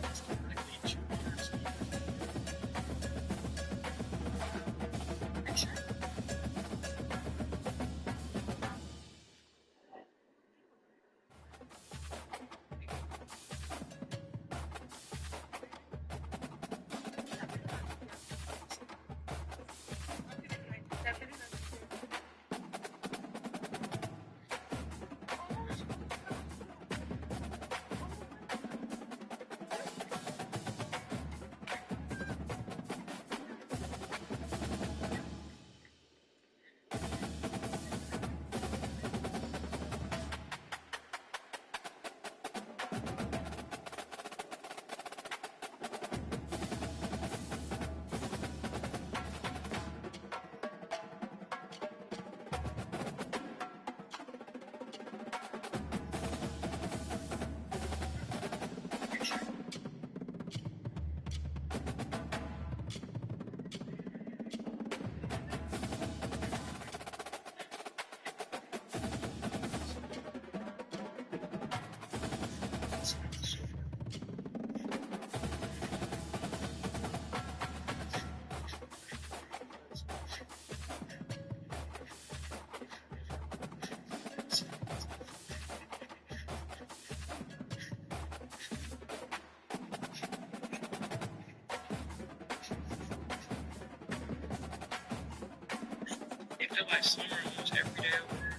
connects directly to your speakers. It felt like summer almost every day over there.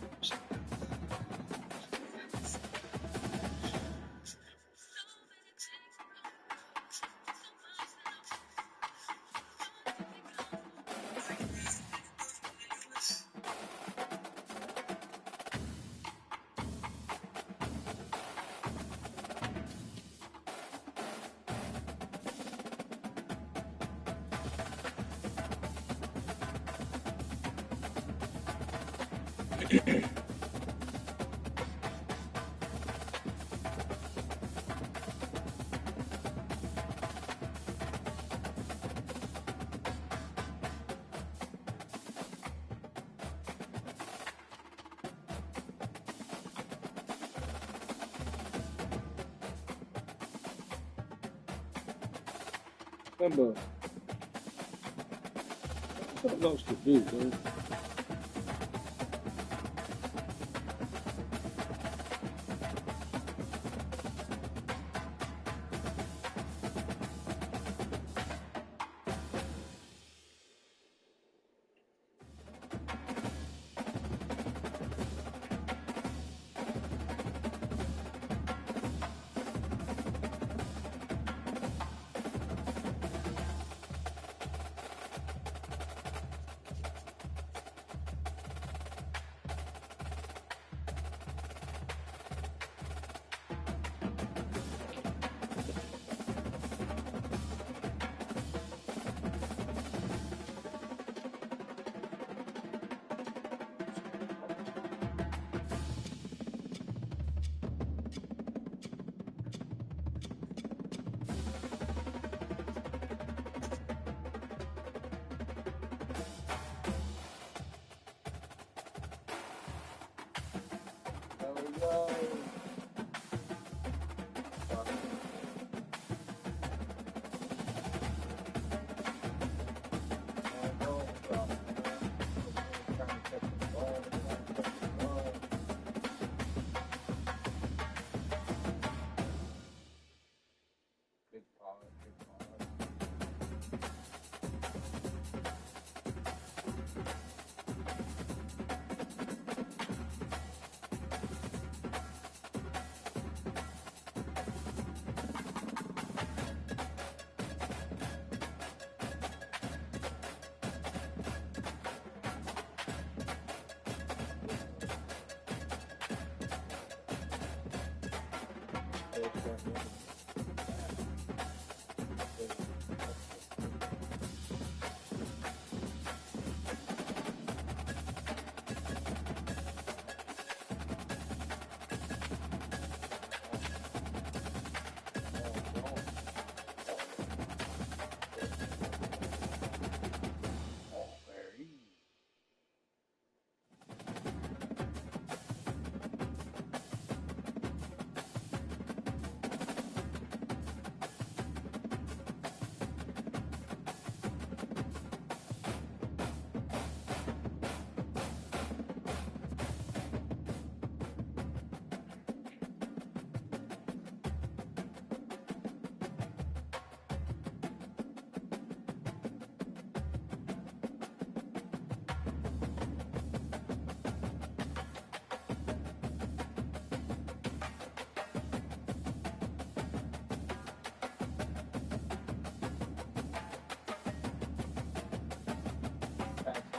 Remember, something else to do, man.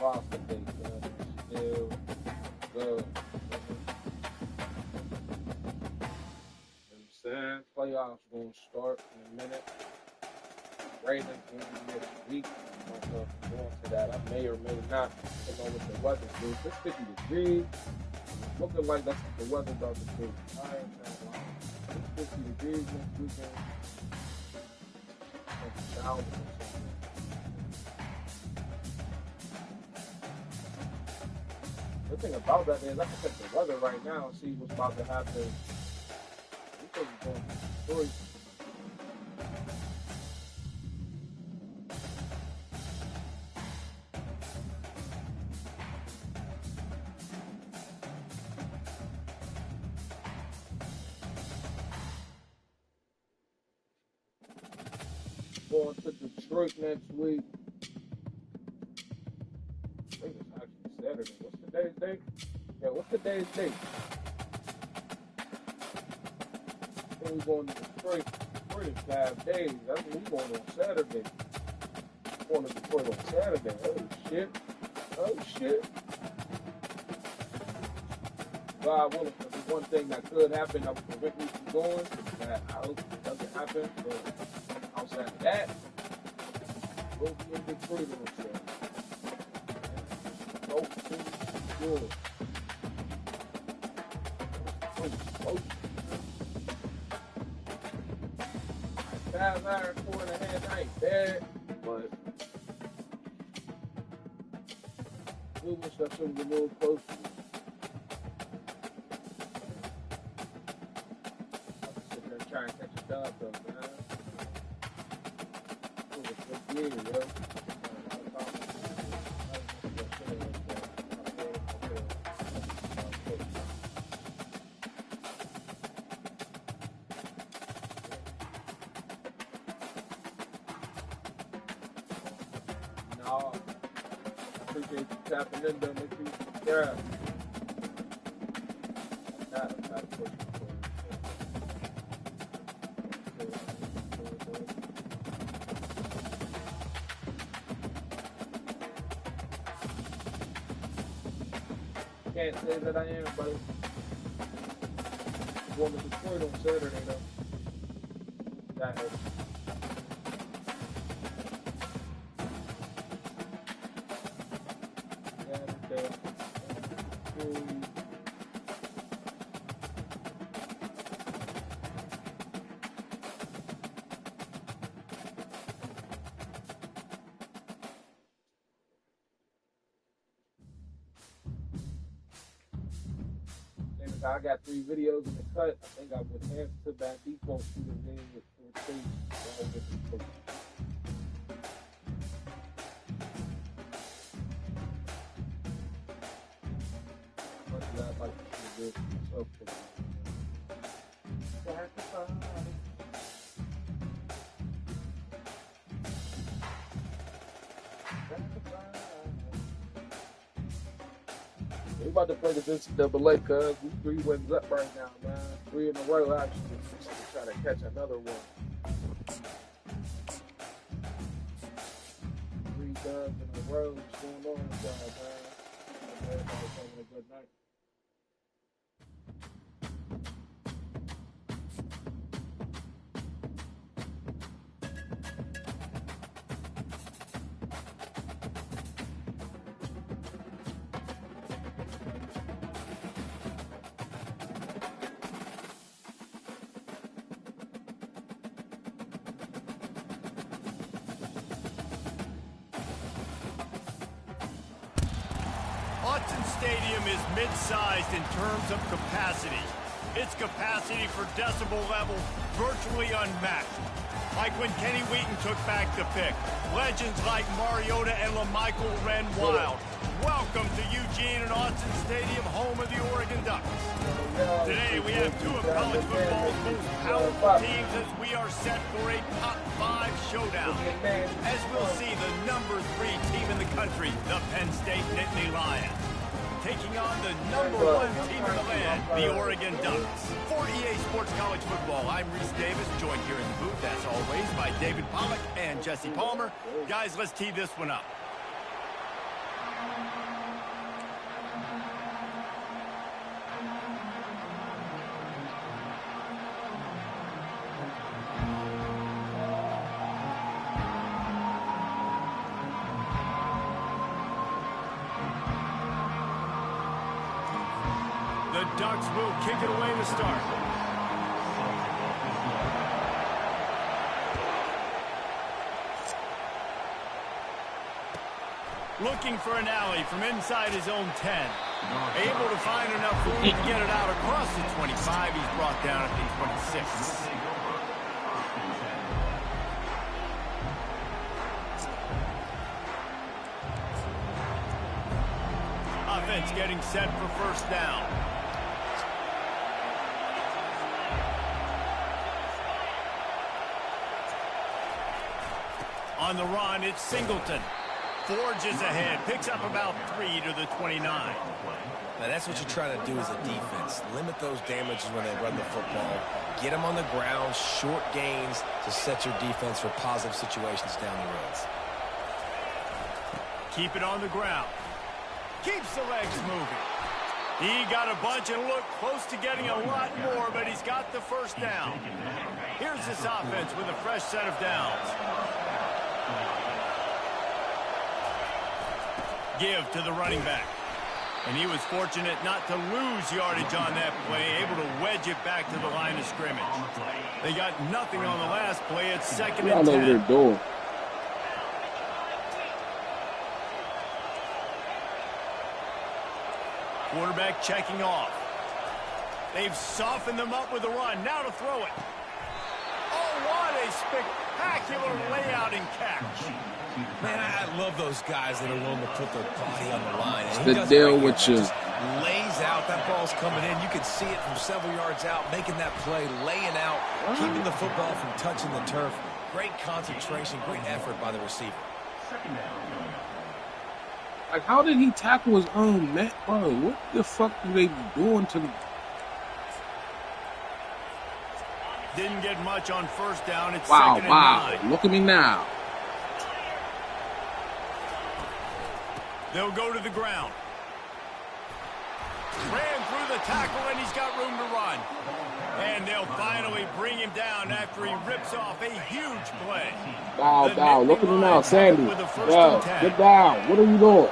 Lost the thing, still good. I'm saying playoffs gonna start in a minute. Ravens gonna be next week. I don't know if I'm going to that. I may or may not, depending on what the weather do. If it's 50 degrees, it's looking like that's what the weather's about to do. It's 50 degrees next weekend. It's down. The thing about that is I can check the weather right now and see what's about to happen. We could be going to Detroit. Going to Detroit next week. I think it's actually Saturday. What's today's date? Yeah, what's today's date? Then we going to Detroit. Detroit is 5 days. That's when we going on Saturday. Going to Detroit on Saturday. Oh shit. Oh shit. God willing, the one thing that could happen that would prevent me from going, that I hope it doesn't happen, but outside of that, we'll be in Detroit on Saturday. Good. Five hours, 4.5 ain't bad, but we wish that thing was a little closer. I'll sit there and try and catch a dub though, man. It was a good year, yo. Appreciate you tapping in there, make sure you subscribe. I'm not pushing Can't say that I am, buddy. Going to Detroit on Saturday, though. That hurts. I got 3 videos in the cut. I think I would answer that default shooting game with 4 stages. I'd like to do this myself. We about to play the NCAA, cuz we 3 wins up right now, man. 3 in a row, actually. Try to catch another one. 3 dubs in a row. What's going on with y'all, man? Everybody's having a good night. Autzen Stadium is mid-sized in terms of capacity. Its capacity for decibel level virtually unmatched. Like when Kenny Wheaton took back the pick. Legends like Mariota and LaMichael ran wild. Welcome to Eugene and Autzen Stadium, home of the Oregon Ducks. Today we have two of college football's most powerful teams as we are set for a top 5 showdown. As we'll see the number 3 team in the country, the Penn State Nittany Lions, taking on the number 1 team in the land, the Oregon Ducks. For EA Sports College Football, I'm Reese Davis, joined here in the booth, as always, by David Pollack and Jesse Palmer. Guys, let's tee this one up. The Ducks will kick it away to start. Looking for an alley from inside his own 10. Able to find enough room to get it out across the 25. He's brought down at the 26. Offense getting set for first down. On the run, it's Singleton. Forges ahead, picks up about 3 to the 29. Now that's what you try to do as a defense. Limit those damages when they run the football. Get them on the ground, short gains to set your defense for positive situations down the road. Keep it on the ground. Keeps the legs moving. He got a bunch and looked close to getting a lot more, but he's got the first down. Here's this offense with a fresh set of downs. Give to the running back. And he was fortunate not to lose yardage on that play, able to wedge it back to the line of scrimmage. They got nothing on the last play. It's 2nd and 10. I know what they're doing. Quarterback checking off. They've softened them up with a run. Now to throw it. Oh, what a spectacular layout and catch. Man, I love those guys that are willing to put their body on the line. It's the deal with you. Lays out. That ball's coming in. You can see it from several yards out, making that play, laying out, keeping the football from touching the turf. Great concentration, great effort by the receiver. Like, how did he tackle his own man? Bro, what the fuck are they doing to the... Didn't get much on first down. It's Wow, 2nd and wow. 9. Look at me now. They'll go to the ground. Ran through the tackle, and he's got room to run. And they'll finally bring him down after he rips off a huge play. Down. Look at me now, Sandy. Yeah, get down. What are you doing?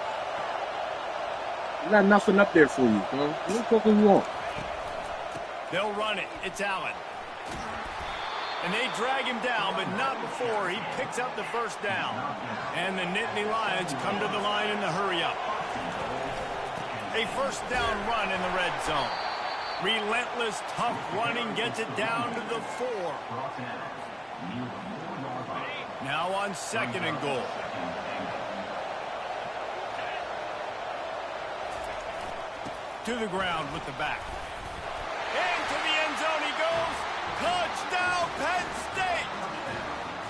You got nothing up there for you, huh? What the fuck do you want? They'll run it. It's Allen. And they drag him down, but not before he picks up the first down. And the Nittany Lions come to the line in the hurry-up. A first down run in the red zone. Relentless, tough running gets it down to the 4. Now on 2nd and goal. To the ground with the back. Into the end zone he goes. Touchdown, Penn State!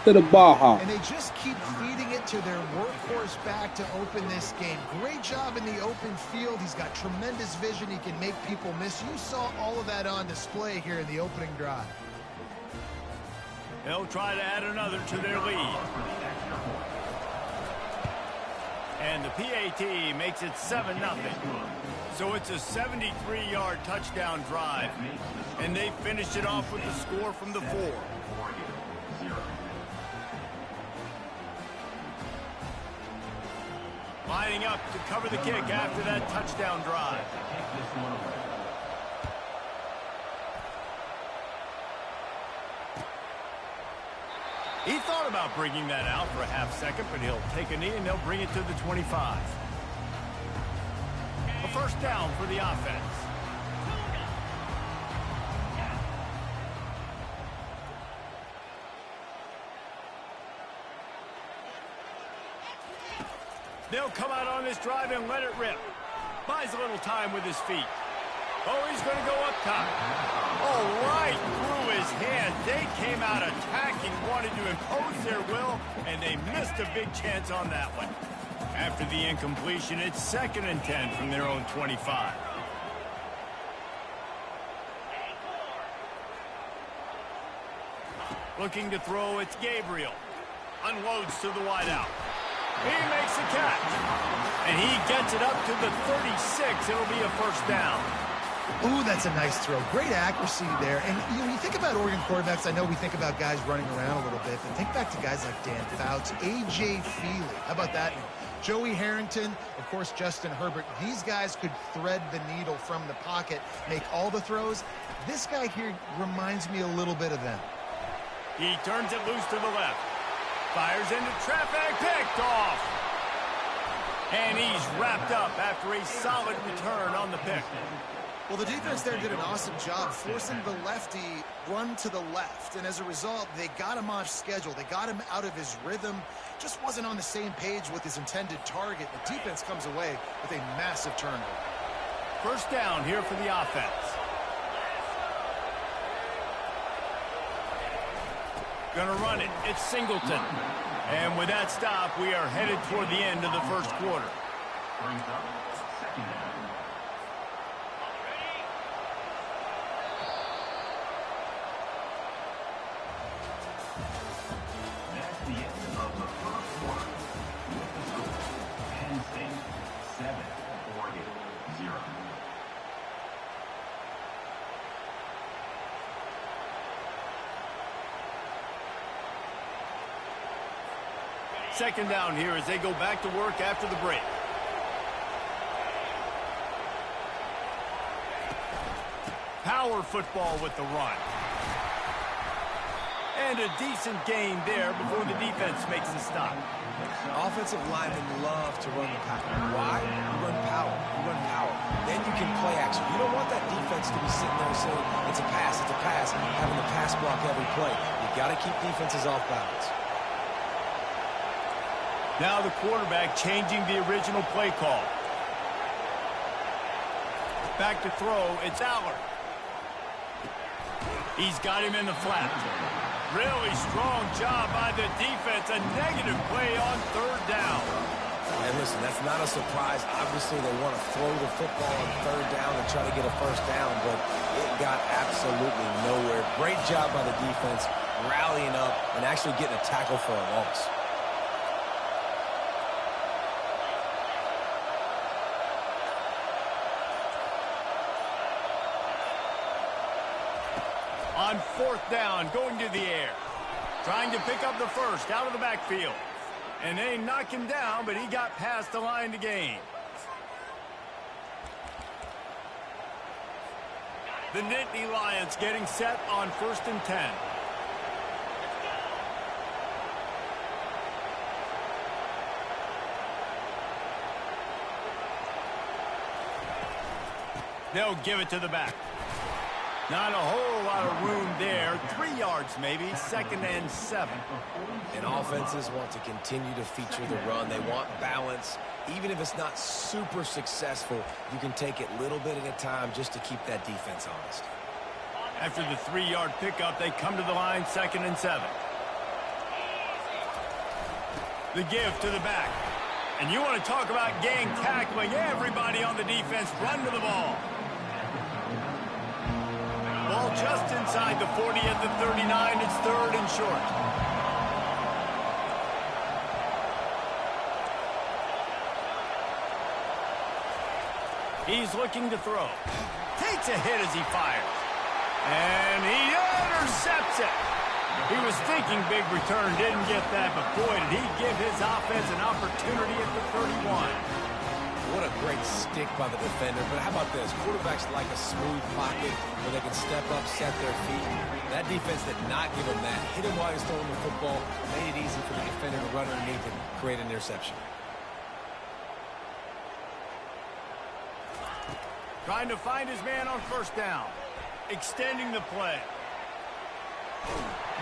To the Baja. And they just keep feeding it to their workhorse back to open this game. Great job in the open field. He's got tremendous vision. He can make people miss. You saw all of that on display here in the opening drive. They'll try to add another to their lead. And the PAT makes it 7-0. So it's a 73-yard touchdown drive. And they finished it off with the score from the 4. Lining up to cover the kick after that touchdown drive. He thought about bringing that out for a half second, but he'll take a knee and they'll bring it to the 25. first down for the offense. They'll come out on this drive and let it rip. Buys a little time with his feet. Oh, he's going to go up top. Oh, right through his hands. They came out attacking, wanted to impose their will, and they missed a big chance on that one. After the incompletion, it's 2nd and 10 from their own 25. Looking to throw, it's Gabriel. Unloads to the wideout. He makes the catch. And he gets it up to the 36. It'll be a first down. Ooh, that's a nice throw. Great accuracy there. And when you think about Oregon quarterbacks, I know we think about guys running around a little bit, but think back to guys like Dan Fouts, A.J. Feely. How about that? Joey Harrington, of course, Justin Herbert. These guys could thread the needle from the pocket, make all the throws. This guy here reminds me a little bit of them. He turns it loose to the left. Fires into traffic, picked off. And he's wrapped up after a solid return on the pick. Well, the defense there did an awesome job forcing the lefty run to the left. And as a result, they got him off schedule. They got him out of his rhythm. Just wasn't on the same page with his intended target. The defense comes away with a massive turnover. First down here for the offense. Gonna run it. It's Singleton. And with that stop, we are headed toward the end of the first quarter. Brings up 2nd down. That's the end of the first quarter. With the score, Penn State 7, Oregon 0. Second down here as they go back to work after the break. Power football with the run. And a decent gain there before the defense makes the stop. Offensive linemen love to run the power. Why? You run power. You run power. Then you can play action. You don't want that defense to be sitting there saying, it's a pass, having the pass block every play. You got to keep defenses off balance. Now the quarterback changing the original play call. Back to throw, it's Allard. He's got him in the flat. Really strong job by the defense. A negative play on third down. And listen, that's not a surprise. Obviously, they want to throw the football on third down and try to get a first down, but it got absolutely nowhere. Great job by the defense, rallying up and actually getting a tackle for a loss. On fourth down, going to the air. Trying to pick up the first out of the backfield. And they knock him down, but he got past the line to gain. The Nittany Lions getting set on 1st and 10. They'll give it to the back. Not a whole lot of room there. 3 yards maybe. 2nd and 7. And offenses want to continue to feature the run. They want balance. Even if it's not super successful, you can take it little bit at a time just to keep that defense honest. After the 3-yard pickup, they come to the line, 2nd and 7. The give to the back. And you want to talk about gang tackling. Everybody on the defense run to the ball. Ball just inside the 40 at the 39. It's 3rd and short. He's looking to throw. Takes a hit as he fires. And he intercepts it. He was thinking big return, didn't get that, but boy, did he give his offense an opportunity at the 31. What a great stick by the defender. But how about this? Quarterbacks like a smooth pocket where they can step up, set their feet. That defense did not give him that. Hit him while he's throwing the football. Made it easy for the defender to run underneath and create an interception. Trying to find his man on first down. Extending the play.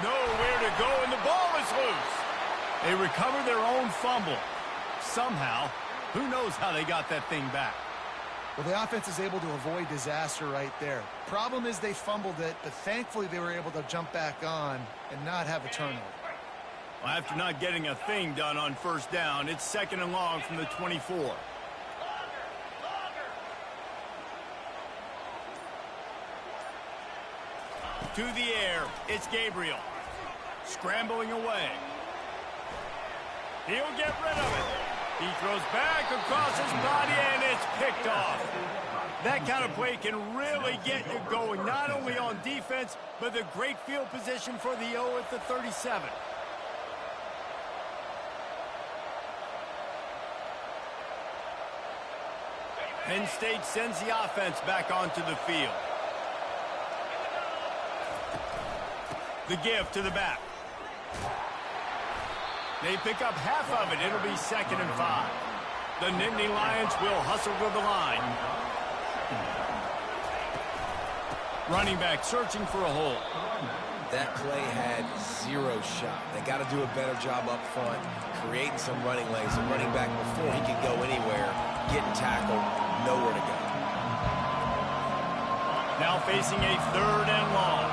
Nowhere to go, and the ball is loose. They recover their own fumble. Somehow, who knows how they got that thing back. Well, the offense is able to avoid disaster right there. Problem is they fumbled it, but thankfully they were able to jump back on and not have a turnover. Well, after not getting a thing done on first down, it's 2nd and long from the 24. To the air, it's Gabriel. Scrambling away. He'll get rid of it. He throws back across his body, and it's picked off. That kind of play can really get you going, not only on defense, but the great field position for the O at the 37. Penn State sends the offense back onto the field. The give to the back. They pick up half of it. It'll be 2nd and 5. The Nittany Lions will hustle to the line. Running back searching for a hole. That play had 0 shot. They got to do a better job up front, creating some running lanes. The running back, before he could go anywhere, getting tackled, nowhere to go. Now facing a 3rd and long.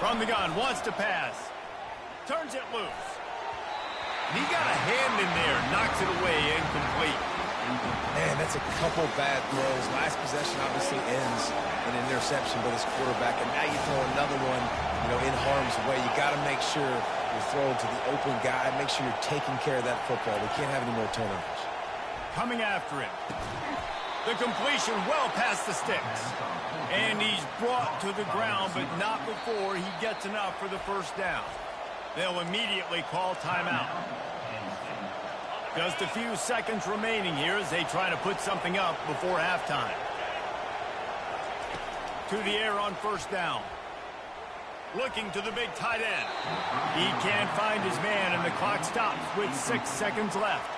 From the gun, wants to pass. Turns it loose. He got a hand in there, knocks it away, incomplete. Man, that's a couple bad throws. Last possession obviously ends in an interception by this quarterback, and now you throw another one, in harm's way. You got to make sure you're throwing to the open guy. Make sure you're taking care of that football. We can't have any more turnovers. Coming after him. The completion well past the sticks. And he's brought to the ground, but not before he gets enough for the first down. They'll immediately call timeout. Just a few seconds remaining here as they try to put something up before halftime. To the air on first down. Looking to the big tight end. He can't find his man, and the clock stops with 6 seconds left.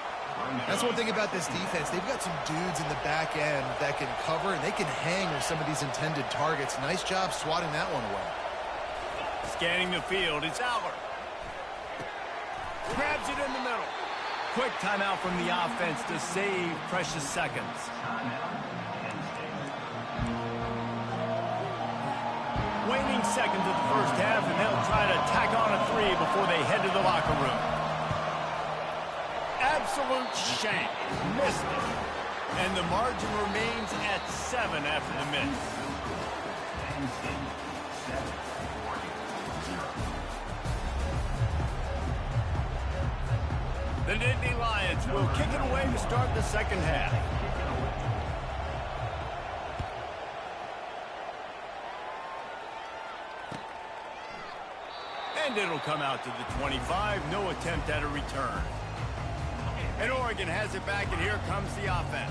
That's one thing about this defense. They've got some dudes in the back end that can cover, and they can hang with some of these intended targets. Nice job swatting that one away. Scanning the field, it's Aller. Grabs it in the middle. Quick timeout from the offense to save precious seconds. Waning seconds of the first half, and they'll try to tack on a 3 before they head to the locker room. Absolute shank. Missed it. And the margin remains at 7 after the miss. The Nittany Lions will kick it away to start the second half. And it'll come out to the 25. No attempt at a return. And Oregon has it back, and here comes the offense.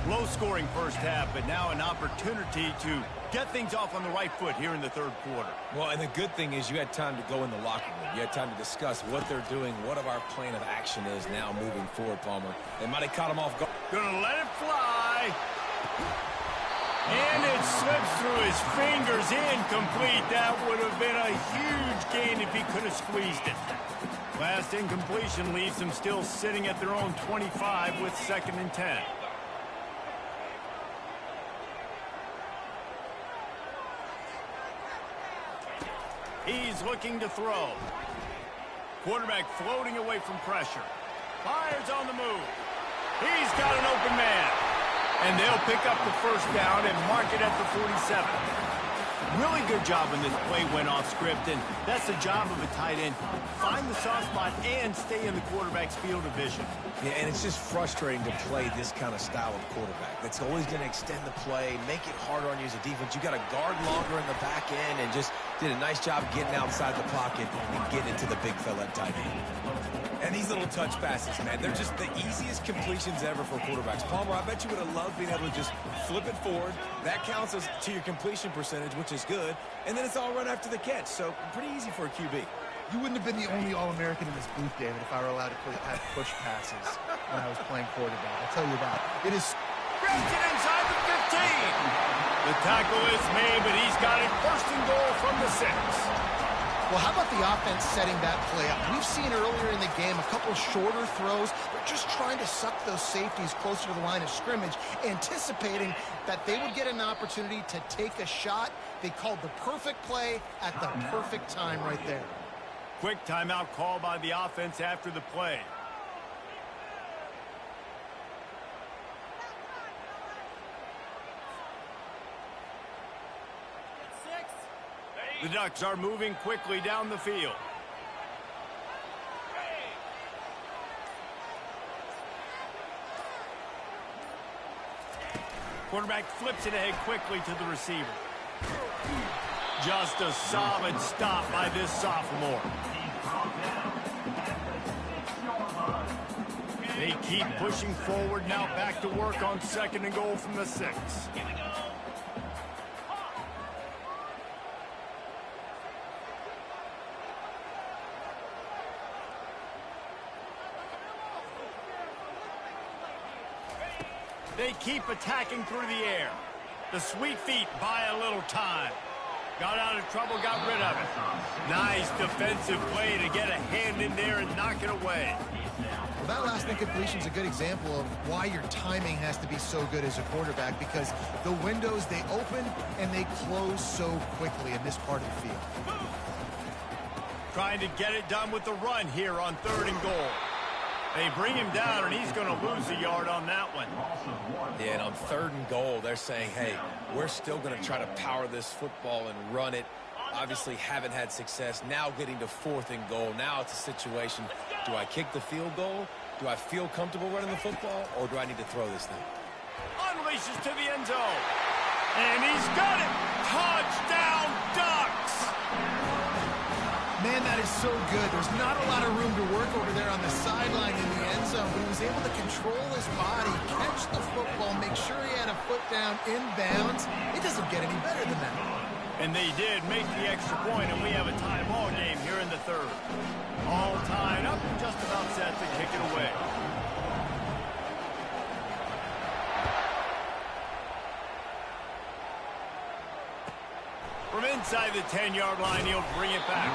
Low-scoring first half, but now an opportunity to get things off on the right foot here in the third quarter. Well, and the good thing is you had time to go in the locker room. You had time to discuss what they're doing, what our plan of action is now moving forward, Palmer. They might have caught him off guard. Gonna let it fly. And it slips through his fingers, incomplete. That would have been a huge gain if he could have squeezed it. Last incompletion leaves them still sitting at their own 25 with 2nd and 10. He's looking to throw. Quarterback floating away from pressure. Fires on the move. He's got an open man. And they'll pick up the first down and mark it at the 47. Really good job when this play went off script, and that's the job of a tight end. Find the soft spot and stay in the quarterback's field of vision. Yeah, and it's just frustrating to play this kind of style of quarterback. That's always going to extend the play, make it harder on you as a defense. You got to guard longer in the back end, and just did a nice job getting outside the pocket and getting into the big fella at tight end. And these little touch passes, man, they're just the easiest completions ever for quarterbacks. Palmer, I bet you would have loved being able to just flip it forward. That counts as to your completion percentage, which is good. And then it's all run after the catch, so pretty easy for a QB. You wouldn't have been the only All-American in this booth, David, if I were allowed to have push passes when I was playing quarterback. I'll tell you that. It is... Drafted inside the 15. The tackle is made, but he's got it first and goal from the 6. Well, how about the offense setting that play up? We've seen earlier in the game a couple shorter throws. They're just trying to suck those safeties closer to the line of scrimmage, anticipating that they would get an opportunity to take a shot. They called the perfect play at the perfect time right there. Quick timeout call by the offense after the play. The Ducks are moving quickly down the field. Quarterback flips it ahead quickly to the receiver. Just a solid stop by this sophomore. They keep pushing forward, now back to work on second and goal from the 6. They keep attacking through the air. The sweet feet buy a little time. Got out of trouble, got rid of it. Nice defensive play to get a hand in there and knock it away. Well, that last incompletion is a good example of why your timing has to be so good as a quarterback, because the windows, they open and they close so quickly in this part of the field. Trying to get it done with the run here on third and goal. They bring him down, and he's going to lose a yard on that one. Yeah, and on third and goal, they're saying, hey, we're still going to try to power this football and run it. Obviously haven't had success. Now getting to fourth and goal. Now it's a situation, do I kick the field goal? Do I feel comfortable running the football, or do I need to throw this thing? Unleashes to the end zone. And he's got it. Touchdown, Ducks. Man, that is so good. There's not a lot of room to work over there on the sideline in the end zone, but he was able to control his body, catch the football, make sure he had a foot down inbounds. It doesn't get any better than that. And they did make the extra point, and we have a tie ball game here in the third. All tied up and just about set to kick it away. From inside the 10-yard line, he'll bring it back.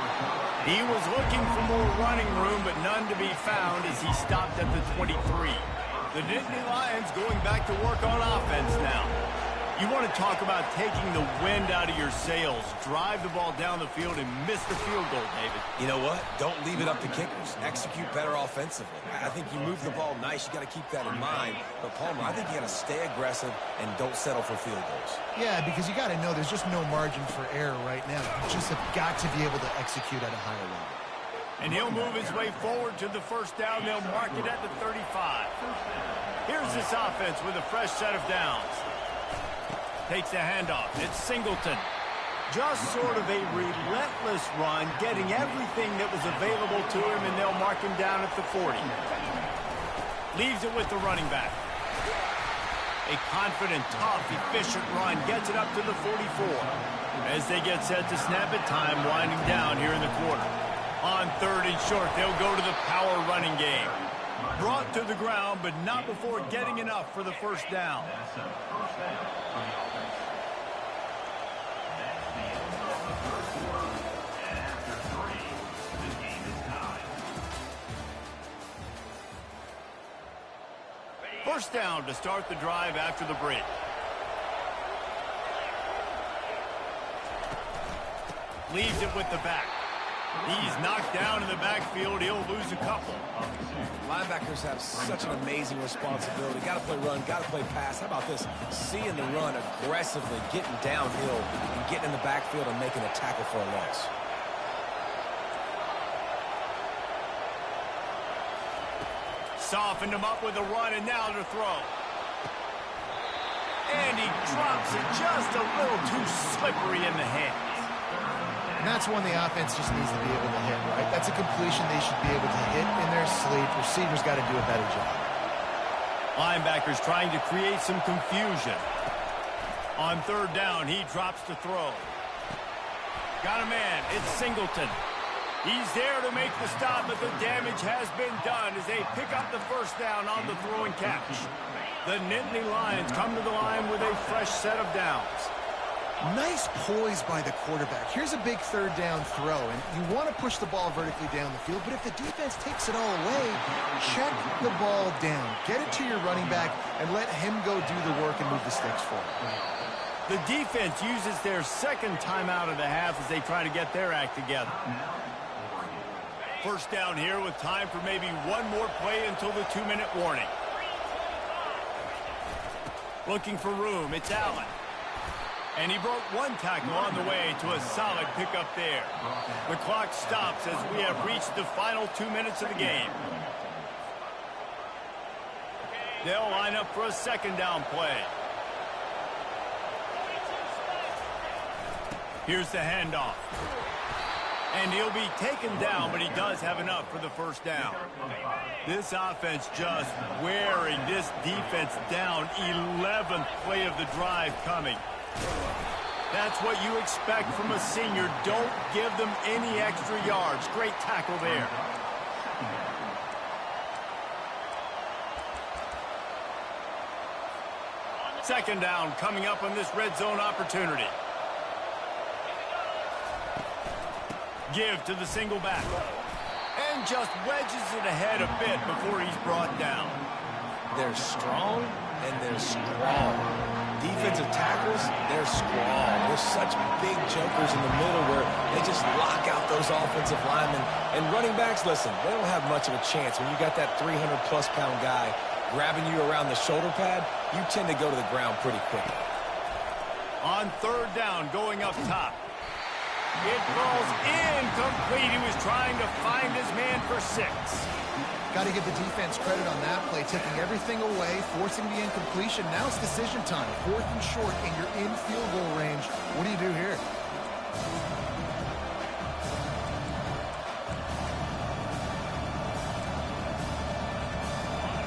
He was looking for more running room, but none to be found as he stopped at the 23. The Nittany Lions going back to work on offense now. You want to talk about taking the wind out of your sails. Drive the ball down the field and miss the field goal, David. You know what? Don't leave it up to kickers. Execute better offensively. I think you move the ball nice. You got to keep that in mind. But, Palmer, I think you got to stay aggressive and don't settle for field goals. Yeah, because you got to know there's just no margin for error right now. You just have got to be able to execute at a higher level. And he'll move his way forward to the first down. They'll mark it at the 35. Here's this offense with a fresh set of downs. Takes the handoff. It's Singleton. Just sort of a relentless run, getting everything that was available to him, and they'll mark him down at the 40. Leaves it with the running back. A confident, tough, efficient run gets it up to the 44. As they get set to snap it, time winding down here in the quarter. On third and short, they'll go to the power running game. Brought to the ground, but not before getting enough for the first down. First down to start the drive after the break. Leaves it with the back. He's knocked down in the backfield. He'll lose a couple. Linebackers have such an amazing responsibility. Got to play run, got to play pass. How about this? Seeing the run aggressively, getting downhill, and getting in the backfield and making a tackle for a loss. Softened him up with a run, and now to throw. And he drops it just a little too slippery in the hands. And that's one the offense just needs to be able to hit, right? That's a completion they should be able to hit in their sleep. Receivers got to do a better job. Linebackers trying to create some confusion. On third down, he drops to throw. Got a man. It's Singleton. He's there to make the stop, but the damage has been done as they pick up the first down on the throw and catch. The Nittany Lions come to the line with a fresh set of downs. Nice poise by the quarterback. Here's a big third down throw, and you want to push the ball vertically down the field, but if the defense takes it all away, check the ball down. Get it to your running back and let him go do the work and move the sticks for it. The defense uses their second timeout of the half as they try to get their act together. First down here with time for maybe one more play until the 2-minute warning. Looking for room, it's Allen. And he broke one tackle on the way to a solid pickup there. The clock stops as we have reached the final 2 minutes of the game. They'll line up for a second down play. Here's the handoff. And he'll be taken down, but he does have enough for the first down. This offense just wearing this defense down. 11th play of the drive coming. That's what you expect from a senior. Don't give them any extra yards. Great tackle there. Second down coming up on this red zone opportunity. Give to the single back. And just wedges it ahead a bit before he's brought down. They're strong and they're strong. Defensive tackles, they're strong. There's such big jumpers in the middle where they just lock out those offensive linemen. And running backs, listen, they don't have much of a chance. When you got that 300-plus pound guy grabbing you around the shoulder pad, you tend to go to the ground pretty quickly. On third down, going up top. It falls incomplete. He was trying to find his man for 6. Got to give the defense credit on that play, taking everything away, forcing the incompletion. Now it's decision time. 4th and short, and you're in field goal range. What do you do here?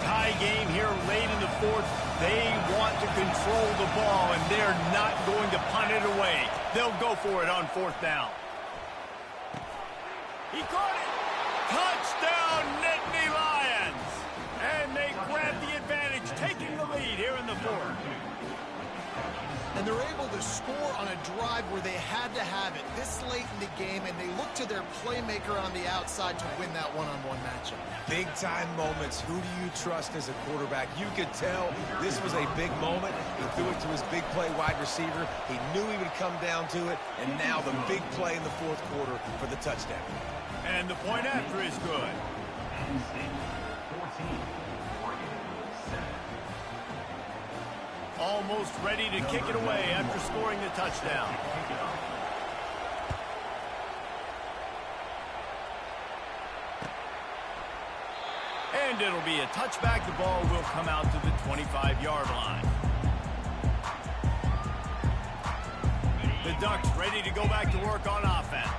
Tie game here late in the 4th. They want to control the ball, and they're not going to punt it away. They'll go for it on 4th down. He caught it. Touchdown, Nittany Lions! And they grab the advantage, taking the lead here in the 4th. And they're able to score on a drive where they had to have it this late in the game, and they look to their playmaker on the outside to win that one-on-one matchup. Big-time moments. Who do you trust as a quarterback? You could tell this was a big moment. He threw it to his big play wide receiver. He knew he would come down to it, and now the big play in the 4th quarter for the touchdown. And the point after is good. Almost ready to kick it away after scoring the touchdown. And it'll be a touchback. The ball will come out to the 25-yard line. The Ducks ready to go back to work on offense.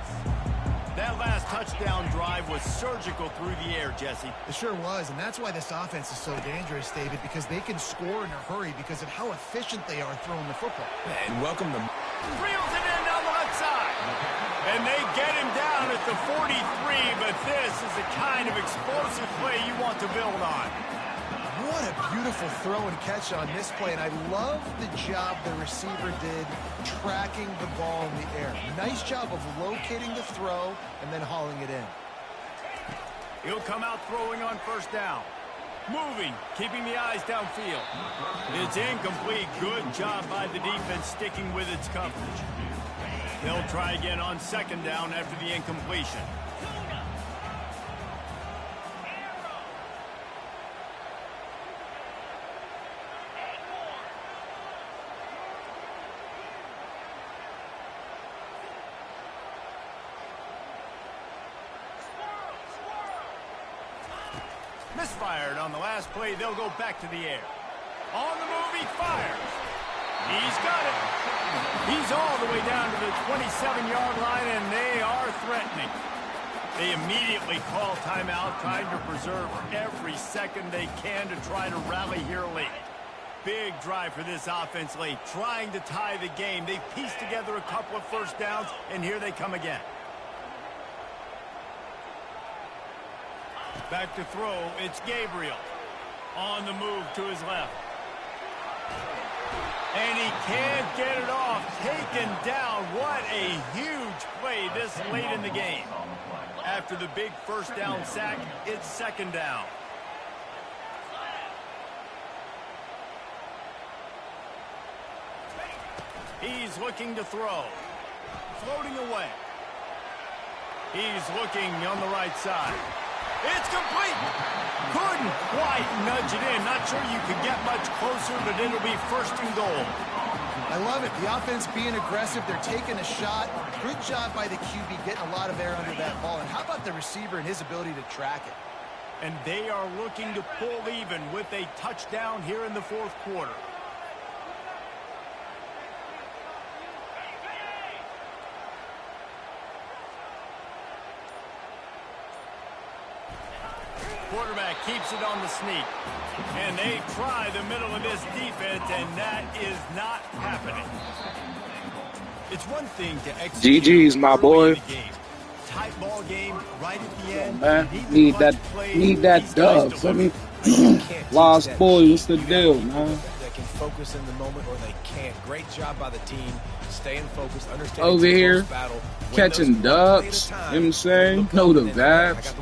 That last touchdown drive was surgical through the air, Jesse. It sure was, and that's why this offense is so dangerous, David, because they can score in a hurry because of how efficient they are throwing the football. And welcome to... Reels it in down the left side. And they get him down at the 43, but this is the kind of explosive play you want to build on. What a beautiful throw and catch on this play, and I love the job the receiver did tracking the ball in the air. Nice job of locating the throw and then hauling it in. He'll come out throwing on first down. Moving, keeping the eyes downfield. It's incomplete. Good job by the defense sticking with its coverage. They'll try again on second down after the incompletion. Misfired on the last play. They'll go back to the air. On the move, he fires. He's got it. He's all the way down to the 27-yard line, and they are threatening. They immediately call timeout, trying to preserve every second they can to try to rally here late. Big drive for this offense late, trying to tie the game. They pieced together a couple of first downs, and here they come again. Back to throw, it's Gabriel. On the move to his left. And he can't get it off. Taken down. What a huge play this late in the game. After the big first down sack, it's second down. He's looking to throw. Floating away. He's looking on the right side. It's complete. Couldn't quite nudge it in. Not sure you could get much closer, but it'll be first and goal. I love it. The offense being aggressive. They're taking a shot. Good job by the QB getting a lot of air under that ball. And how about the receiver and his ability to track it? And they are looking to pull even with a touchdown here in the fourth quarter. Quarterback keeps it on the sneak. And they try the middle of this defense, and that is not happening. It's one thing to execute. GG's, my boy. Tight ball game right at the end. Man, need that dub. For me, lost boy, what's the deal, man? They can focus in the moment or they can't. Great job by the team. Staying focused, understanding over here, battle, catching dubs. You know what I'm saying? Know the vibes.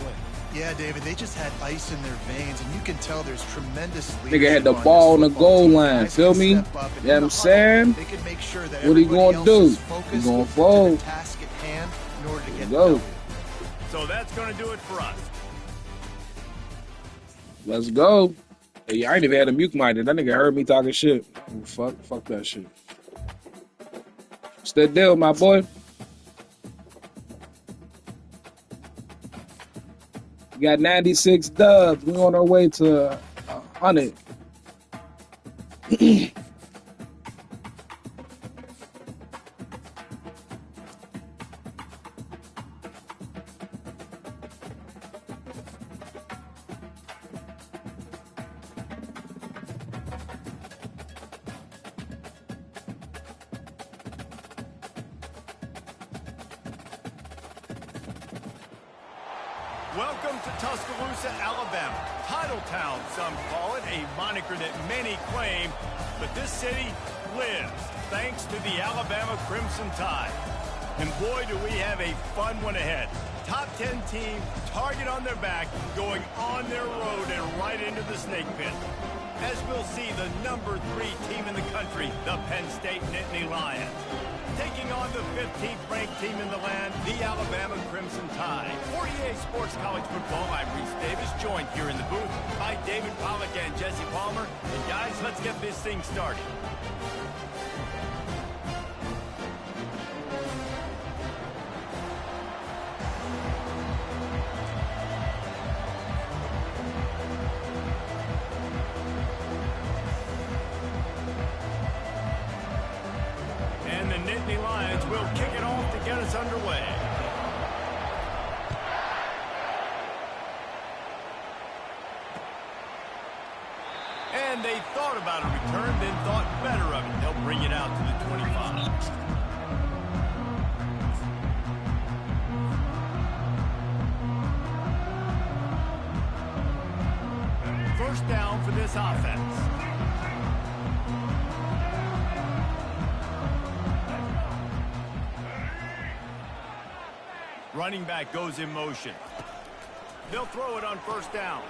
Yeah, David, they just had ice in their veins, and you can tell there's tremendous nigga had the ball on the goal line, feel me? You know what I'm saying? What he gonna do? He gonna fold. Go. So that's gonna do it for us. Let's go. Hey, I ain't even had a mute mic. That nigga heard me talking shit. Fuck that shit. What's that deal, my boy? We got 96 dubs. We on our way to 100. Welcome to Tuscaloosa, Alabama. Titletown, some call it, a moniker that many claim, but this city lives thanks to the Alabama Crimson Tide. And boy, do we have a fun one ahead. Top 10 team, target on their back, going on their road and right into the snake pit. As we'll see, the number 3 team in the country, the Penn State Nittany Lions. Taking on the 15th ranked team in the land, the Alabama Crimson Tide. For EA Sports College Football, I'm Reese Davis, joined here in the booth by David Pollack and Jesse Palmer. And guys, let's get this thing started. Nittany Lions will kick it off to get us underway. And they thought about a return, then thought better of it. They'll bring it out to the 25. First down for this offense. Running back goes in motion. They'll throw it on first down.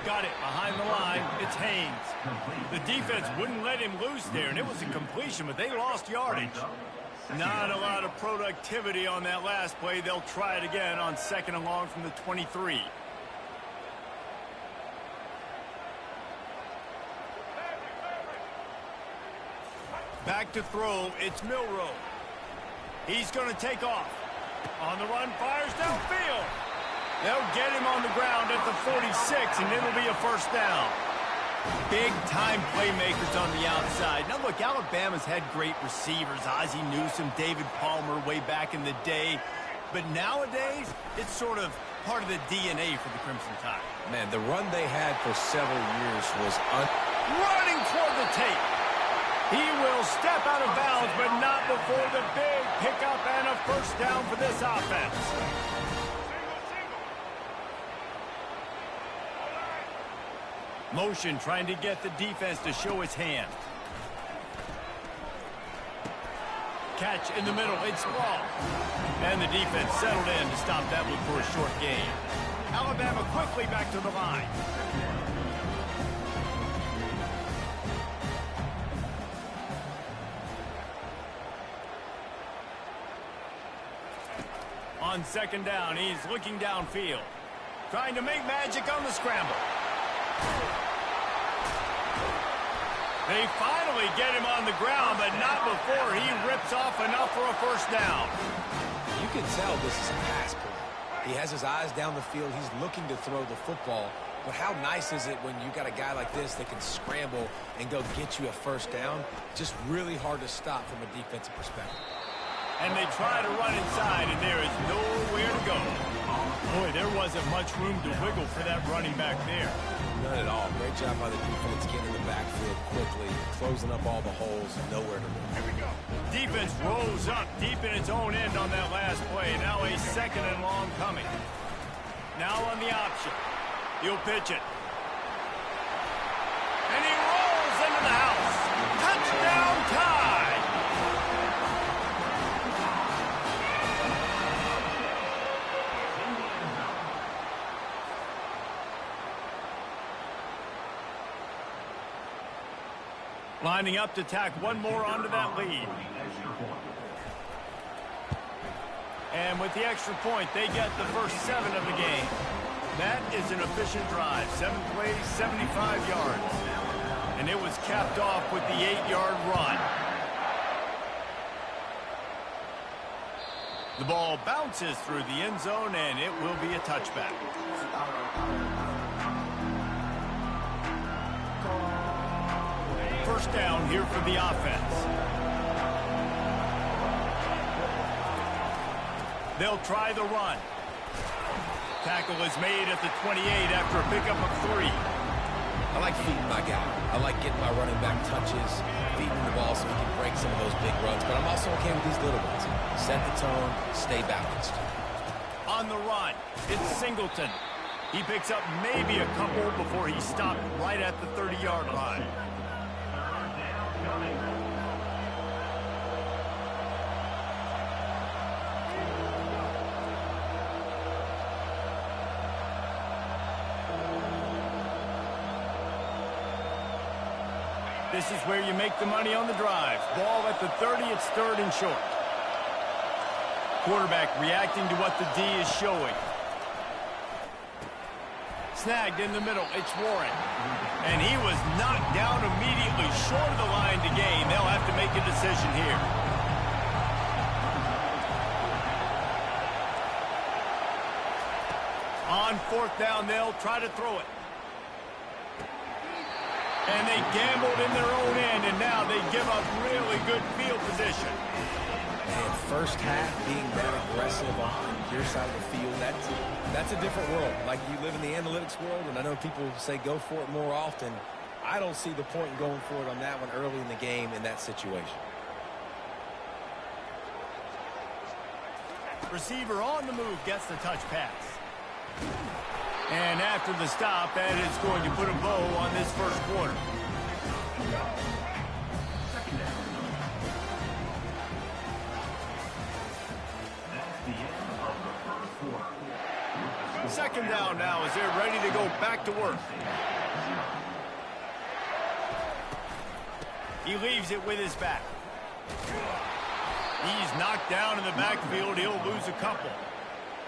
Got it behind the line. It's Haynes. The defense wouldn't let him loose there, and it was a completion, but they lost yardage. Not a lot of productivity on that last play. They'll try it again on second and long from the 23. Back to throw. It's Milroe. He's going to take off. On the run, fires downfield. They'll get him on the ground at the 46, and it'll be a first down. Big-time playmakers on the outside. Now, look, Alabama's had great receivers. Ozzie Newsome, David Palmer way back in the day. But nowadays, it's sort of part of the DNA for the Crimson Tide. Man, the run they had for several years was running toward the tape. He will step out of bounds, but not before the big pickup and a first down for this offense. Motion trying to get the defense to show its hand. Catch in the middle. It's ball. And the defense settled in to stop that one for a short gain. Alabama quickly back to the line. On second down, he's looking downfield. Trying to make magic on the scramble. They finally get him on the ground, but not before he rips off enough for a first down. You can tell this is a pass play. He has his eyes down the field. He's looking to throw the football. But how nice is it when you got a guy like this that can scramble and go get you a first down? Just really hard to stop from a defensive perspective. And they try to run inside, and there is nowhere to go. Boy, there wasn't much room to wiggle for that running back there. None at all. Great job by the defense getting in the backfield quickly, closing up all the holes, nowhere to move. Here we go. Defense rose up deep in its own end on that last play. Now a second and long coming. Now on the option. He'll pitch it. And he rolls into the house. Touchdown tie. Lining up to tack one more onto that lead. And with the extra point, they get the first 7 of the game. That is an efficient drive. 7 plays, 75 yards. And it was capped off with the 8-yard run. The ball bounces through the end zone, and it will be a touchback. First down here for the offense. They'll try the run. Tackle is made at the 28 after a pickup of 3. I like feeding my guy. I like getting my running back touches, feeding the ball so he can break some of those big runs. But I'm also okay with these little ones. Set the tone, stay balanced. On the run, it's Singleton. He picks up maybe a couple before he stopped right at the 30-yard line. This is where you make the money on the drive. Ball at the 30, it's 3rd and short. Quarterback reacting to what the D is showing. Snagged in the middle, it's Warren. And he was knocked down immediately short of the line to gain. They'll have to make a decision here. On 4th down, they'll try to throw it. And they gambled in their own end, and now they give up really good field position. And first half being that aggressive on your side of the field, that's a different world. Like, you live in the analytics world, and I know people say go for it more often. I don't see the point in going for it on that one early in the game in that situation. Receiver on the move gets the touch pass. And after the stop, that is going to put a bow on this first quarter. Second down now as they're ready to go back to work. He leaves it with his back. He's knocked down in the backfield. He'll lose a couple.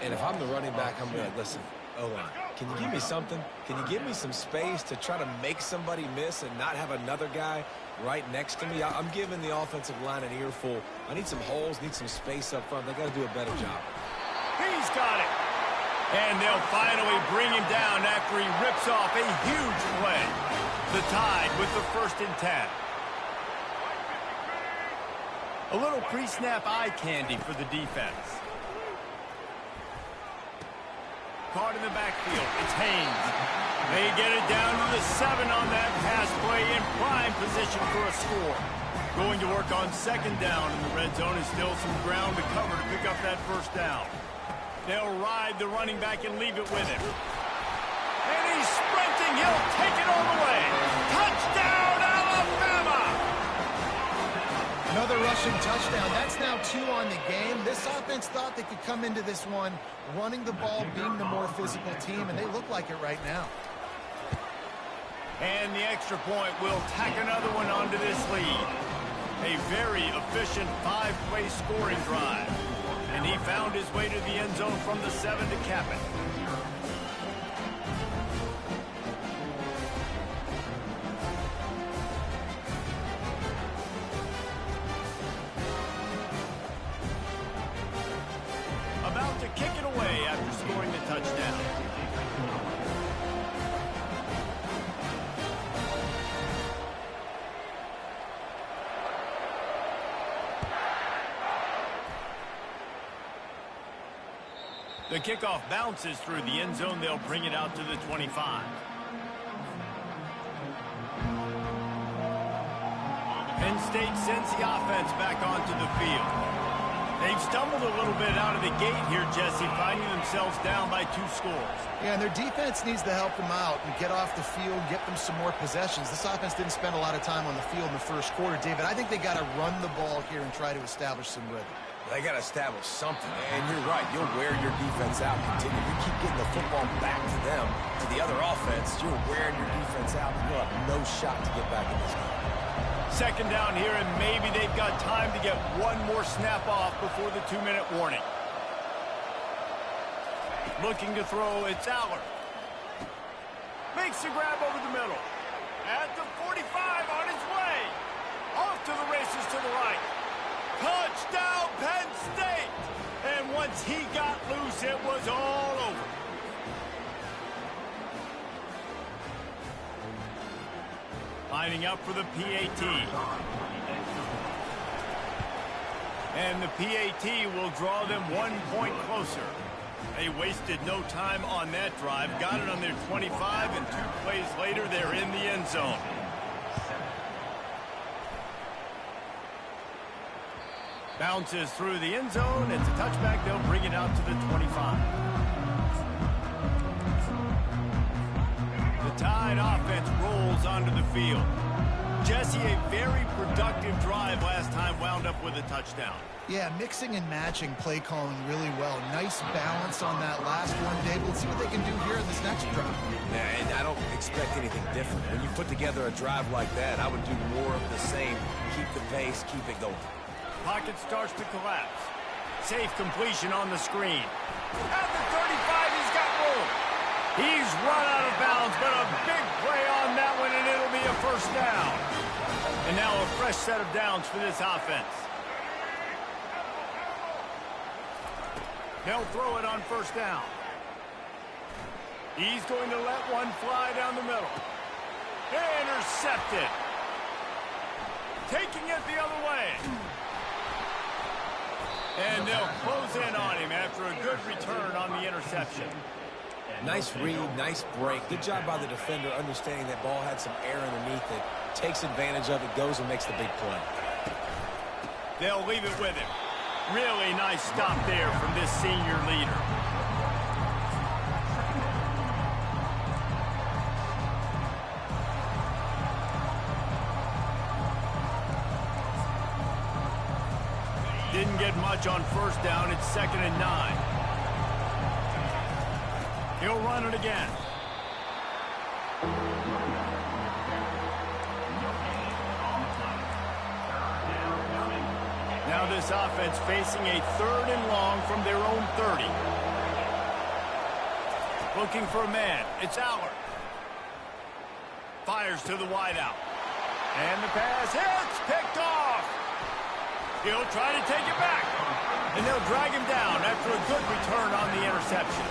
And if I'm the running back, I'm going to listen. O-line, can you give me something? Can you give me some space to try to make somebody miss and not have another guy right next to me? I'm giving the offensive line an earful. I need some holes, need some space up front. They got to do a better job. He's got it. And they'll finally bring him down after he rips off a huge play. The Tide with the 1st and 10. A little pre-snap eye candy for the defense. Caught in the backfield. It's Haynes. They get it down to the 7 on that pass play in prime position for a score. Going to work on 2nd down in the red zone. Is still some ground to cover to pick up that first down. They'll ride the running back and leave it with him. And he's sprinting. He'll take it all the rushing touchdown. That's now 2 on the game. This offense thought they could come into this one running the ball, being the more physical team, and they look like it right now. And the extra point will tack another one onto this lead. A very efficient 5-play scoring drive. And he found his way to the end zone from the 7 to cap it. About to kick it away after scoring the touchdown. The kickoff bounces through the end zone. They'll bring it out to the 25. Penn State sends the offense back onto the field. They've stumbled a little bit out of the gate here, Jesse, finding themselves down by 2 scores. Yeah, and their defense needs to help them out and get off the field, get them some more possessions. This offense didn't spend a lot of time on the field in the first quarter, David. I think they got to run the ball here and try to establish some rhythm. They got to establish something, and you're right. You'll wear your defense out. Continue. You keep getting the football back to them, to the other offense. You're wearing your defense out, and you'll have no shot to get back in this game. Second down here, and maybe they've got time to get one more snap off before the 2-minute warning. Looking to throw, it's Aller. Makes the grab over the middle. At the 45, on his way. Off to the races to the right. Touchdown, Penn State! And once he got loose, it was all over. Lining up for the PAT. And the PAT will draw them 1 point closer. They wasted no time on that drive. Got it on their 25, and 2 plays later, they're in the end zone. Bounces through the end zone. It's a touchback. They'll bring it out to the 25. The Tide offense rolls onto the field. Jesse, a very productive drive last time, wound up with a touchdown. Yeah, mixing and matching play calling really well. Nice balance on that last one, David. Let's see what they can do here in this next drive. Yeah, and I don't expect anything different. When you put together a drive like that, I would do more of the same. Keep the pace, keep it going. Pocket starts to collapse. Safe completion on the screen. At the 35, he's got room. He's run out of bounds, but a big play on that one, and it'll be a first down. And now a fresh set of downs for this offense. They'll throw it on first down. He's going to let one fly down the middle. Intercepted. Taking it the other way. And they'll close in on him after a good return on the interception. Nice read, nice break. Good job by the defender understanding that ball had some air underneath it. Takes advantage of it, goes and makes the big play. They'll leave it with him. Really nice stop there from this senior leader. Didn't get much on first down. It's 2nd and 9. He'll run it again. Now this offense facing a 3rd and long from their own 30. Looking for a man. It's Aller. Fires to the wideout. And the pass hits. Picked off. He'll try to take it back. And they'll drag him down after a good return on the interception.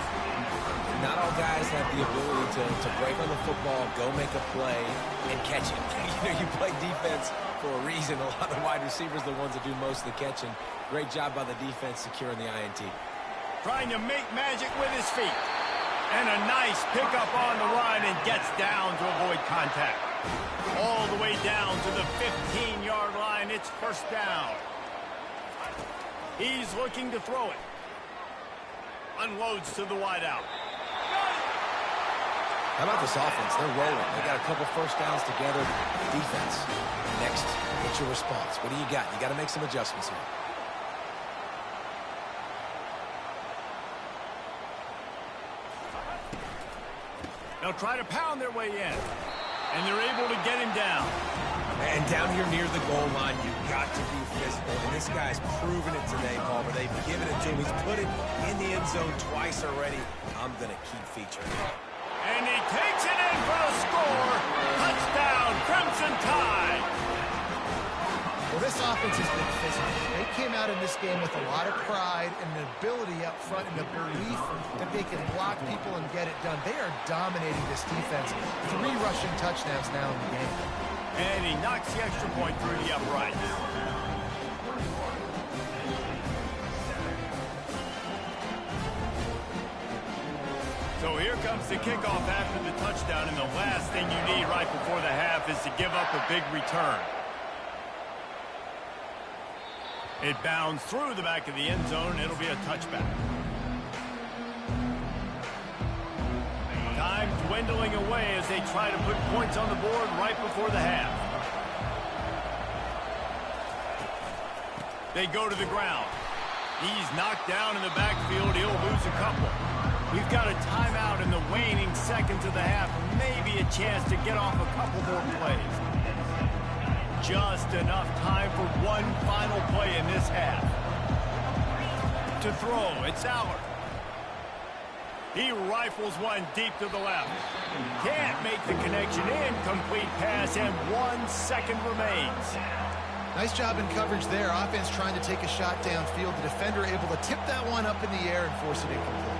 Not all guys have the ability to break on the football, go make a play, and catch it. You play defense for a reason. A lot of wide receivers are the ones that do most of the catching. Great job by the defense securing the INT. Trying to make magic with his feet. And a nice pickup on the run, and gets down to avoid contact. All the way down to the 15-yard line. It's first down. He's looking to throw it. Unloads to the wideout. How about this offense? They're rolling. They got a couple first downs together. Defense. Next, what's your response? What do you got? You got to make some adjustments here. They'll try to pound their way in, and they're able to get him down. And down here near the goal line, you've got to be physical. And this guy's proven it today, Paul, but they've given it to him. He's put it in the end zone twice already. I'm going to keep featuring it. And he takes it in for the score. Touchdown, Crimson Tide. Well, this offense has been physical. They came out in this game with a lot of pride and an ability up front and a belief that they can block people and get it done. They are dominating this defense. 3 rushing touchdowns now in the game. And he knocks the extra point through the uprights. So here comes the kickoff after the touchdown, and the last thing you need right before the half is to give up a big return. It bounds through the back of the end zone, and it'll be a touchback. Time dwindling away as they try to put points on the board right before the half. They go to the ground. He's knocked down in the backfield. He'll lose a couple. We've got a timeout in the waning seconds of the half. Maybe a chance to get off a couple more plays. Just enough time for one final play in this half. To throw, it's Aller. He rifles one deep to the left. Can't make the connection. Incomplete pass, and 1 second remains. Nice job in coverage there. Offense trying to take a shot downfield. The defender able to tip that one up in the air and force it incomplete.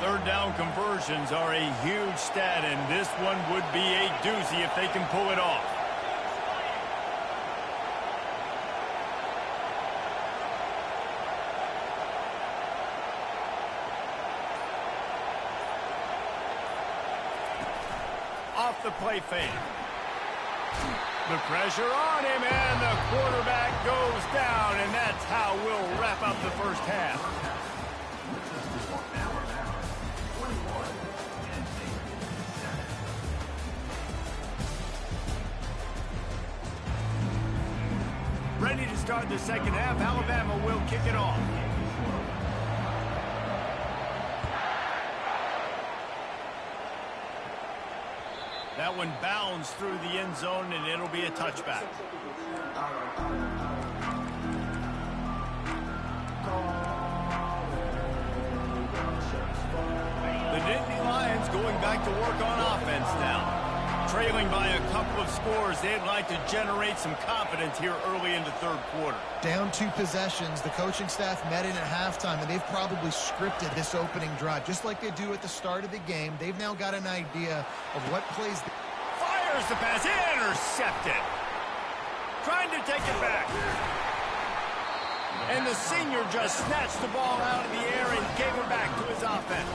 Third down conversions are a huge stat, and this one would be a doozy if they can pull it off. Off the play fake. The pressure on him, and the quarterback goes down, and that's how we'll wrap up the first half. Ready to start the second half. Alabama will kick it off. That one bounds through the end zone, and it'll be a touchback. The Nittany Lions going back to work on offense now. Trailing by a couple of scores, they'd like to generate some confidence here early in the third quarter. Down 2 possessions. The coaching staff met in at halftime, and they've probably scripted this opening drive. Just like they do at the start of the game, they've now got an idea of what plays. Fires the pass, intercepted. Trying to take it back. And the senior just snatched the ball out of the air and gave it back to his offense.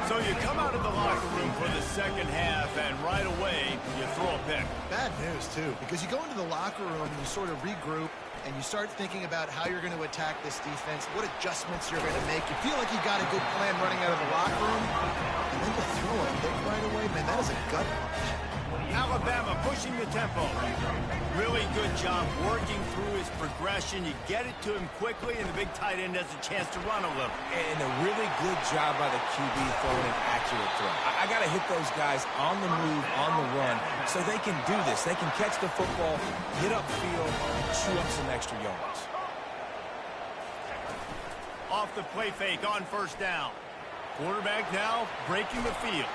So you come out of the locker room for the second half, and right away, you throw a pick. Bad news, too, because you go into the locker room and you sort of regroup, and you start thinking about how you're going to attack this defense, what adjustments you're going to make. You feel like you got a good plan running out of the locker room, and then you throw a pick right away. Man, that is a gut punch. Alabama pushing the tempo. Really good job working through his progression. You get it to him quickly, and the big tight end has a chance to run a little. And a really good job by the QB throwing an accurate throw. I got to hit those guys on the move, on the run, so they can do this. They can catch the football, get upfield, and chew up some extra yards. Off the play fake on first down. Quarterback now breaking the field.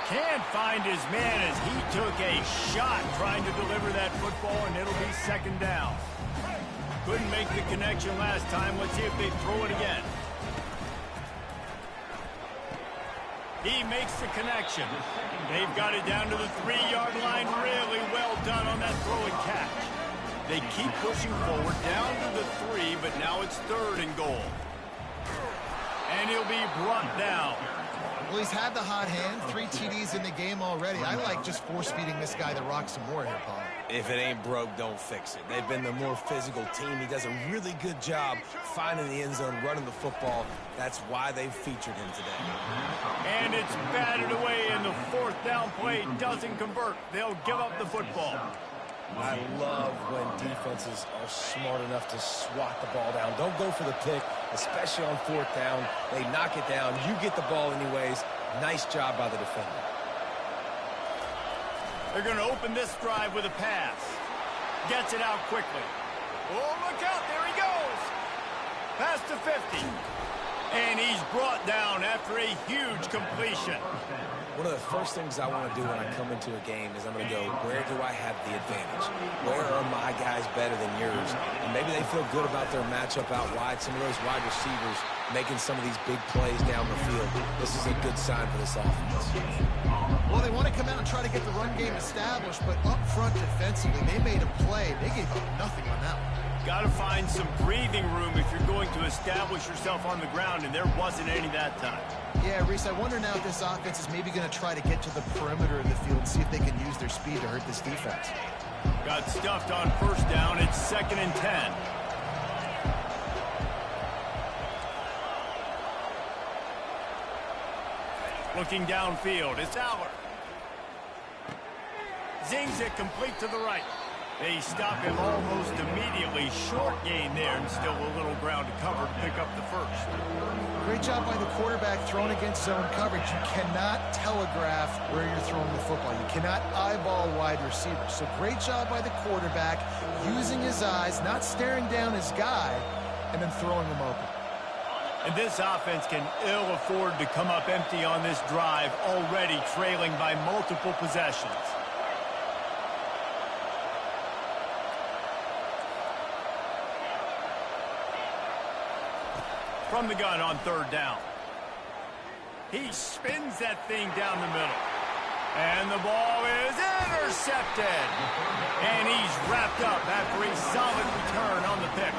Can't find his man as he took a shot trying to deliver that football, and it'll be second down. Couldn't make the connection last time. Let's see if they throw it again. He makes the connection. They've got it down to the 3-yard line. Really well done on that throw and catch. They keep pushing forward down to the 3, but now it's 3rd and goal. And he'll be brought down. Well, he's had the hot hand, 3 TDs in the game already. I like just force-feeding this guy the rock some more here, Paul. If it ain't broke, don't fix it. They've been the more physical team. He does a really good job finding the end zone, running the football. That's why they've featured him today. And it's batted away, and the fourth down play doesn't convert. They'll give up the football. I love when defenses are smart enough to swat the ball down. Don't go for the pick, especially on fourth down. They knock it down. You get the ball anyways. Nice job by the defender. They're going to open this drive with a pass. Gets it out quickly. Oh, look out. There he goes. Pass to 50. And he's brought down after a huge completion. One of the first things I want to do when I come into a game is I'm going to go, where do I have the advantage? Where are my guys better than yours? And maybe they feel good about their matchup out wide. Some of those wide receivers making some of these big plays down the field. This is a good sign for this offense. Well, they want to come out and try to get the run game established, but up front defensively, they made a play. They gave up nothing on that one. Got to find some breathing room if you're going to establish yourself on the ground, and there wasn't any that time. Yeah, Reese, I wonder now if this offense is maybe going to try to get to the perimeter of the field and see if they can use their speed to hurt this defense. Got stuffed on first down. It's 2nd and 10. Looking downfield, it's Aller. Zings it complete to the right. They stop him almost immediately. Short gain there, and still a little ground to cover to pick up the first. Great job by the quarterback throwing against zone coverage. You cannot telegraph where you're throwing the football. You cannot eyeball wide receivers. So great job by the quarterback using his eyes, not staring down his guy, and then throwing him open. And this offense can ill afford to come up empty on this drive, already trailing by multiple possessions. From the gun on third down. He spins that thing down the middle. And the ball is intercepted. And he's wrapped up after a solid return on the pick.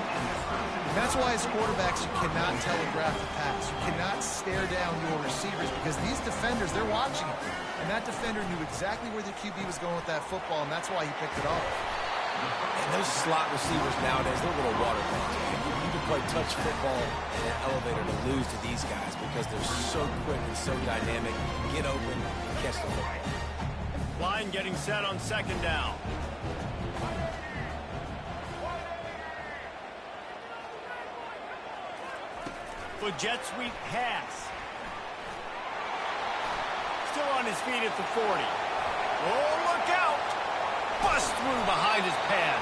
That's why as quarterbacks, you cannot telegraph the pass. You cannot stare down your receivers because these defenders, they're watching it. And that defender knew exactly where the QB was going with that football, and that's why he picked it off. And those slot receivers nowadays, they're a little waterlogged. You can play touch football in an elevator to lose to these guys because they're so quick and so dynamic. Get open, catch the football. Line getting set on 2nd down. With jet sweep pass. Still on his feet at the 40. Oh, look out! Bust through behind his pad.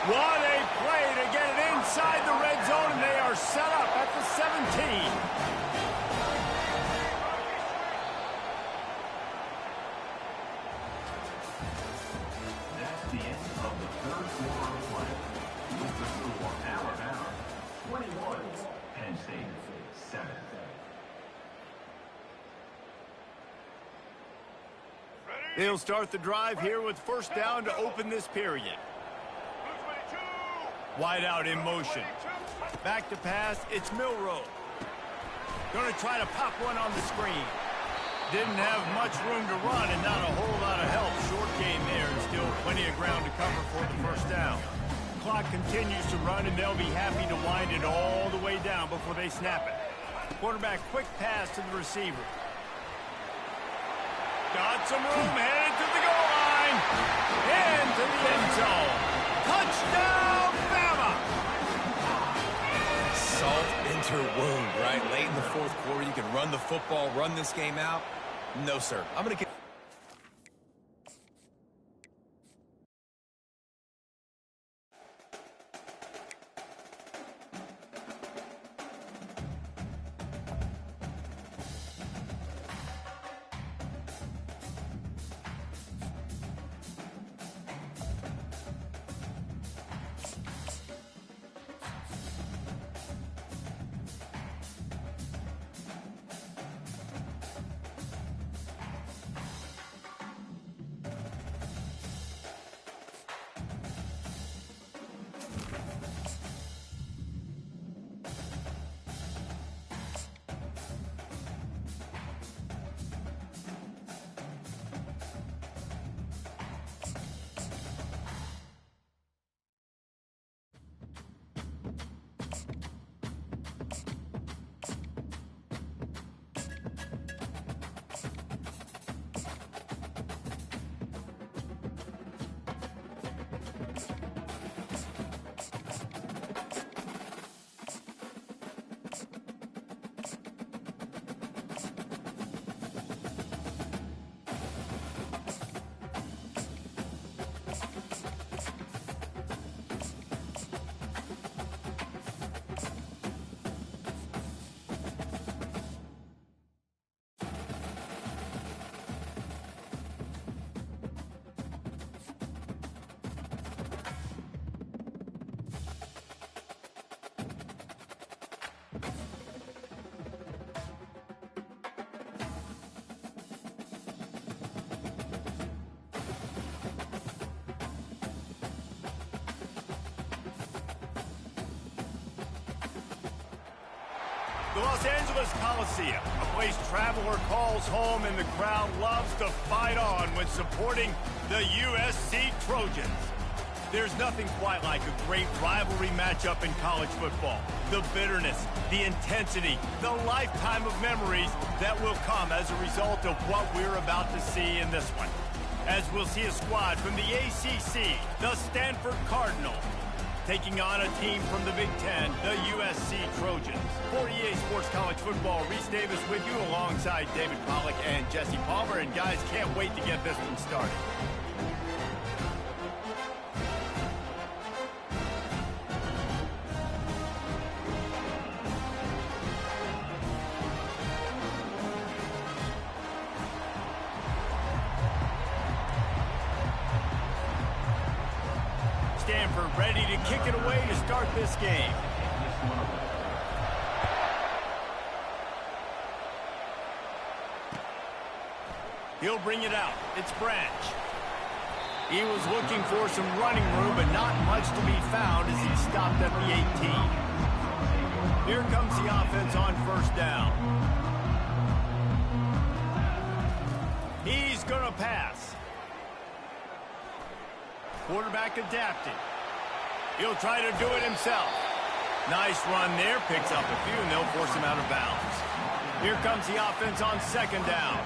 What a play to get it inside the red zone, and they are set up at the 17. That's the end of the third quarter of play. With the score, Alabama 21, Penn State 7. They'll start the drive here with first down to open this period. Wide out in motion. Back to pass, it's Milroe. Going to try to pop one on the screen. Didn't have much room to run and not a whole lot of help. Short gain there and still plenty of ground to cover for the first down. Clock continues to run and they'll be happy to wind it all the way down before they snap it. Quarterback quick pass to the receiver. Got some room, headed to the goal line. Into the end zone. Touchdown, Bama! Salt into her wound, right? Late in the fourth quarter, you can run the football, run this game out. No, sir. I'm going to The Los Angeles Coliseum, a place traveler calls home and the crowd loves to fight on when supporting the USC Trojans. There's nothing quite like a great rivalry matchup in college football. The bitterness, the intensity, the lifetime of memories that will come as a result of what we're about to see in this one. As we'll see a squad from the ACC, the Stanford Cardinals, taking on a team from the Big Ten, the USC Trojans. For EA Sports College Football, Reese Davis with you alongside David Pollack and Jesse Palmer. And guys, can't wait to get this one started. Stanford ready to kick it away to start this game. He'll bring it out. It's Branch. He was looking for some running room, but not much to be found as he stopped at the 18. Here comes the offense on first down. He's going to pass. Quarterback adapting. He'll try to do it himself. Nice run there. Picks up a few, and they'll force him out of bounds. Here comes the offense on second down.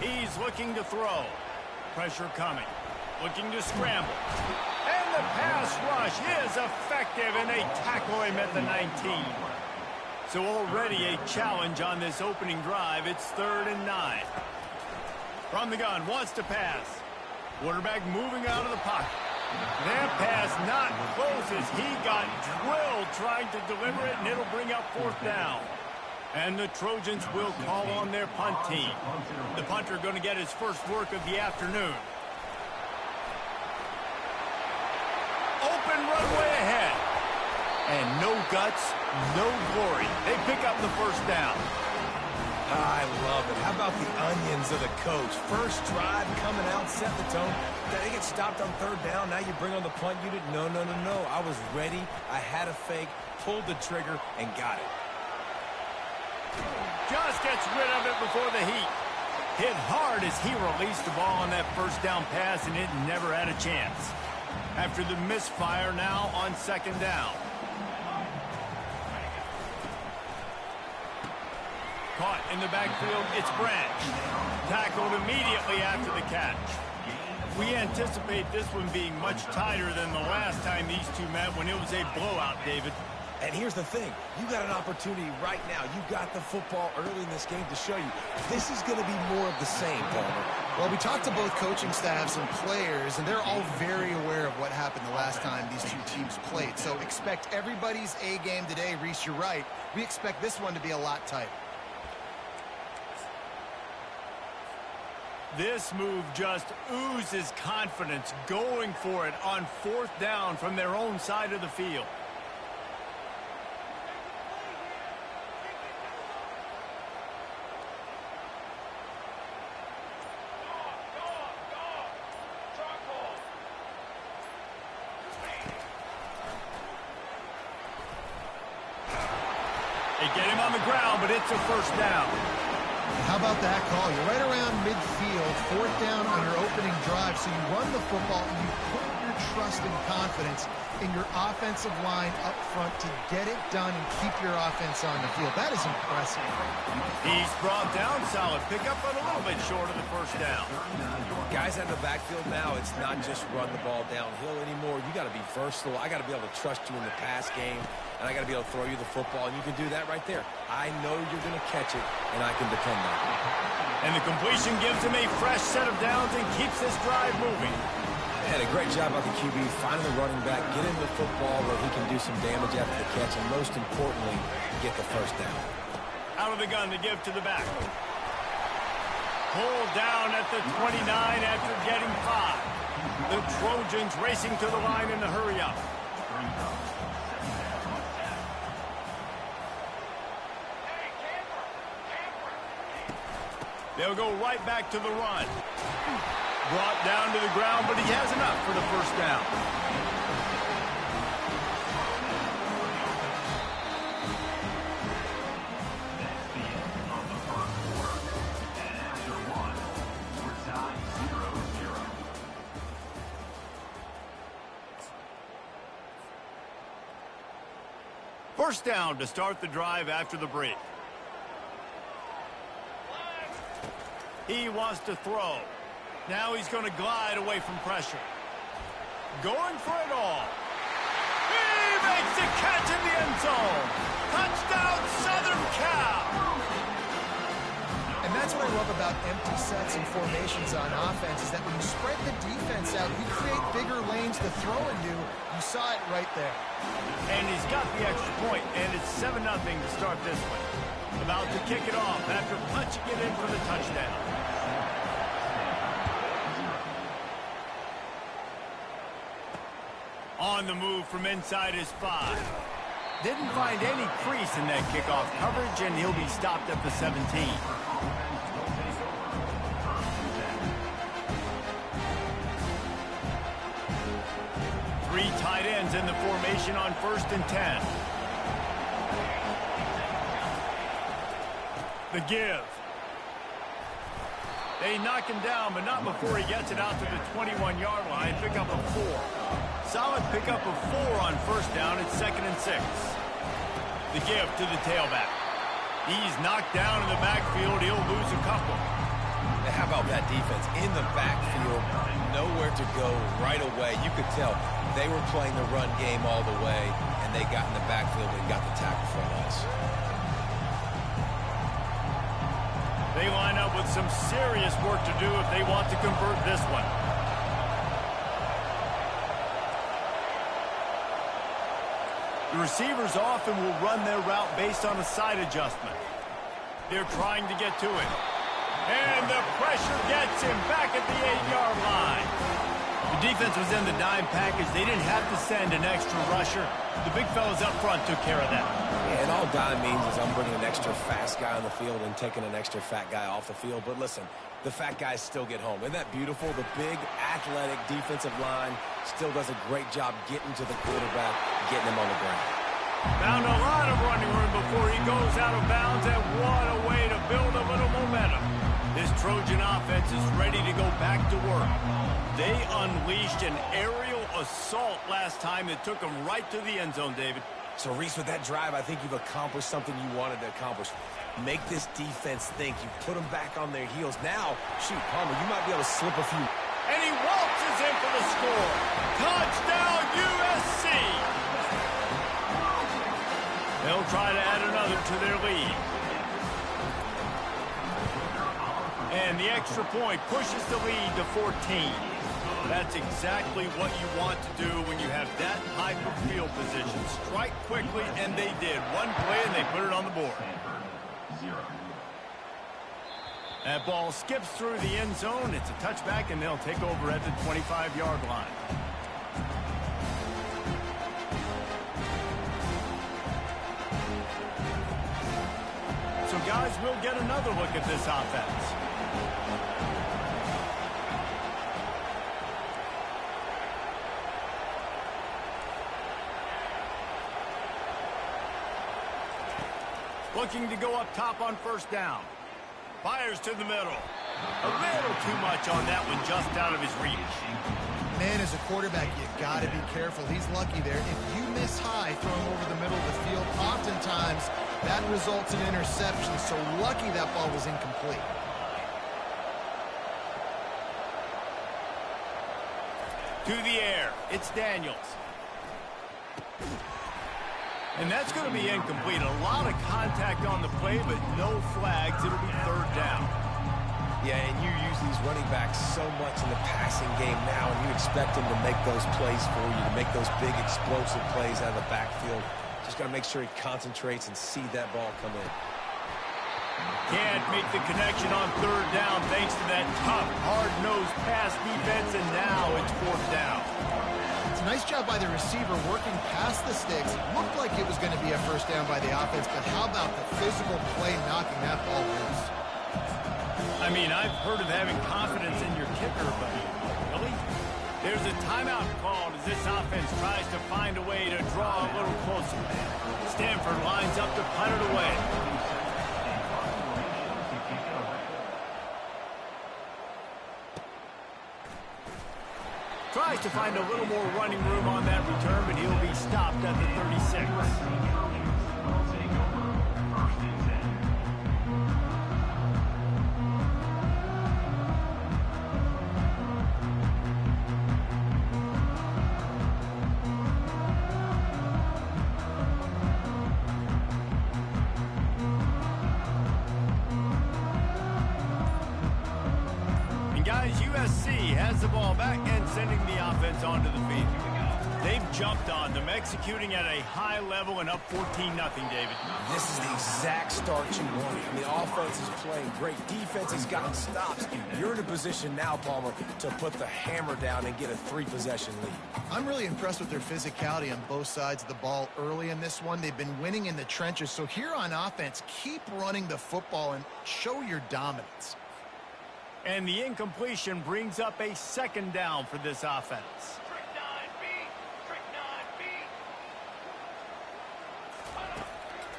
He's looking to throw. Pressure coming. Looking to scramble. And the pass rush is effective, and they tackle him at the 19. So already a challenge on this opening drive. It's 3rd and 9. From the gun, wants to pass. Quarterback moving out of the pocket. That pass not close as he got drilled trying to deliver it, and it'll bring up 4th down. And the Trojans will call on their punt team. The punter going to get his first work of the afternoon. Open runway ahead. And no guts, no glory. They pick up the first down. I love it. How about the onions of the coach? First drive coming out, set the tone. They get stopped on 3rd down. Now you bring on the punt unit. No. I was ready. I had a fake, pulled the trigger, and got it. Just gets rid of it before the heat. Hit hard as he released the ball on that first down pass, and it never had a chance. After the misfire, now on 2nd down. Caught in the backfield, it's Branch. Tackled immediately after the catch. We anticipate this one being much tighter than the last time these two met when it was a blowout, David. And here's the thing. You got an opportunity right now. You got the football early in this game to show you. This is going to be more of the same, Palmer. Well, we talked to both coaching staffs and players, and they're all very aware of what happened the last time these two teams played. So expect everybody's A game today. Reese, you're right. We expect this one to be a lot tighter. This move just oozes confidence, going for it on 4th down from their own side of the field. They get him on the ground, but it's a first down. How about that call? You're right around midfield, 4th down on your opening drive. So you run the football and you put your trust and confidence in your offensive line up front to get it done and keep your offense on the field. That is impressive. He's brought down. Solid pickup, but a little bit short of the first down. Guys out of the backfield now, it's not just run the ball downhill anymore. You got to be versatile. I got to be able to trust you in the pass game, and I got to be able to throw you the football, and you can do that right there. I know you're going to catch it, and I can depend on it. And the completion gives him a fresh set of downs and keeps this drive moving. And a great job by the QB, finding the running back, get him the football where he can do some damage after the catch, and most importantly, get the first down. Out of the gun to give to the back. Pulled down at the 29 after getting 5. The Trojans racing to the line in the hurry up. They'll go right back to the run. Brought down to the ground, but he has enough for the first down. First down to start the drive after the break. He wants to throw. Now he's going to glide away from pressure. Going for it all. He makes the catch in the end zone. Touchdown, Southern Cal. And that's what I love about empty sets and formations on offense is that when you spread the defense out, you create bigger lanes to throw into. You saw it right there. And he's got the extra point, and it's 7-0 to start this one. About to kick it off after punching it in for the touchdown. On the move from inside his 5. Didn't find any crease in that kickoff coverage, and he'll be stopped at the 17. Three tight ends in the formation on 1st and 10. The give. They knock him down, but not before he gets it out to the 21-yard line. Pick up a 4. Solid pickup of 4 on 1st down. It's 2nd and 6. The give to the tailback. He's knocked down in the backfield. He'll lose a couple. Now, how about that defense in the backfield? Nowhere to go right away. You could tell they were playing the run game all the way, and they got in the backfield and got the tackle from us. They line up with some serious work to do if they want to convert this one. The receivers often will run their route based on a side adjustment. They're trying to get to it. And the pressure gets him back at the 8-yard line. The defense was in the dime package. They didn't have to send an extra rusher. The big fellas up front took care of that. Yeah, and all dime means is I'm bringing an extra fast guy on the field and taking an extra fat guy off the field. But listen, the fat guys still get home. Isn't that beautiful? The big, athletic defensive line still does a great job getting to the quarterback, getting him on the ground. Found a lot of running room before he goes out of bounds, and what a way to build a little momentum. This Trojan offense is ready to go back to work. They unleashed an aerial assault last time that took them right to the end zone, David. So, Reese, with that drive, I think you've accomplished something you wanted to accomplish. Make this defense think. You put them back on their heels. Now, shoot, Palmer, you might be able to slip a few. And he waltzes in for the score. Touchdown, USC! They'll try to add another to their lead. And the extra point pushes the lead to 14. That's exactly what you want to do when you have that type of field position. Strike quickly, and they did. One play, and they put it on the board. That ball skips through the end zone. It's a touchback, and they'll take over at the 25-yard line. So, guys, we'll get another look at this offense. Looking to go up top on 1st down. Fires to the middle. A little too much on that one, just out of his reach. Man, as a quarterback, you got to be careful. He's lucky there. If you miss high throwing over the middle of the field, oftentimes that results in interception. So lucky that ball was incomplete. To the air. It's Daniels. And that's going to be incomplete. A lot of contact on the play, but no flags. It'll be 3rd down. Yeah, and you use these running backs so much in the passing game now, and you expect them to make those plays for you, to make those big explosive plays out of the backfield. Just got to make sure he concentrates and see that ball come in. Can't make the connection on 3rd down thanks to that tough, hard-nosed pass defense, and now it's 4th down. It's a nice job by the receiver working past the sticks. Looked like it was going to be a 1st down by the offense, but how about the physical play knocking that ball loose? I mean, I've heard of having confidence in your kicker, but really? There's a timeout called as this offense tries to find a way to draw a little closer. Stanford lines up to punt it away. Tries to find a little more running room on that return, but he'll be stopped at the 36. Guys, USC has the ball back and sending the offense onto the field. They've jumped on them, executing at a high level and up 14-0, David. This is the exact start you wanted. The offense is playing great. Defense has gotten stops. You're in a position now, Palmer, to put the hammer down and get a 3-possession lead. I'm really impressed with their physicality on both sides of the ball early in this one. They've been winning in the trenches. So here on offense, keep running the football and show your dominance. And the incompletion brings up a second down for this offense.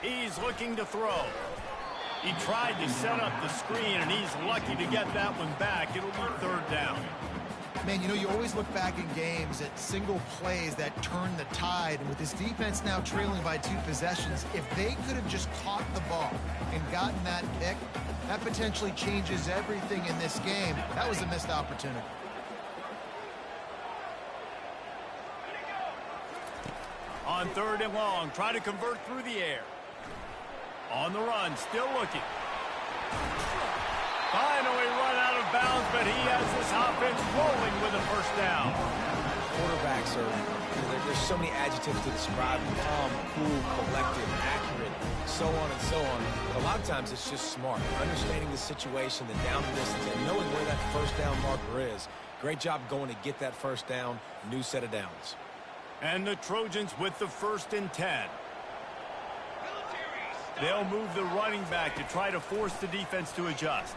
He's looking to throw. He tried to set up the screen, and he's lucky to get that one back. It'll be third down. Man, you know, you always look back in games at single plays that turn the tide. And with this defense now trailing by 2 possessions, if they could have just caught the ball and gotten that pick, that potentially changes everything in this game. That was a missed opportunity. On third and long, try to convert through the air. On the run, still looking. Finally run out of bounds, but he has this offense rolling with a first down. Quarterbacks there's so many adjectives to describe them. Calm, cool, collected, accurate, so on and so on. But a lot of times it's just smart. Understanding the situation, the down distance, and knowing where that first down marker is. Great job going to get that first down. New set of downs. And the Trojans with the 1st and 10. They'll move the running back to try to force the defense to adjust.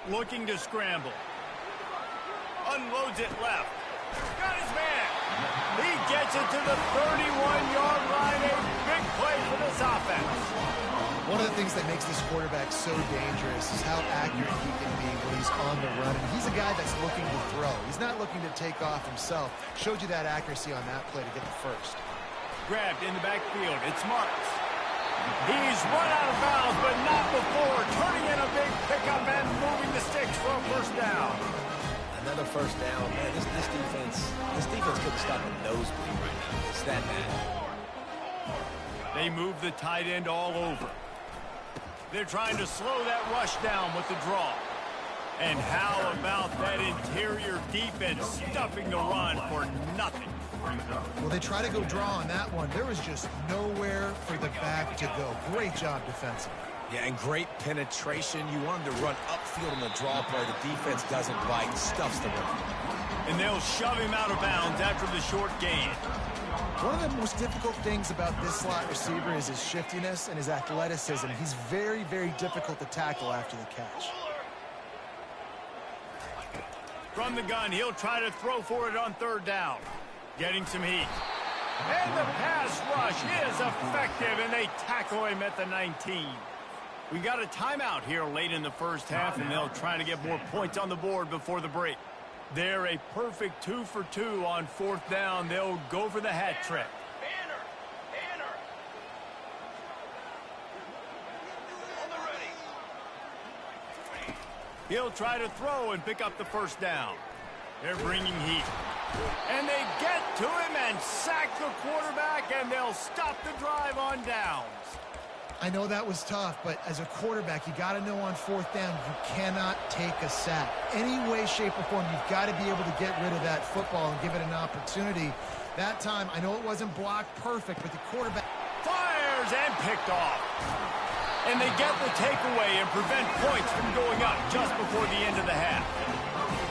Looking to scramble. Unloads it left. Got his man. He gets it to the 31-yard line. A big play for this offense. One of the things that makes this quarterback so dangerous is how accurate he can be when he's on the run. And he's a guy that's looking to throw. He's not looking to take off himself. Showed you that accuracy on that play to get the first. Grabbed in the backfield. It's Marks. He's run out of bounds, but not before turning in a big pickup and moving the sticks for a first down. Another first down. Man, this defense couldn't stop a nosebleed right now. It's that bad. They move the tight end all over. They're trying to slow that rush down with the draw. And how about that interior defense stuffing the run for nothing? Well, they try to go draw on that one. There was just nowhere for the back to go. Great job defensively. Yeah, and great penetration. You want him to run upfield in the draw play. The defense doesn't bite, stuffs the run. And they'll shove him out of bounds after the short gain. One of the most difficult things about this slot receiver is his shiftiness and his athleticism. He's very, very difficult to tackle after the catch. From the gun, he'll try to throw for it on third down. Getting some heat. And the pass rush is effective, and they tackle him at the 19. We got a timeout here late in the first half, and they'll try to get more points on the board before the break. They're a perfect 2 for 2 on fourth down. They'll go for the hat trick. He'll try to throw and pick up the first down. They're bringing heat. And they get to him and sack the quarterback, and they'll stop the drive on downs. I know that was tough, but as a quarterback, you got to know on fourth down, you cannot take a sack. Any way, shape, or form, you've got to be able to get rid of that football and give it an opportunity. That time, I know it wasn't blocked perfect, but the quarterback fires and picked off. And they get the takeaway and prevent points from going up just before the end of the half.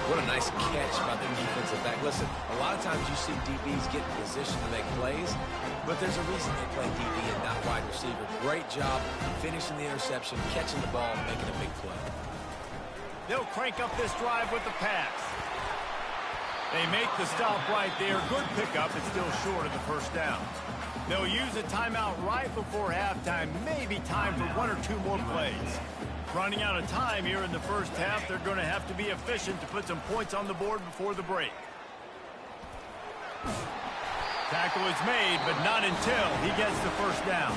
What a nice catch by the defensive back. Listen, a lot of times you see DBs get in position to make plays, but there's a reason they play DB and not wide receiver. Great job finishing the interception, catching the ball, and making a big play. They'll crank up this drive with the pass. They make the stop right there. Good pickup. It's still short of the first down. They'll use a timeout right before halftime. Maybe time for 1 or 2 more plays. Running out of time here in the first half. They're going to have to be efficient to put some points on the board before the break. Tackle is made, but not until he gets the first down.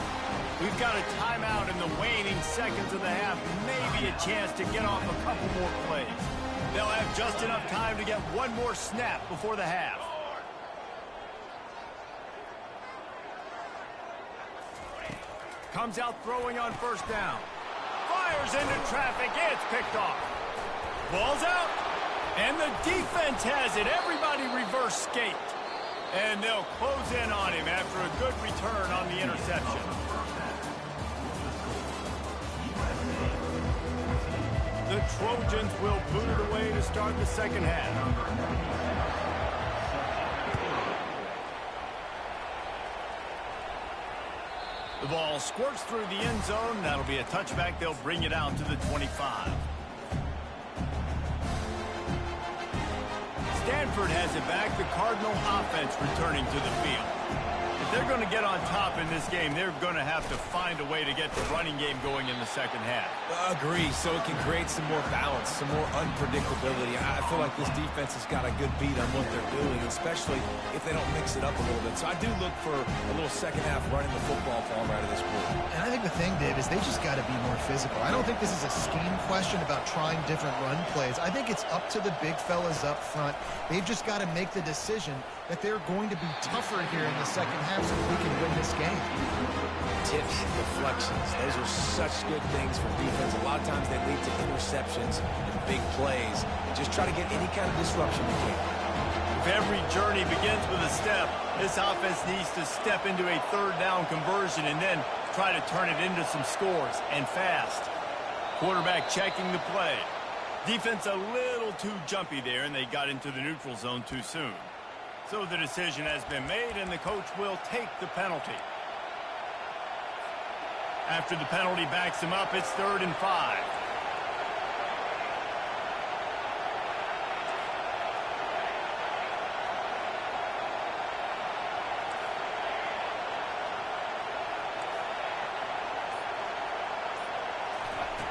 We've got a timeout in the waning seconds of the half, maybe a chance to get off a couple more plays. They'll have just enough time to get one more snap before the half. Comes out throwing on first down. Fires into traffic. It's picked off. Ball's out. And the defense has it. Everybody reverse skate. And they'll close in on him after a good return on the interception. The Trojans will boot it away to start the second half. The ball squirts through the end zone. That'll be a touchback. They'll bring it out to the 25. Stanford has it back. The Cardinal offense returning to the field. If they're going to get on top in this game, they're going to have to find a way to get the running game going in the second half. Agree, so it can create some more balance, some more unpredictability. I feel like this defense has got a good beat on what they're doing, especially if they don't mix it up a little bit. So I do look for a little second half running the football form out of this group. And I think the thing, Dave, is they just got to be more physical. I don't think this is a scheme question about trying different run plays. I think it's up to the big fellas up front. They've just got to make the decision that they're going to be tougher here in the second half so that we can win this game. Tips, deflections, those are such good things for defense. A lot of times they lead to interceptions and big plays. Just try to get any kind of disruption you can. If every journey begins with a step, this offense needs to step into a third down conversion and then try to turn it into some scores, and fast. Quarterback checking the play. Defense a little too jumpy there, and they got into the neutral zone too soon. So the decision has been made, and the coach will take the penalty. After the penalty backs him up, it's 3rd and 5.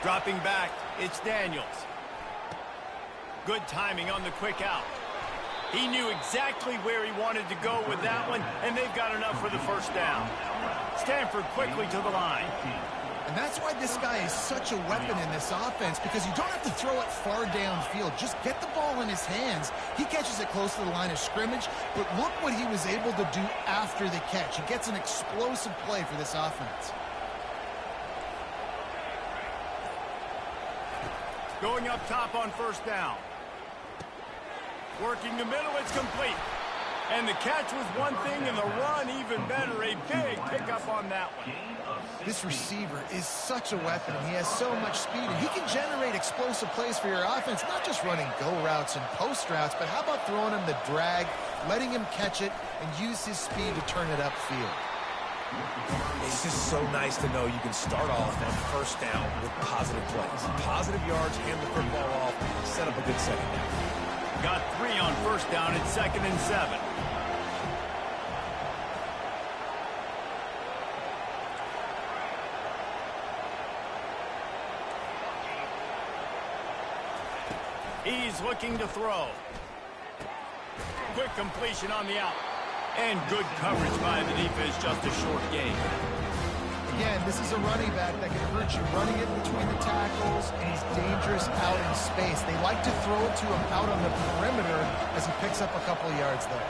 Dropping back, it's Daniels. Good timing on the quick out. He knew exactly where he wanted to go with that one, and they've got enough for the first down. Stanford quickly to the line. And that's why this guy is such a weapon in this offense, because you don't have to throw it far downfield. Just get the ball in his hands. He catches it close to the line of scrimmage, but look what he was able to do after the catch. He gets an explosive play for this offense. Going up top on first down. Working the middle, it's complete. And the catch was one thing, and the run even better. A big pickup on that one. This receiver is such a weapon. He has so much speed, and he can generate explosive plays for your offense, not just running go routes and post routes, but how about throwing him the drag, letting him catch it, and use his speed to turn it upfield. It's just so nice to know you can start off on first down with positive plays. Positive yards, hand the football off, set up a good second down. Got 3 on first down. It's 2nd and 7. He's looking to throw. Quick completion on the out. And good coverage by the defense, just a short gain. Again, this is a running back that can hurt you, running it between the tackles, and he's dangerous out in space. They like to throw it to him out on the perimeter as he picks up a couple of yards there.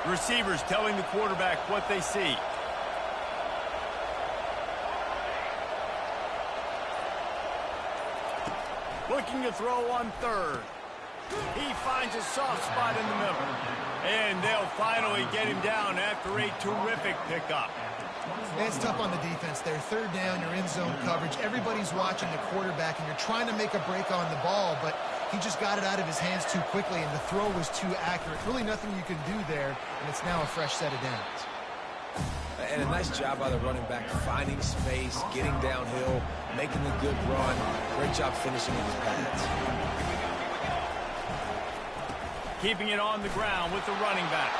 Receivers telling the quarterback what they see. Looking to throw on 3rd. He finds a soft spot in the middle. And they'll finally get him down after a terrific pickup. It's tough on the defense there. 3rd down, you're in zone coverage. Everybody's watching the quarterback, and you're trying to make a break on the ball, but he just got it out of his hands too quickly, and the throw was too accurate. Really nothing you can do there, and it's now a fresh set of downs. And a nice job by the running back, finding space, getting downhill, making a good run. Great job finishing with his pads. Keeping it on the ground with the running back.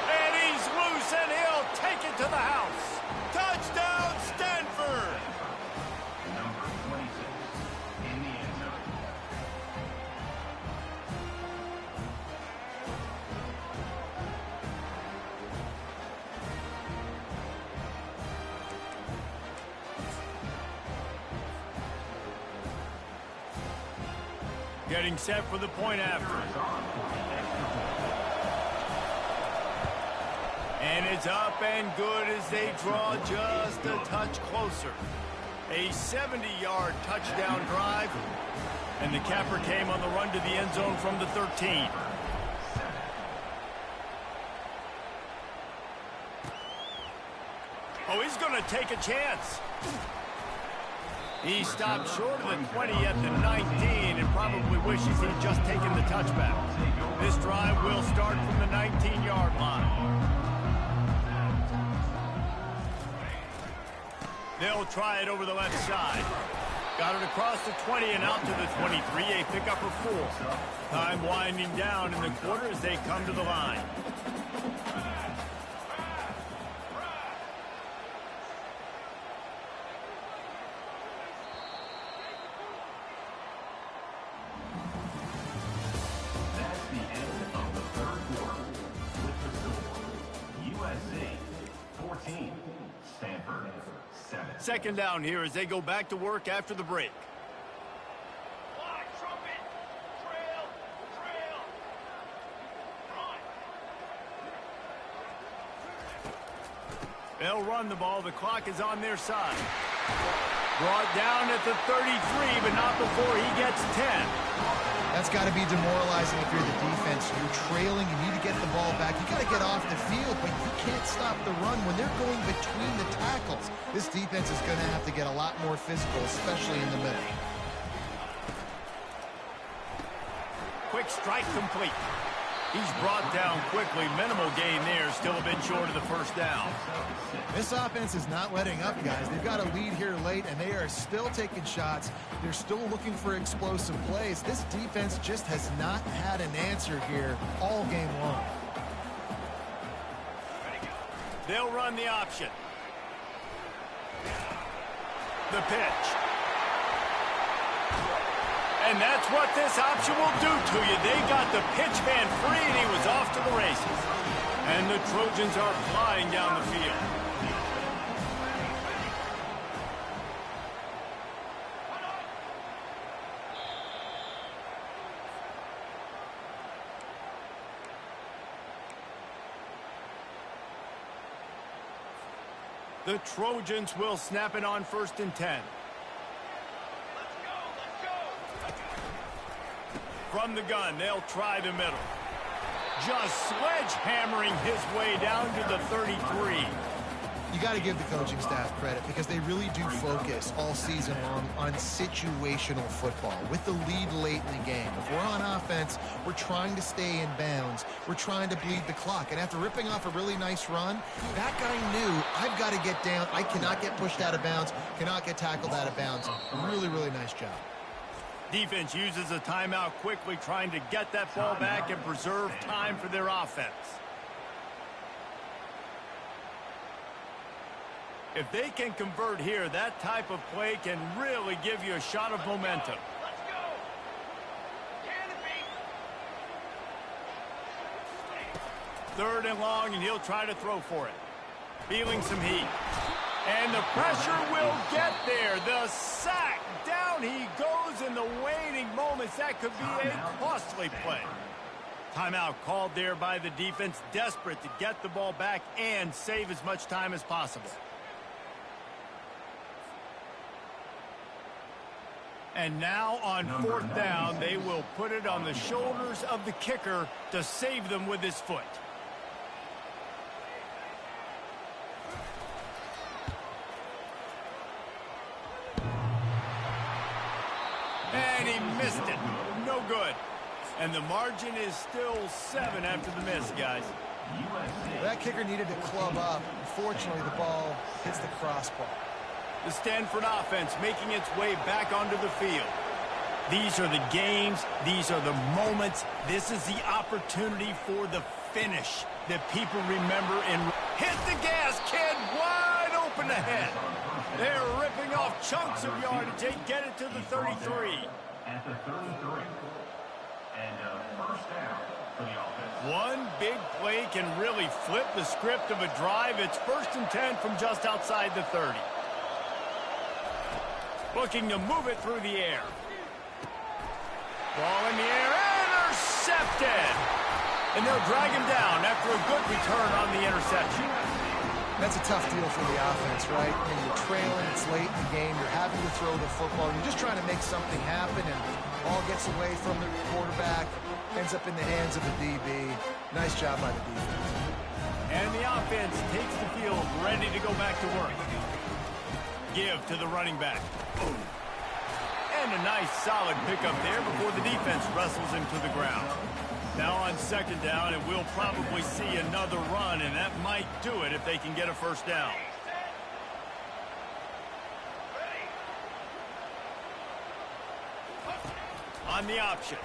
And he's loose, and he'll take it to the house. Touchdown, Stanford! Number 26 in the end zone. getting set for the point after. And it's up and good as they draw just a touch closer. A 70-yard touchdown drive. And the capper came on the run to the end zone from the 13. Oh, he's going to take a chance. He stopped short of the 20 at the 19 and probably wishes he'd just taken the touchback. This drive will start from the 19-yard line. They'll try it over the left side. Got it across the 20 and out to the 23, a pickup of 4. Time winding down in the quarter as they come to the line. That's the end of the third quarter with the score. USC 14, Stanford 7. Second down here as they go back to work after the break. They'll run the ball. The clock is on their side. Brought down at the 33, but not before he gets 10. That's got to be demoralizing if you're the defense. You're trailing. You need to get the ball back. You got to get off the field, but you can't stop the run when they're going between the tackles. This defense is going to have to get a lot more physical, especially in the middle. Quick strike complete. He's brought down quickly. Minimal gain there. Still a bit short of the first down. This offense is not letting up, guys. They've got a lead here late, and they are still taking shots. They're still looking for explosive plays. This defense just has not had an answer here all game long. They'll run the option. The pitch. And that's what this option will do to you. They got the pitch man free, and he was off to the races. And the Trojans are flying down the field. The Trojans will snap it on 1st and 10. From the gun, they'll try the middle. Just sledgehammering his way down to the 33. You got to give the coaching staff credit because they really do focus all season long on situational football with the lead late in the game. If we're on offense, we're trying to stay in bounds. We're trying to bleed the clock. And after ripping off a really nice run, that guy knew, I've got to get down. I cannot get pushed out of bounds, cannot get tackled out of bounds. Really, really nice job. Defense uses a timeout quickly, trying to get that ball back and preserve time for their offense. If they can convert here, that type of play can really give you a shot of momentum. Let's go. Can it be? 3rd and long, and he'll try to throw for it. Feeling some heat. And the pressure will get there. The sack. Down he goes in the waning moments. That could be a costly play. Timeout called there by the defense, desperate to get the ball back and save as much time as possible. And now on 4th down, they will put it on the shoulders of the kicker to save them with his foot. And he missed it. No good. And the margin is still 7 after the miss, guys. That kicker needed to club up. Unfortunately, the ball hits the crossbar. The Stanford offense making its way back onto the field. These are the games. These are the moments. This is the opportunity for the finish that people remember. And hit the gas, kid. Wide open ahead. They're ripping off chunks of yardage. They get it to the 33. At the 33. And first down for the offense. One big play can really flip the script of a drive. It's 1st and 10 from just outside the 30. Looking to move it through the air. Ball in the air, intercepted! And they'll drag him down after a good return on the interception. That's a tough deal for the offense, right? I mean, you're trailing, it's late in the game, you're having to throw the football, you're just trying to make something happen, and ball gets away from the quarterback, ends up in the hands of the DB. Nice job by the defense. And the offense takes the field, ready to go back to work. Give to the running back. And a nice solid pickup there before the defense wrestles him to the ground. Now on second down, and we'll probably see another run, and that might do it if they can get a first down. On the option.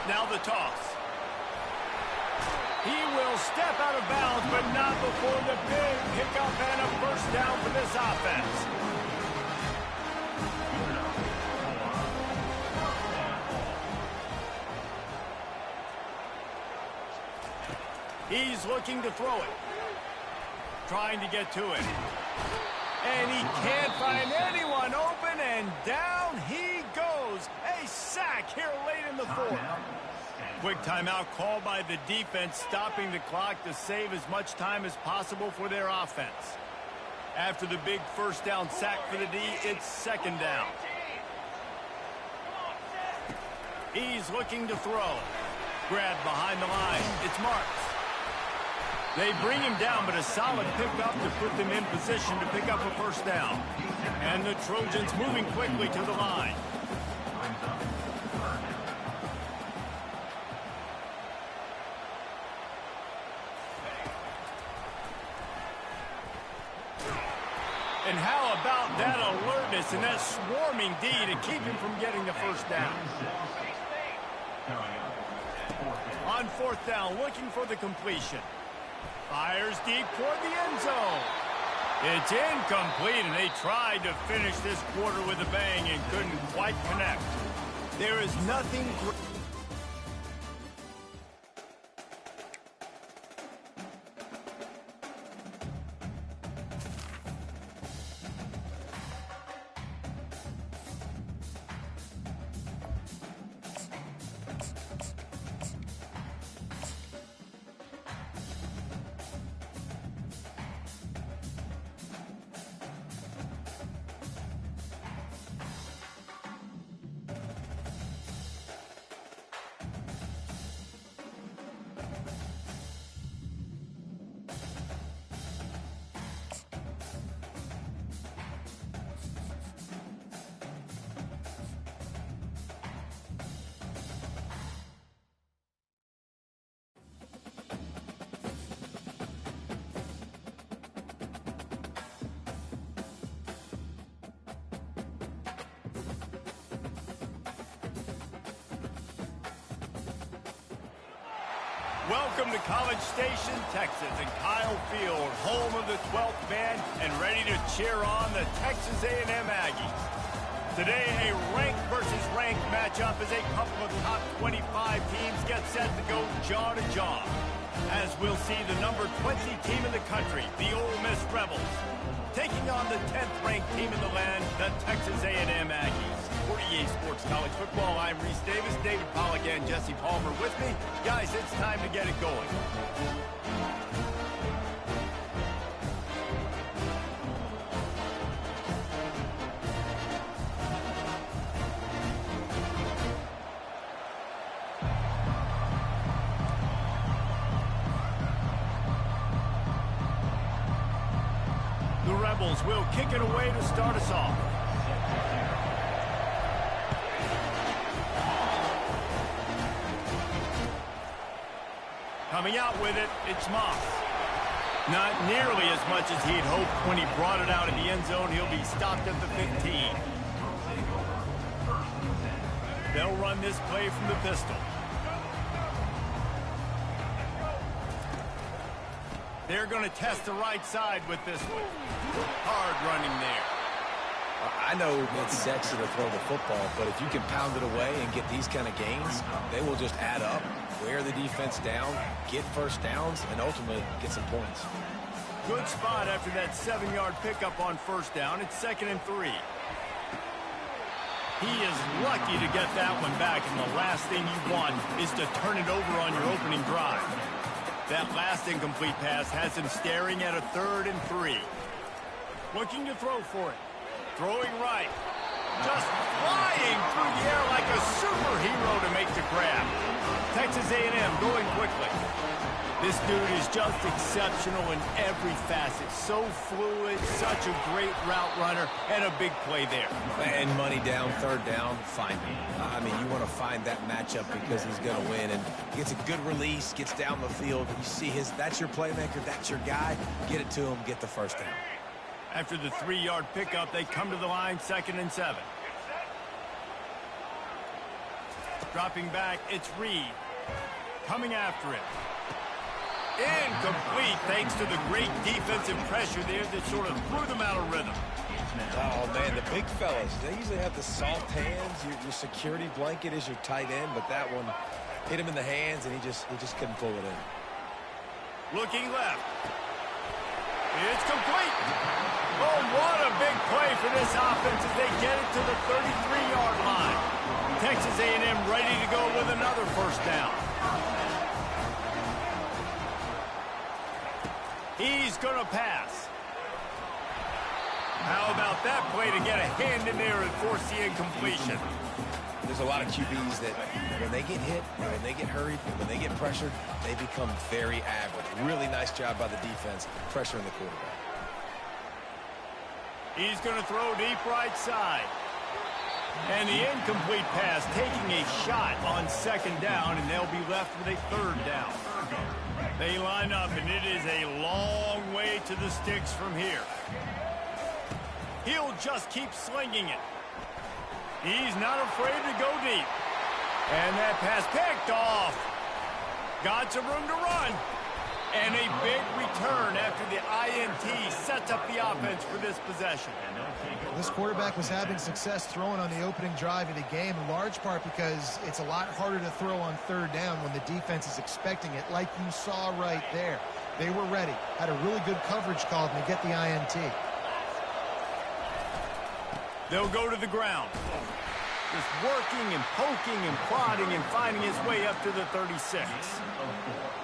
Now the toss. He will step out of bounds, but not before the big pickup and a first down for this offense. He's looking to throw it. Trying to get to it. And he can't find anyone open, and down he goes. A sack here late in the fourth. Quick timeout called by the defense, stopping the clock to save as much time as possible for their offense. After the big first down sack for the D, it's second down. He's looking to throw. Grabbed behind the line. It's Marks. They bring him down, but a solid pickup to put them in position to pick up a first down. And the Trojans moving quickly to the line. And how about that alertness and that swarming D to keep him from getting the first down? On fourth down, looking for the completion. Fires deep toward the end zone. It's incomplete, and they tried to finish this quarter with a bang and couldn't quite connect. There is nothing... Welcome to College Station, Texas, and Kyle Field, home of the 12th man, and ready to cheer on the Texas A&M Aggies. Today, a ranked versus ranked matchup as a couple of top 25 teams get set to go jaw to jaw. As we'll see the number 20 team in the country, the Ole Miss Rebels, taking on the 10th ranked team in the land, the Texas A&M Aggies. For EA Sports College Football, I'm Reese Davis, David Pollack, and Jesse Palmer with me. Guys, it's time to get it going. The Rebels will kick it away to start us off. Coming out with it, it's Moss. Not nearly as much as he'd hoped when he brought it out in the end zone. He'll be stopped at the 15. They'll run this play from the pistol. They're going to test the right side with this one. Hard running there. I know it's sexy to throw the football, but if you can pound it away and get these kind of gains, they will just add up, wear the defense down, get first downs, and ultimately get some points. Good spot after that 7-yard pickup on first down. It's 2nd and 3. He is lucky to get that one back, and the last thing you want is to turn it over on your opening drive. That last incomplete pass has him staring at a 3rd and 3. Looking to throw for it. Throwing right. Just flying through the air like a superhero to make the grab. Texas A&M going quickly. This dude is just exceptional in every facet. So fluid, such a great route runner, and a big play there. And money down, 3rd down, find him. I mean, you want to find that matchup because he's going to win. And gets a good release, gets down the field. You see that's your playmaker, that's your guy. Get it to him, get the 1st down. After the 3-yard pickup, they come to the line, 2nd and 7. Dropping back, it's Reed. Coming after it. Incomplete, thanks to the great defensive pressure there that sort of threw them out of rhythm. Oh, man, the big fellas, they usually have the soft hands. Your security blanket is your tight end, but that one hit him in the hands, and he just couldn't pull it in. Looking left. It's complete. Oh, what a big play for this offense as they get it to the 33-yard line. Texas A&M ready to go with another 1st down. He's going to pass. How about that play to get a hand in there and force the incompletion? There's a lot of QBs that when they get hit, when they get hurried, when they get pressured, they become very average. Really nice job by the defense pressuring the quarterback. He's going to throw deep right side. And the incomplete pass taking a shot on 2nd down, and they'll be left with a 3rd down. They line up, and it is a long way to the sticks from here. He'll just keep slinging it. He's not afraid to go deep. And that pass picked off. Got some room to run. And a big return after the INT sets up the offense for this possession. This quarterback was having success throwing on the opening drive of the game, in large part because it's a lot harder to throw on 3rd down when the defense is expecting it, like you saw right there. They were ready, had a really good coverage call to get the INT. They'll go to the ground. Just working and poking and prodding and finding his way up to the 36.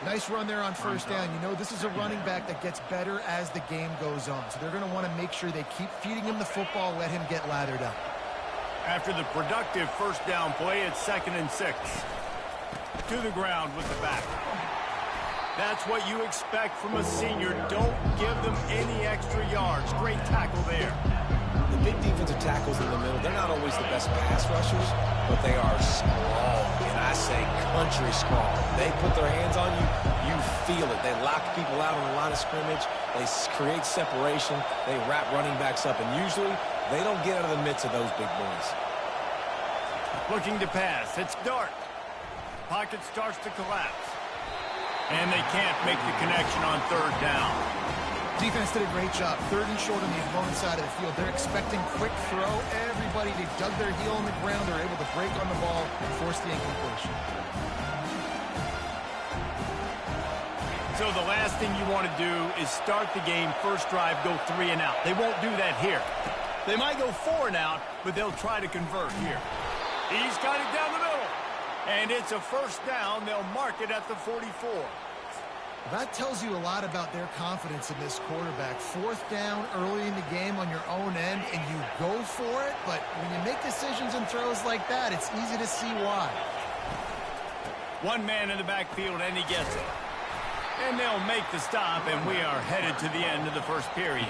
Nice run there on 1st down. You know, this is a running back that gets better as the game goes on. So they're going to want to make sure they keep feeding him the football, let him get lathered up. After the productive 1st down play, it's 2nd and 6. To the ground with the back. That's what you expect from a senior. Don't give them any extra yards. Great tackle there. The big defensive tackles in the middle, they're not always the best pass rushers, but they are strong, and I say country strong. They put their hands on you, you feel it. They lock people out on the line of scrimmage. They create separation. They wrap running backs up, and usually they don't get out of the midst of those big boys. Looking to pass. It's Dart. Pocket starts to collapse. And they can't make the connection on 3rd down. Defense did a great job. 3rd and short on the opponent's side of the field. They're expecting quick throw. Everybody, they dug their heel on the ground. They're able to break on the ball and force the incompletion. So the last thing you want to do is start the game, 1st drive, go 3 and out. They won't do that here. They might go 4 and out, but they'll try to convert here. He's got it down the middle. And it's a 1st down. They'll mark it at the 44. That tells you a lot about their confidence in this quarterback. 4th down early in the game on your own end, and you go for it, but when you make decisions and throws like that, it's easy to see why. One man in the backfield, and he gets it. And they'll make the stop, and we are headed to the end of the 1st period.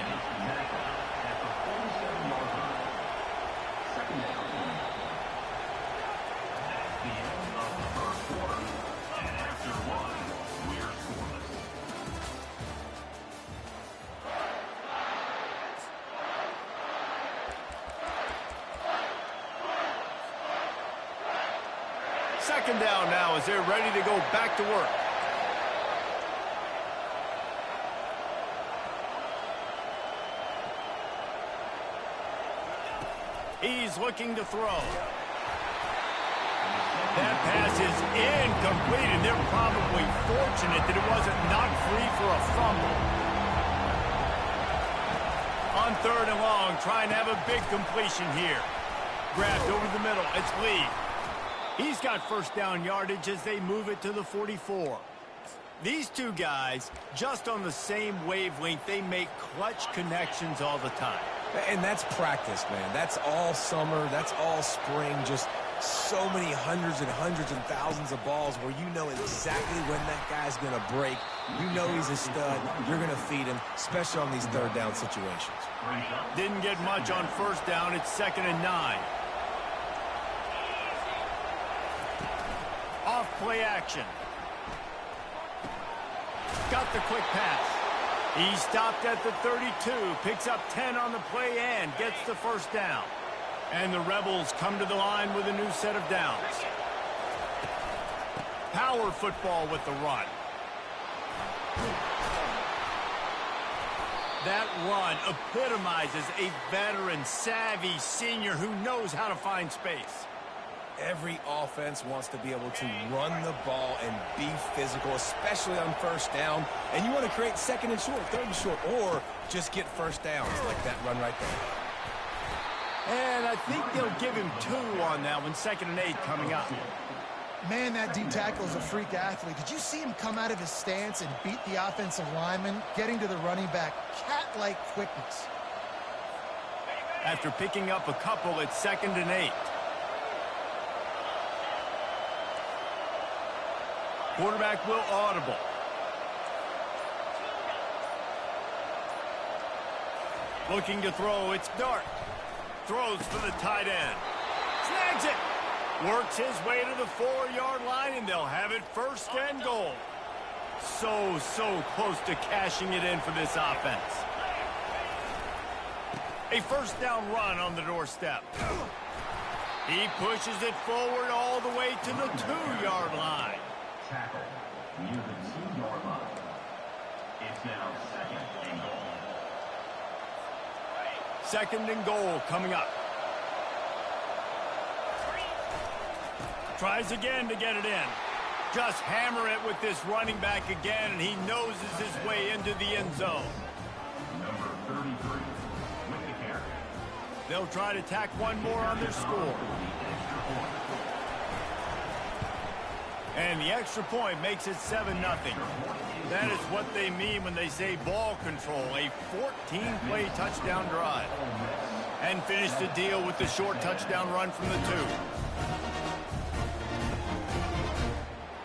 Second down now as they're ready to go back to work. He's looking to throw. That pass is incomplete, and they're probably fortunate that it wasn't knocked free for a fumble. On 3rd and long, trying to have a big completion here. Grabbed over the middle. It's Lee. He's got first down yardage as they move it to the 44. These two guys, just on the same wavelength, they make clutch connections all the time. And that's practice, man. That's all summer. That's all spring. Just so many hundreds and thousands of balls where you know exactly when that guy's going to break. You know he's a stud. You're going to feed him, especially on these third down situations. Didn't get much on first down. It's 2nd and 9. Off play action. Got the quick pass. He stopped at the 32, picks up 10 on the play and gets the first down. And the Rebels come to the line with a new set of downs. Power football with the run. That run epitomizes a veteran, savvy senior who knows how to find space. Every offense wants to be able to run the ball and be physical, especially on first down. And you want to create 2nd and short, 3rd and short, or just get first downs like that run right there. And I think they'll give him 2 on that one, 2nd and 8 coming up. Man, that D tackle is a freak athlete. Did you see him come out of his stance and beat the offensive lineman, getting to the running back? Cat-like quickness. After picking up a couple, it's 2nd and 8. Quarterback will audible. Looking to throw, it's Dart. Throws for the tight end. Snags it. Works his way to the 4-yard line, and they'll have it 1st and goal. So close to cashing it in for this offense. A first down run on the doorstep. He pushes it forward all the way to the 2-yard line. Tackle near the 2-yard line. It's now 2nd and goal. 2nd and goal coming up. Tries again to get it in. Just hammer it with this running back again, and he noses his way into the end zone. Number 33 with the carry. They'll try to tack one more on their score. And the extra point makes it 7-0. That is what they mean when they say ball control. A 14-play touchdown drive. And finish the deal with the short touchdown run from the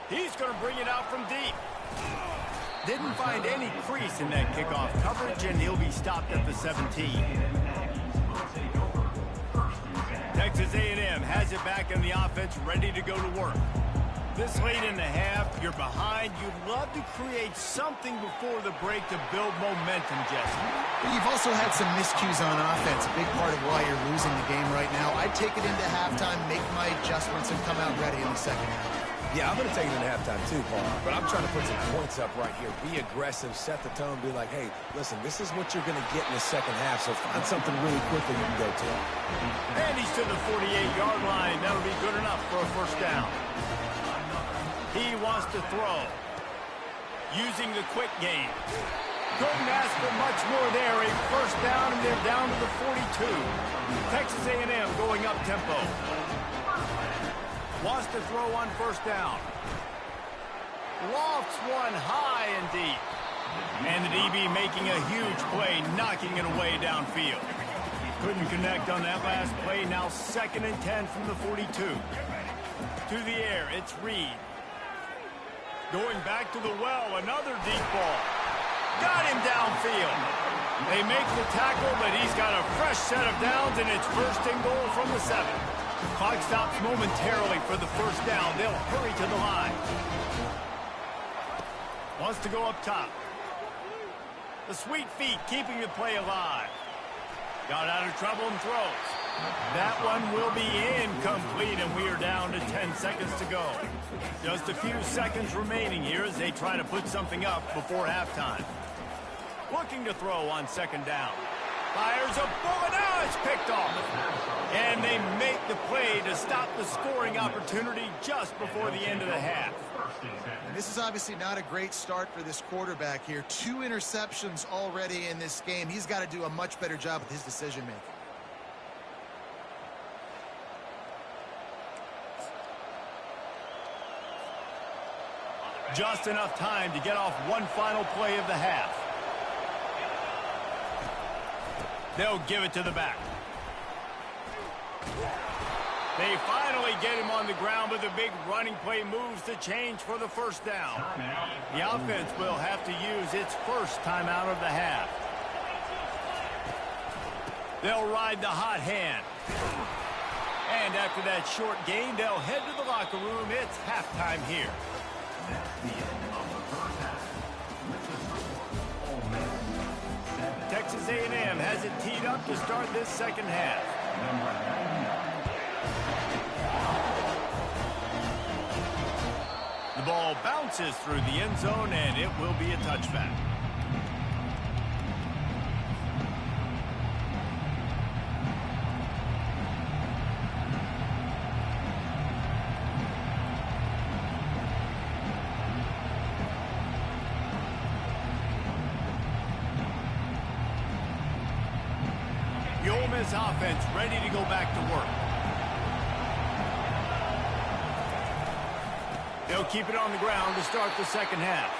2. He's going to bring it out from deep. Didn't find any crease in that kickoff coverage, and he'll be stopped at the 17. Texas A&M has it back in the offense, ready to go to work. This late in the half, you're behind. You'd love to create something before the break to build momentum, Jesse. You've also had some miscues on offense, a big part of why you're losing the game right now. I'd take it into halftime, make my adjustments, and come out ready in the second half. Yeah, I'm going to take it in halftime too, Paul. But I'm trying to put some points up right here. Be aggressive, set the tone, be like, hey, listen, this is what you're going to get in the second half, so find something really quickly you can go to. And he's to the 48-yard line. That'll be good enough for a first down. He wants to throw. Using the quick game. Couldn't ask for much more there. A first down, and they're down to the 42. Texas A&M going up tempo. Wants to throw on first down. Lofts one high and deep. And the DB making a huge play, knocking it away downfield. Couldn't connect on that last play. Now 2nd and 10 from the 42. To the air, it's Reed. Going back to the well, another deep ball. Got him downfield. They make the tackle, but he's got a fresh set of downs, and it's 1st and goal from the 7. Clock stops momentarily for the first down. They'll hurry to the line. Wants to go up top. The sweet feet keeping the play alive. Got out of trouble and throws. That one will be incomplete, and we are down to 10 seconds to go. Just a few seconds remaining here as they try to put something up before halftime. Looking to throw on 2nd down. Fires a bullet. Now it's picked off. And they make the play to stop the scoring opportunity just before the end of the half. And this is obviously not a great start for this quarterback here. 2 interceptions already in this game. He's got to do a much better job with his decision-making. Just enough time to get off one final play of the half. They'll give it to the back. They finally get him on the ground, but the big running play moves the change for the first down. The offense will have to use its first timeout of the half. They'll ride the hot hand. And after that short gain, they'll head to the locker room. It's halftime here. That's the end of the first half. With the score, Ole Miss 7. Texas A&M has it teed up to start this second half. Number 99. The ball bounces through the end zone, and it will be a touchback. The Ole Miss offense ready to go back to work. They'll keep it on the ground to start the second half.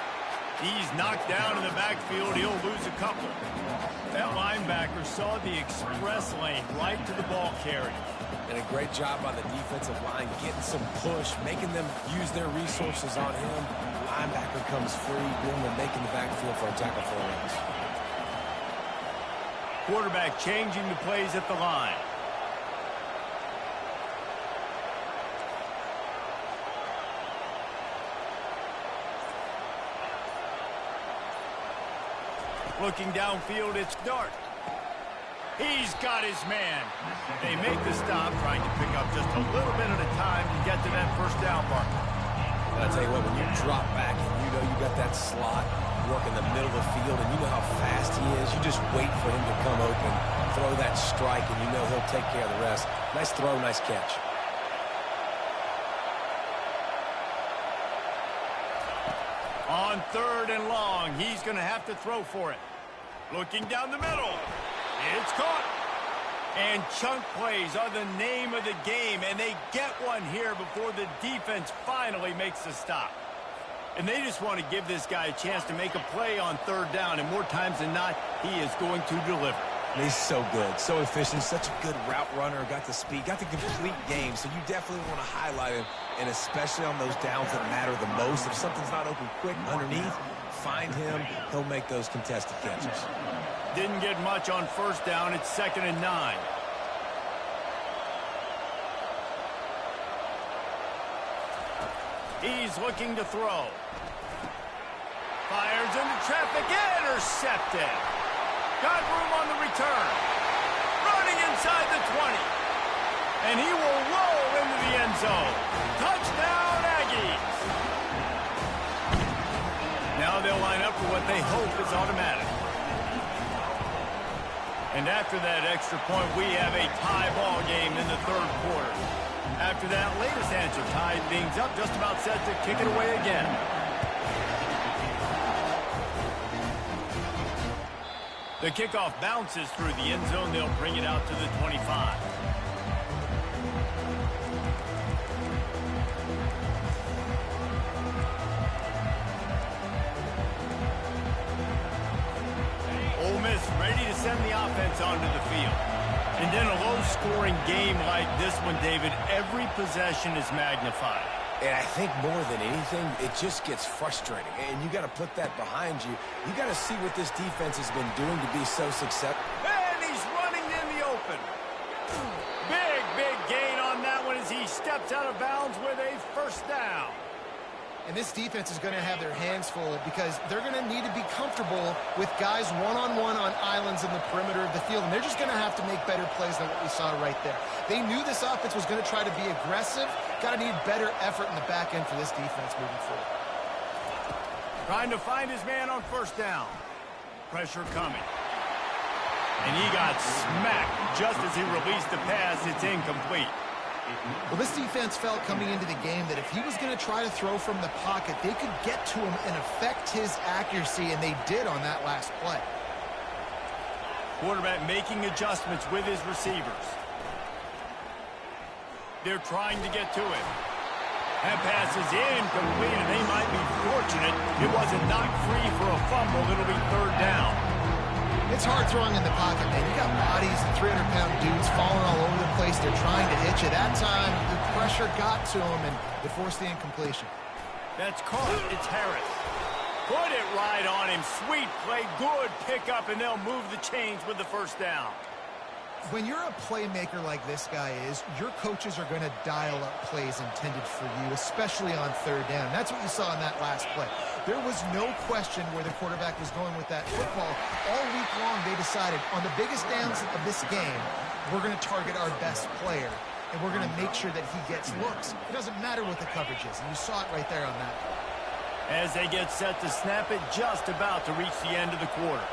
He's knocked down in the backfield. He'll lose a couple. That linebacker saw the express lane right to the ball carrier. And a great job by the defensive line getting some push, making them use their resources on him. Linebacker comes free, doing the making the backfield for a tackle for a loss. Quarterback changing the plays at the line. Looking downfield, it's Dart. He's got his man. They make the stop, trying to pick up just a little bit at a time to get to that first down marker. And I tell you what, when you drop back and you know you got that slot, work in the middle of the field, and you know how fast he is, you just wait for him to come open, throw that strike, and you know he'll take care of the rest. Nice throw, nice catch. On third and long, he's going to have to throw for it. Looking down the middle. It's caught. And chunk plays are the name of the game, and they get one here before the defense finally makes the stop. And they just want to give this guy a chance to make a play on third down, and more times than not, he is going to deliver. He's so good, so efficient, such a good route runner, got the speed, got the complete game, so you definitely want to highlight him, and especially on those downs that matter the most. If something's not open quick underneath, find him, he'll make those contested catches. Didn't get much on first down. It's 2nd and 9. He's looking to throw. Fires into traffic, intercepted. Got room on the return. Running inside the 20. And he will roll into the end zone. Touchdown, Aggies. Now they'll line up for what they hope is automatic. And after that extra point, we have a tie ball game in the third quarter. After that latest answer tied things up, just about set to kick it away again. The kickoff bounces through the end zone. They'll bring it out to the 25. Ole Miss ready to send the offense onto the field. And in a low-scoring game like this one, David, every possession is magnified. And I think more than anything, it just gets frustrating. And you got to put that behind you. You got to see what this defense has been doing to be so successful. And he's running in the open. Big, big gain on that one as he steps out of bounds with a first down. And this defense is going to have their hands full because they're going to need to be comfortable with guys one-on-one on islands in the perimeter of the field. And they're just going to have to make better plays than what we saw right there. They knew this offense was going to try to be aggressive. Got to need better effort in the back end for this defense moving forward. Trying to find his man on first down. Pressure coming. And he got smacked just as he released the pass. It's incomplete. Well, this defense felt coming into the game that if he was going to try to throw from the pocket, they could get to him and affect his accuracy, and they did on that last play. Quarterback making adjustments with his receivers. They're trying to get to him. That pass is incomplete, and they might be fortunate it wasn't knocked free for a fumble. It'll be third down. It's hard throwing in the pocket, man. You got bodies and 300-pound dudes falling all over the place. They're trying to hit you. That time, the pressure got to them, and it forced the incompletion. That's caught. It's Harris. Put it right on him. Sweet play. Good pickup, and they'll move the chains with the first down. When you're a playmaker like this guy is, your coaches are going to dial up plays intended for you, especially on third down. That's what you saw in that last play. There was no question where the quarterback was going with that football. All week long, they decided on the biggest downs of this game, we're going to target our best player, and we're going to make sure that he gets looks. It doesn't matter what the coverage is, and you saw it right there on that play. As they get set to snap it, just about to reach the end of the quarter.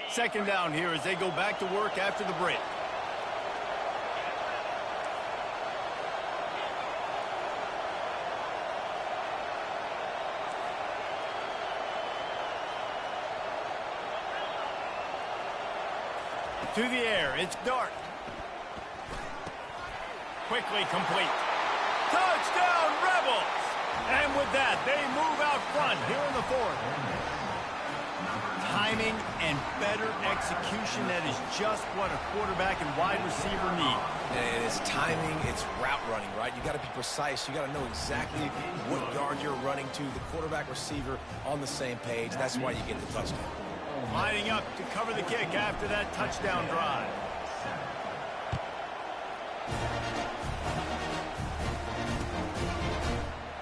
Second down here as they go back to work after the break. To the air, it's Dart. Quickly complete. Touchdown, Rebels! And with that, they move out front here in the fourth. Timing and better execution, that is just what a quarterback and wide receiver need. And it's timing, it's route running, right? You got to be precise. You got to know exactly what yard you're running to. The quarterback receiver on the same page. That's why you get the touchdown. Lining up to cover the kick after that touchdown drive.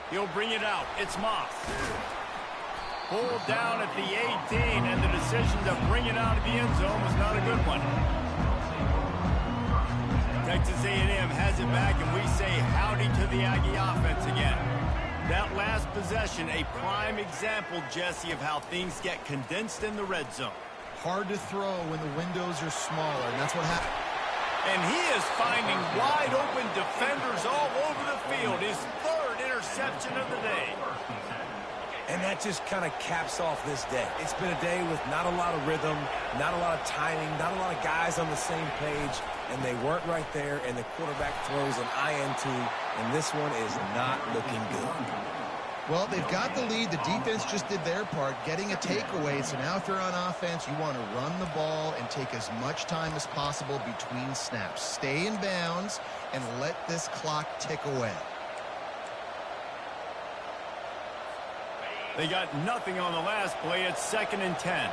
He'll bring it out. It's Moss. Pulled down at the 18, and the decision to bring it out of the end zone was not a good one. Texas A&M has it back, and we say howdy to the Aggie offense again. That last possession, a prime example, Jesse, of how things get condensed in the red zone. Hard to throw when the windows are smaller, and that's what happened. And he is finding wide-open defenders all over the field. His third interception of the day. And that just kind of caps off this day. It's been a day with not a lot of rhythm, not a lot of timing, not a lot of guys on the same page, and they weren't right there, and the quarterback throws an INT, and this one is not looking good. Well, they've got the lead. The defense just did their part, getting a takeaway. So now if you're on offense, you want to run the ball and take as much time as possible between snaps. Stay in bounds and let this clock tick away. They got nothing on the last play. It's 2nd and 10.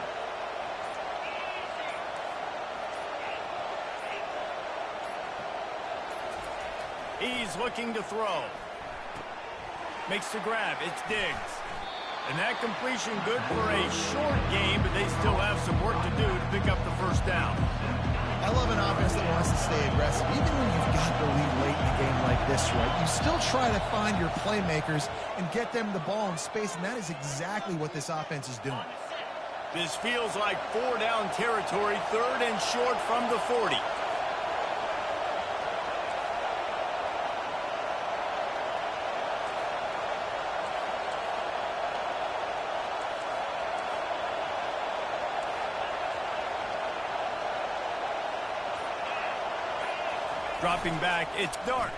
He's looking to throw. Makes the grab. It's Diggs. And that completion good for a short game, but they still have some work to do to pick up the first down. I love an offense that wants to stay aggressive. Even when you've got the lead late in a game like this, right, you still try to find your playmakers and get them the ball in space, and that is exactly what this offense is doing. This feels like 4-down territory, 3rd and short from the 40. Dropping back, it's Dart.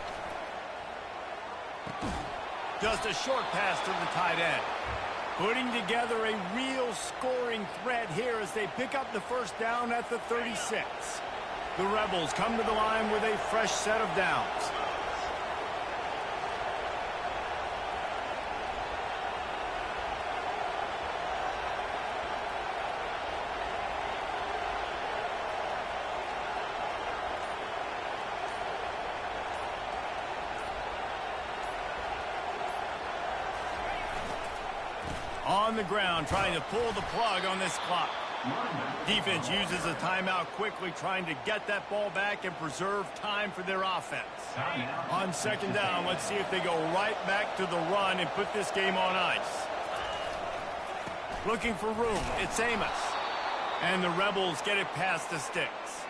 Just a short pass to the tight end. Putting together a real scoring threat here as they pick up the first down at the 36. The Rebels come to the line with a fresh set of downs. On the ground, trying to pull the plug on this clock. Defense uses a timeout quickly, trying to get that ball back and preserve time for their offense. On 2nd down, let's see if they go right back to the run and put this game on ice. Looking for room. It's Amos. And the Rebels get it past the sticks.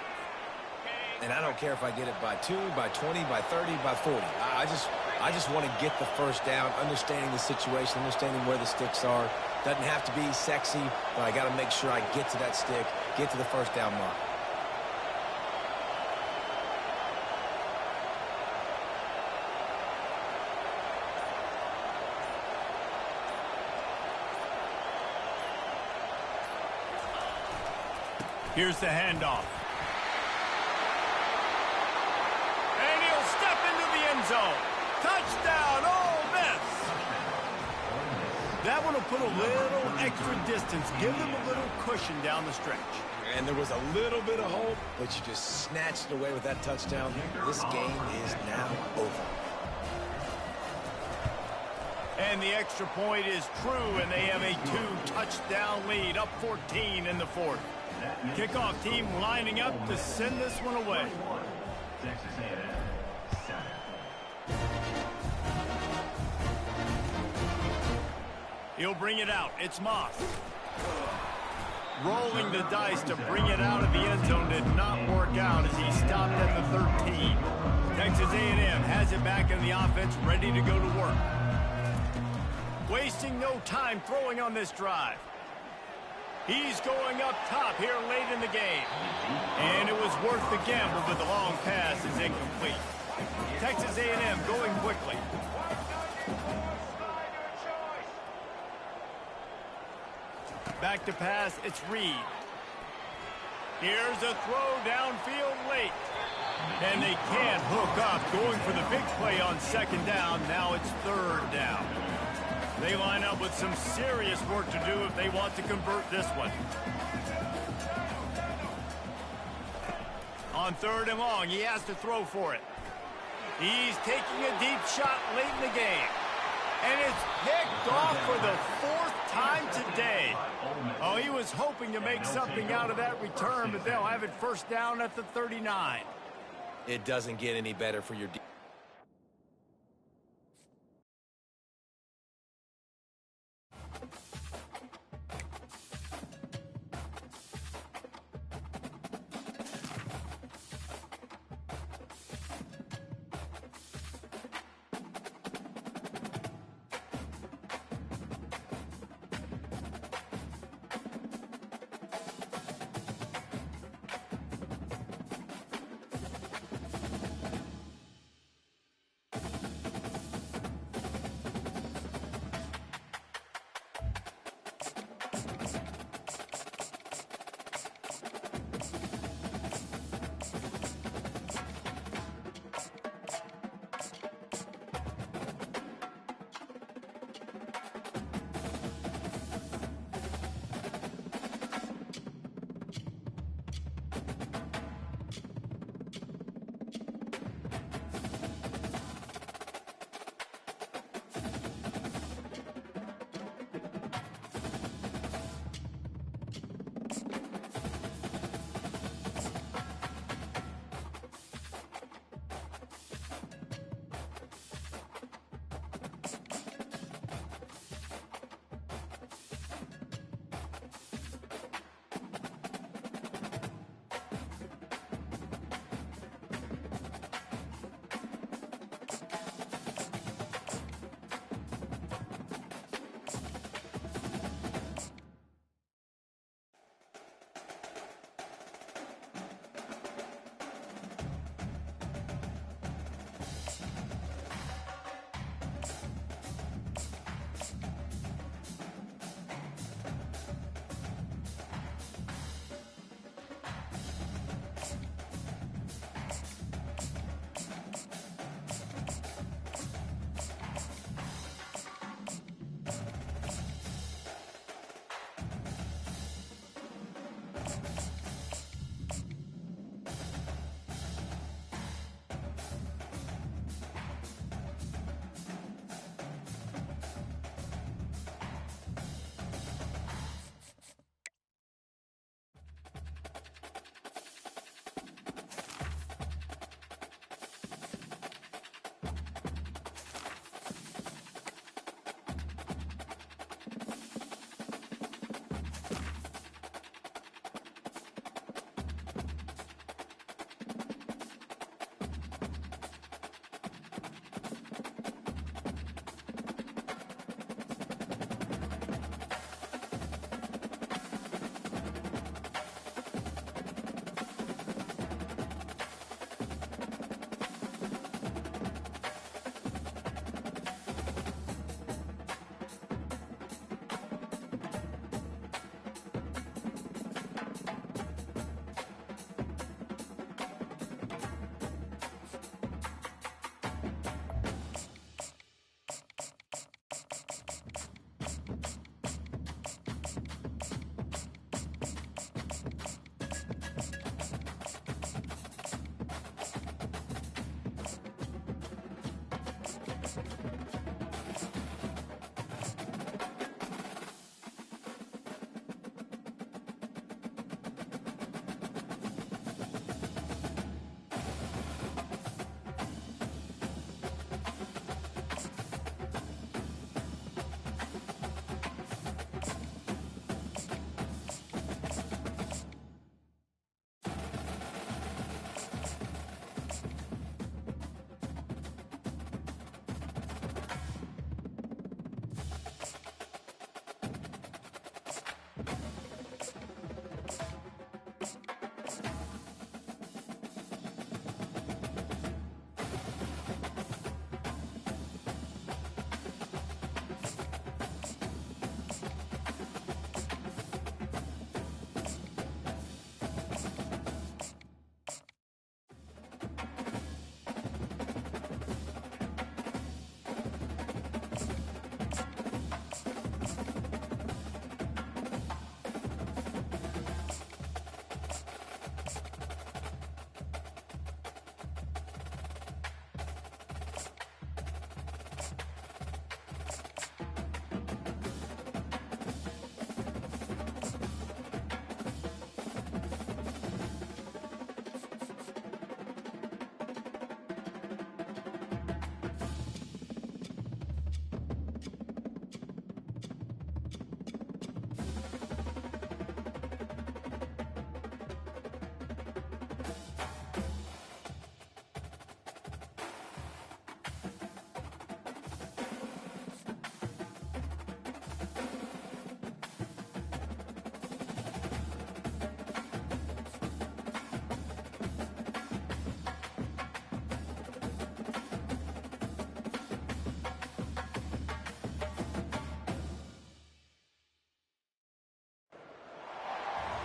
And I don't care if I get it by 2, by 20, by 30, by 40. I just want to get the first down, understanding the situation, understanding where the sticks are. Doesn't have to be sexy, but I got to make sure I get to that stick, get to the first down mark. Here's the handoff. And he'll step into the end zone. Touchdown, Ole Miss. That one will put a little extra distance, give them a little cushion down the stretch. And there was a little bit of hope, but you just snatched it away with that touchdown. This game is now over. And the extra point is true, and they have a 2-touchdown lead, up 14 in the fourth. Kickoff team lining up to send this one away. Texas A&M, 7. He'll bring it out. It's Moss. Rolling the dice to bring it out of the end zone did not work out as he stopped at the 13. Texas A&M has it back in the offense, ready to go to work. Wasting no time throwing on this drive. He's going up top here late in the game. And it was worth the gamble, but the long pass is incomplete. Texas A&M going quickly. Back to pass, it's Reed. Here's a throw downfield late. And they can't hook up, going for the big play on second down. Now it's third down. They line up with some serious work to do if they want to convert this one. On third and long, he has to throw for it. He's taking a deep shot late in the game. And it's picked off for the 4th time today. Oh, he was hoping to make something out of that return, but they'll have it first down at the 39. It doesn't get any better for your defense.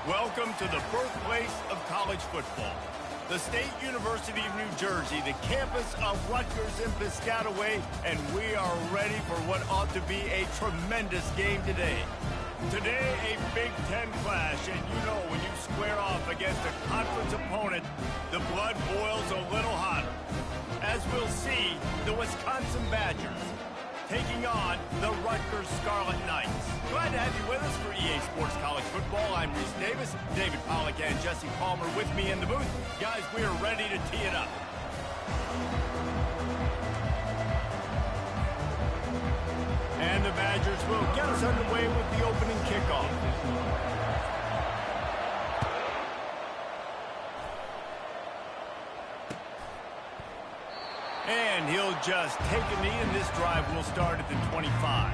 Welcome to the birthplace of college football. The State University of New Jersey, the campus of Rutgers and Piscataway, and we are ready for what ought to be a tremendous game today. Today, a Big Ten clash, and you know when you square off against a conference opponent, the blood boils a little hotter. As we'll see, the Wisconsin Badgers taking on the Rutgers Scarlet Knights. Glad to have you with us for EA Sports College Football. I'm Reese Davis, David Pollack and Jesse Palmer with me in the booth. Guys, we are ready to tee it up. And the Badgers will get us underway with the opening kickoff. And he'll just take a knee, and this drive will start at the 25.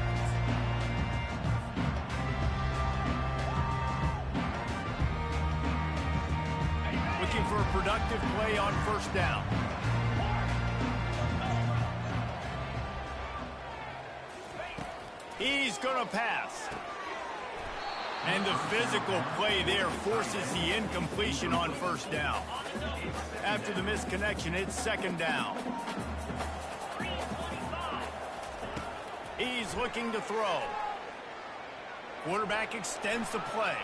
Looking for a productive play on first down. He's going to pass. And the physical play there forces the incompletion on first down. After the misconnection, it's second down. He's looking to throw. Quarterback extends the play.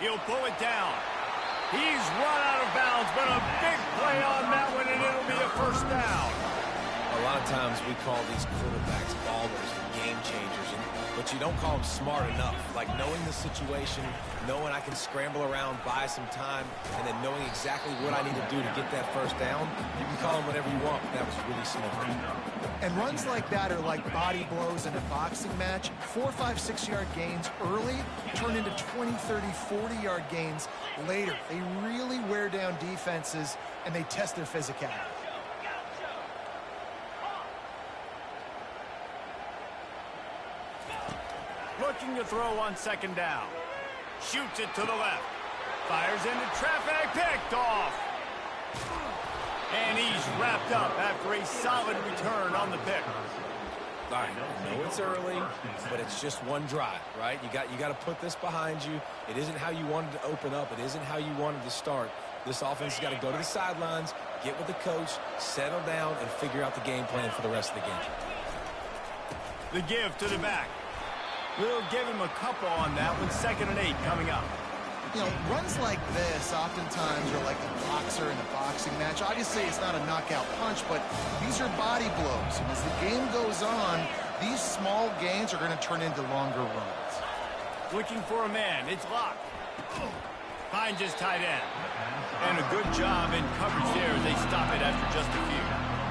He'll pull it down. He's run out of bounds, but a big play on that one, and it'll be a first down. A lot of times we call these quarterbacks ballers and game changers, but you don't call them smart enough. Like knowing the situation, knowing I can scramble around, buy some time, and then knowing exactly what I need to do to get that first down. You can call them whatever you want, but that was really smart. And runs like that are like body blows in a boxing match. 4, 5, 6-yard gains early turn into 20, 30, 40-yard gains later. They really wear down defenses, and they test their physicality. Looking to throw on second down. Shoots it to the left. Fires into traffic. Picked off. And he's wrapped up after a solid return on the pick. All right, I know it's early, but it's just one drive, right? You got to put this behind you. It isn't how you wanted to open up. It isn't how you wanted to start. This offense has got to go to the sidelines, get with the coach, settle down, and figure out the game plan for the rest of the game. The give to the back. We'll give him a couple on that with 2nd and 8 coming up. You know, runs like this oftentimes are like a boxer in a boxing match. Obviously, it's not a knockout punch, but these are body blows. And as the game goes on, these small gains are going to turn into longer runs. Looking for a man. It's locked. Finds his tight end. And a good job in coverage there as they stop it after just a few.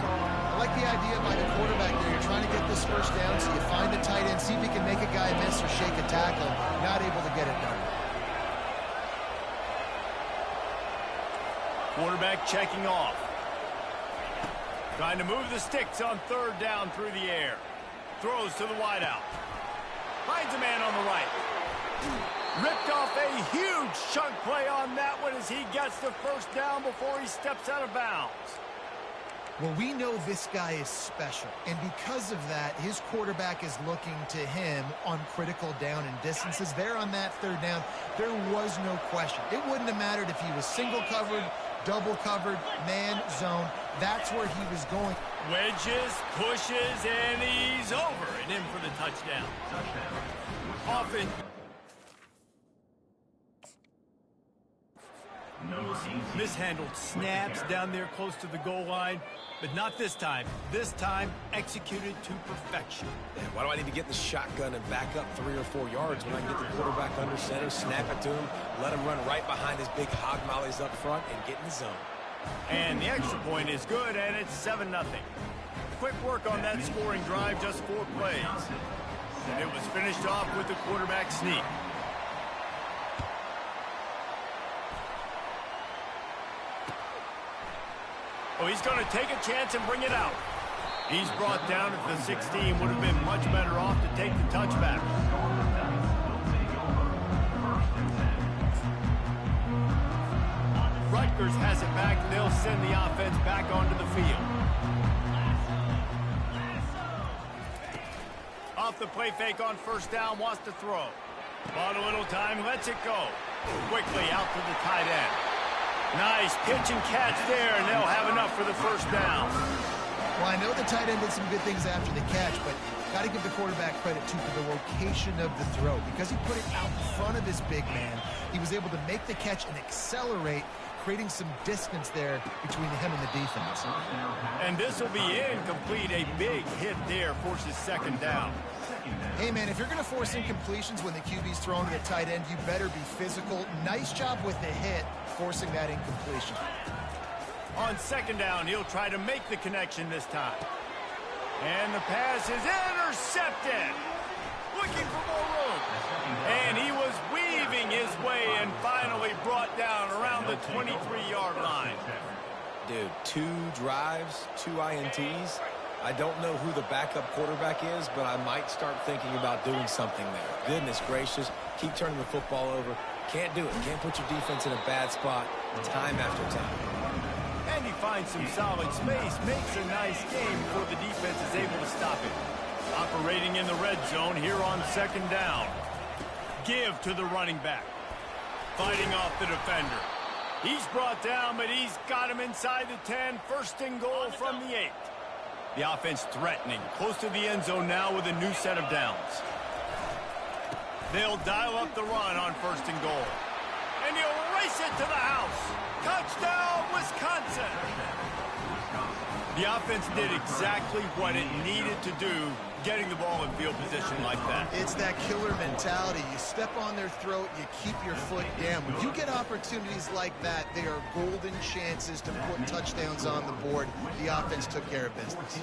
I like the idea by the quarterback there. You're trying to get this first down, so you find the tight end, see if he can make a guy miss or shake a tackle. Not able to get it done. Quarterback checking off. Trying to move the sticks on third down through the air. Throws to the wideout. Finds a man on the right. Ripped off a huge chunk play on that one as he gets the first down before he steps out of bounds. Well, we know this guy is special, and because of that, his quarterback is looking to him on critical down and distances. There on that third down, there was no question. It wouldn't have mattered if he was single covered, double covered, man, zone. That's where he was going. Wedges, pushes, and he's over and in for the touchdown. Often mishandled snaps down there close to the goal line, but not this time. This time, executed to perfection. Man, why do I need to get the shotgun and back up 3 or 4 yards when I can get the quarterback under center, snap it to him, let him run right behind his big hog mollies up front, and get in the zone? And the extra point is good, and it's 7-0. Quick work on that scoring drive, just 4 plays. It was finished off with the quarterback sneak. Oh, he's going to take a chance and bring it out. He's brought down at the 16. Would have been much better off to take the touchback. Rutgers has it back. They'll send the offense back onto the field. Off the play fake on first down, wants to throw. Bought a little time, lets it go. Quickly out to the tight end. Nice pitch and catch there, and they'll have enough for the first down. Well, I know the tight end did some good things after the catch, but got to give the quarterback credit, too, for the location of the throw. Because he put it out in front of his big man, he was able to make the catch and accelerate, creating some distance there between him and the defense. And this will be incomplete. A big hit there forces second down. Hey, man, if you're going to force incompletions when the QB's thrown to the tight end, you better be physical. Nice job with the hit, forcing that incompletion. On second down, he'll try to make the connection this time. And the pass is intercepted. Looking for more room. And he was weaving his way and finally brought down around the 23-yard line. Dude, 2 drives, 2 INTs. I don't know who the backup quarterback is, but I might start thinking about doing something there. Goodness gracious, keep turning the football over. Can't do it. Can't put your defense in a bad spot time after time. And he finds some solid space, makes a nice game before the defense is able to stop him. Operating in the red zone here on second down. Give to the running back. Fighting off the defender. He's brought down, but he's got him inside the 10. First and goal from the 8. The offense threatening, close to the end zone now with a new set of downs. They'll dial up the run on first and goal. And he'll race it to the house. Touchdown, Wisconsin! The offense did exactly what it needed to do, getting the ball in field position like that. It's that killer mentality. You step on their throat, you keep your foot down. When you get opportunities like that, they are golden chances to put touchdowns on the board. The offense took care of business.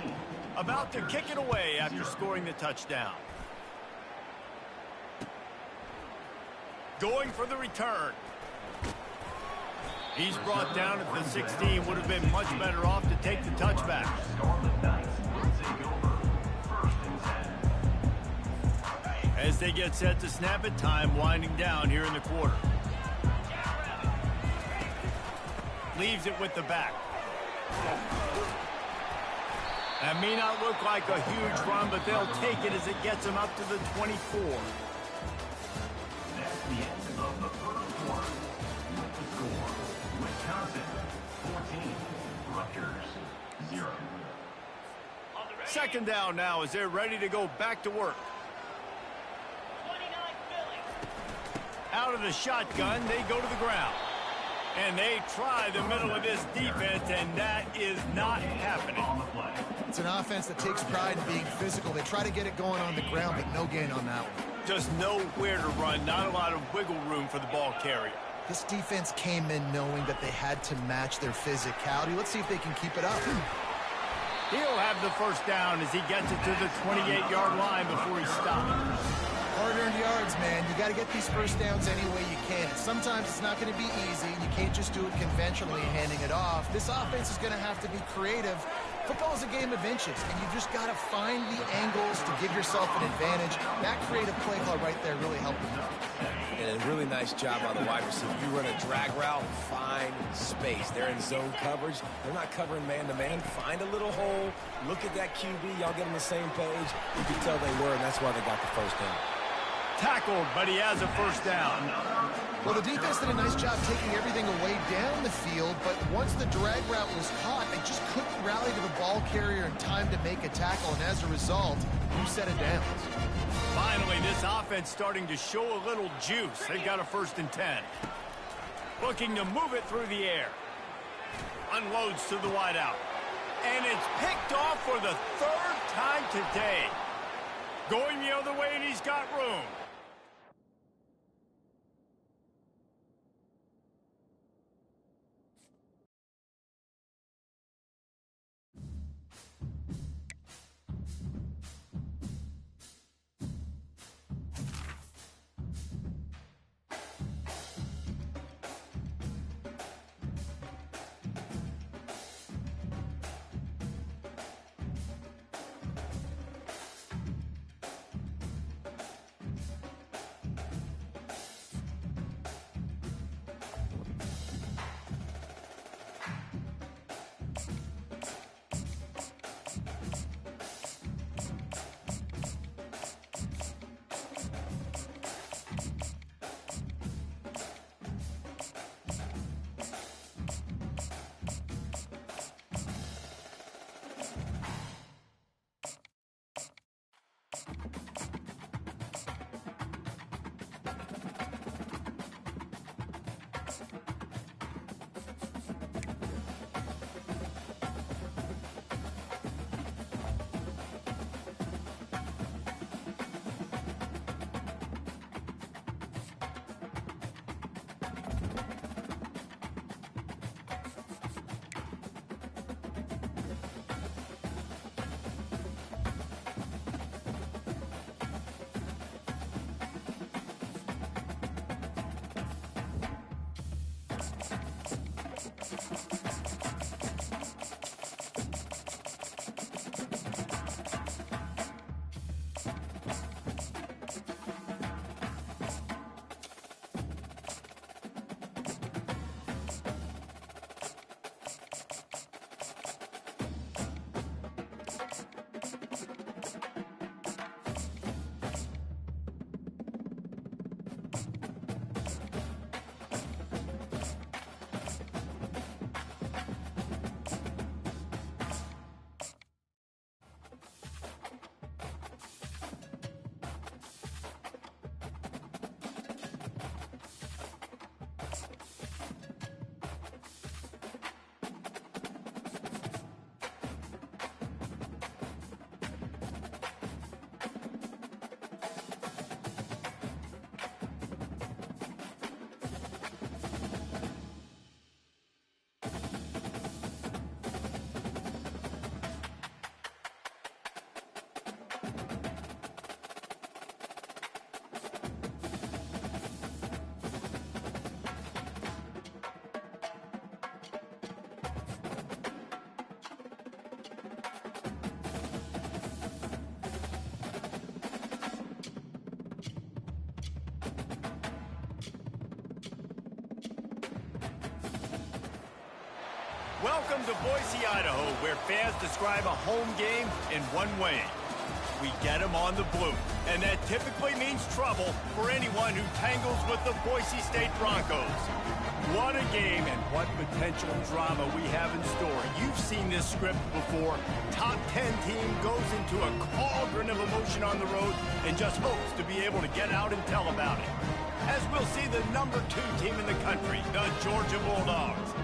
About to kick it away after scoring the touchdown. Going for the return. He's brought down at the 16. Would have been much better off to take the touchback. As they get set to snap it, time winding down here in the quarter. Leaves it with the back. That may not look like a huge run, but they'll take it as it gets them up to the 24. That's the end of the first quarter. With the score, Wisconsin 14, Rutgers 0. Second down now as they're ready to go back to work. Out of the shotgun, they go to the ground. And they try the middle of this defense, and that is not happening. It's an offense that takes pride in being physical. They try to get it going on the ground, but no gain on that one. Just nowhere to run, not a lot of wiggle room for the ball carrier. This defense came in knowing that they had to match their physicality. Let's see if they can keep it up. He'll have the first down as he gets it to the 28-yard line before he stops. Hard-earned yards, man. You got to get these first downs any way you can. Sometimes it's not going to be easy. You can't just do it conventionally, handing it off. This offense is going to have to be creative. Football is a game of inches, and you just got to find the angles to give yourself an advantage. That creative play call right there really helped them. And a really nice job on the wide receiver. You run a drag route, find space. They're in zone coverage. They're not covering man-to-man. Find a little hole. Look at that QB. Y'all get on the same page. You can tell they were, and that's why they got the first down. Tackled, but he has a first down. Well, the defense did a nice job taking everything away down the field, but once the drag route was caught, they just couldn't rally to the ball carrier in time to make a tackle, and as a result, new set of downs. Finally, this offense starting to show a little juice. They've got a 1st and 10. Looking to move it through the air. Unloads to the wideout. And it's picked off for the 3rd time today. Going the other way, and he's got room. Welcome to Boise, Idaho, where fans describe a home game in one way. We get them on the blue, and that typically means trouble for anyone who tangles with the Boise State Broncos. What a game and what potential drama we have in store. You've seen this script before. Top 10 team goes into a cauldron of emotion on the road and just hopes to be able to get out and tell about it. As we'll see the number 2 team in the country, the Georgia Bulldogs,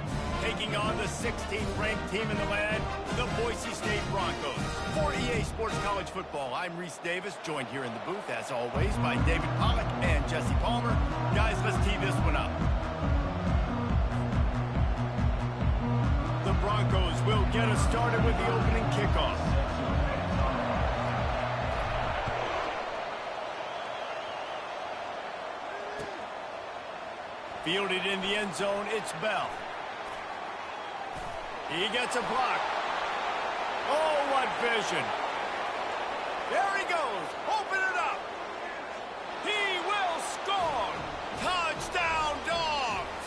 taking on the 16th ranked team in the land, the Boise State Broncos. For EA Sports College Football, I'm Reese Davis, joined here in the booth, as always, by David Pollack and Jesse Palmer. Guys, let's tee this one up. The Broncos will get us started with the opening kickoff. Fielded in the end zone, it's Bell. He gets a block. Oh, what vision. There he goes. Open it up. He will score. Touchdown, Dogs.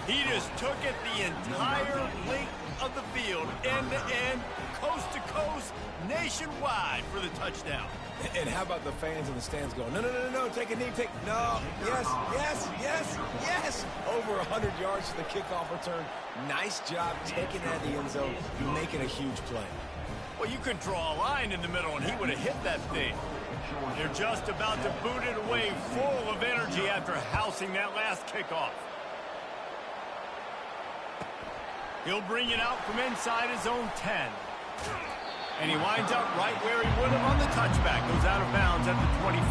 He just took it the entire length of the field, end to end, coast to coast, nationwide for the touchdown. And how about the fans in the stands going, no, no, no, no, take a knee, no, yes, yes, yes, yes. Over 100 yards to the kickoff return. Nice job taking that in the end zone, making a huge play. Well, you could draw a line in the middle, and he would have hit that thing. They're just about to boot it away, full of energy after housing that last kickoff. He'll bring it out from inside his own 10. And he winds up right where he would have on the touchback. Goes out of bounds at the 25.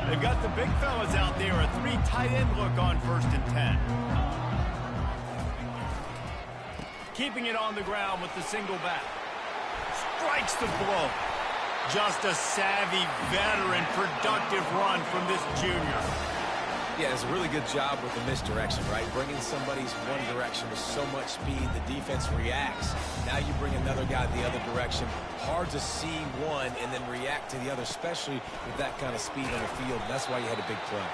They've got the big fellas out there. A 3 tight end look on 1st and 10. Keeping it on the ground with the single back. Strikes the blow. Just a savvy, veteran, productive run from this junior. Yeah, it's a really good job with the misdirection, right? Bringing somebody's one direction with so much speed, the defense reacts. Now you bring another guy the other direction. Hard to see one and then react to the other, especially with that kind of speed on the field. That's why you had a big play.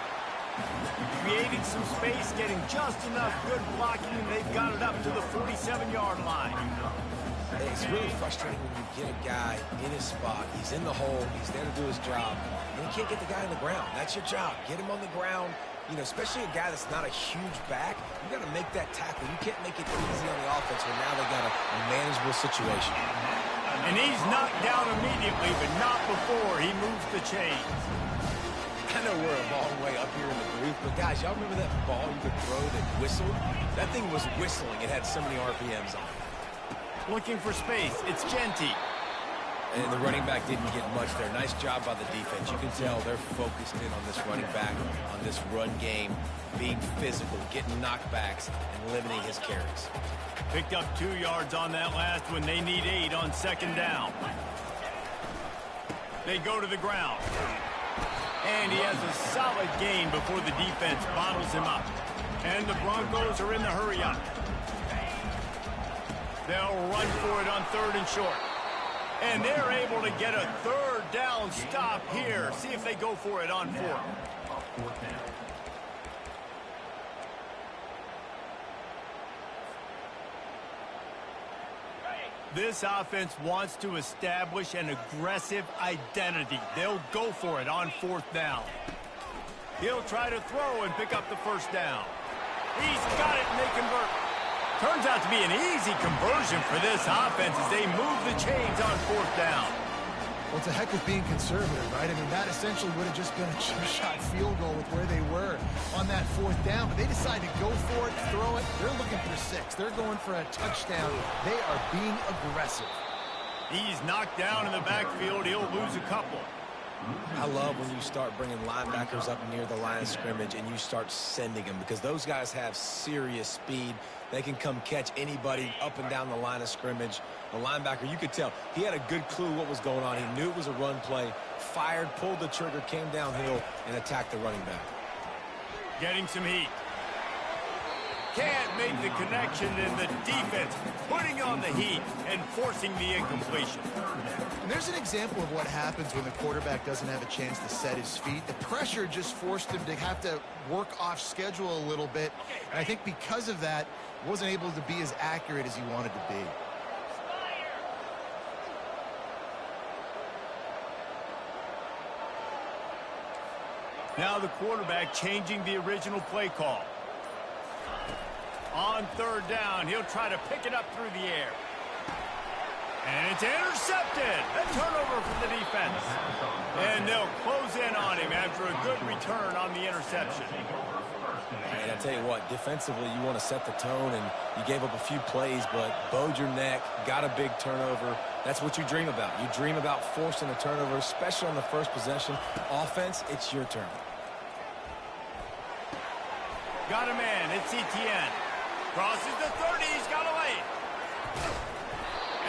Creating some space, getting just enough good blocking, and they've got it up to the 47-yard line. It's really frustrating when you get a guy in his spot. He's in the hole. He's there to do his job. And you can't get the guy on the ground. That's your job. Get him on the ground. you know, especially a guy that's not a huge back, you got to make that tackle. You can't make it easy on the offense when now they got a manageable situation. And he's knocked down immediately, but not before he moves the chains. I know we're a long way up here in the booth, but guys, y'all remember that ball you could throw that whistled? That thing was whistling. It had so many RPMs on it. Looking for space. It's Ncaa25. And the running back didn't get much there. Nice job by the defense. You can tell they're focused in on this running back, on this run game, being physical, getting knockbacks, and limiting his carries. Picked up 2 yards on that last one. They need 8 on second down. They go to the ground. And he has a solid gain before the defense bottles him up. And the Broncos are in the hurry-up. They'll run for it on 3rd and short. And they're able to get a 3rd down stop here. See if they go for it on 4th. This offense wants to establish an aggressive identity. They'll go for it on 4th down. He'll try to throw and pick up the 1st down. He's got it, and they convert. Turns out to be an easy conversion for this offense as they move the chains on 4th down. Well, it's a heck of being conservative, right? I mean, that essentially would have just been a chip-shot field goal with where they were on that 4th down. But they decided to go for it, throw it. They're looking for 6. They're going for a touchdown. They are being aggressive. He's knocked down in the backfield. He'll lose a couple. I love when you start bringing linebackers up near the line of scrimmage and you start sending them, because those guys have serious speed. They can come catch anybody up and down the line of scrimmage. The linebacker, you could tell, he had a good clue what was going on. He knew it was a run play, fired, pulled the trigger, came downhill, and attacked the running back. Getting some heat. Can't make the connection in the defense, putting on the heat and forcing the incompletion. And there's an example of what happens when the quarterback doesn't have a chance to set his feet. The pressure just forced him to have to work off schedule a little bit. And I think because of that, wasn't able to be as accurate as he wanted to be. Now the quarterback changing the original play call. On 3rd down, he'll try to pick it up through the air. And it's intercepted. A turnover from the defense. And they'll close in on him after a good return on the interception. And I tell you what, defensively, you want to set the tone, and you gave up a few plays, but bowed your neck, got a big turnover. That's what you dream about. You dream about forcing a turnover, especially on the first possession. Offense, it's your turn. Got a man. It's Etienne. Crosses the 30. He's got a lane.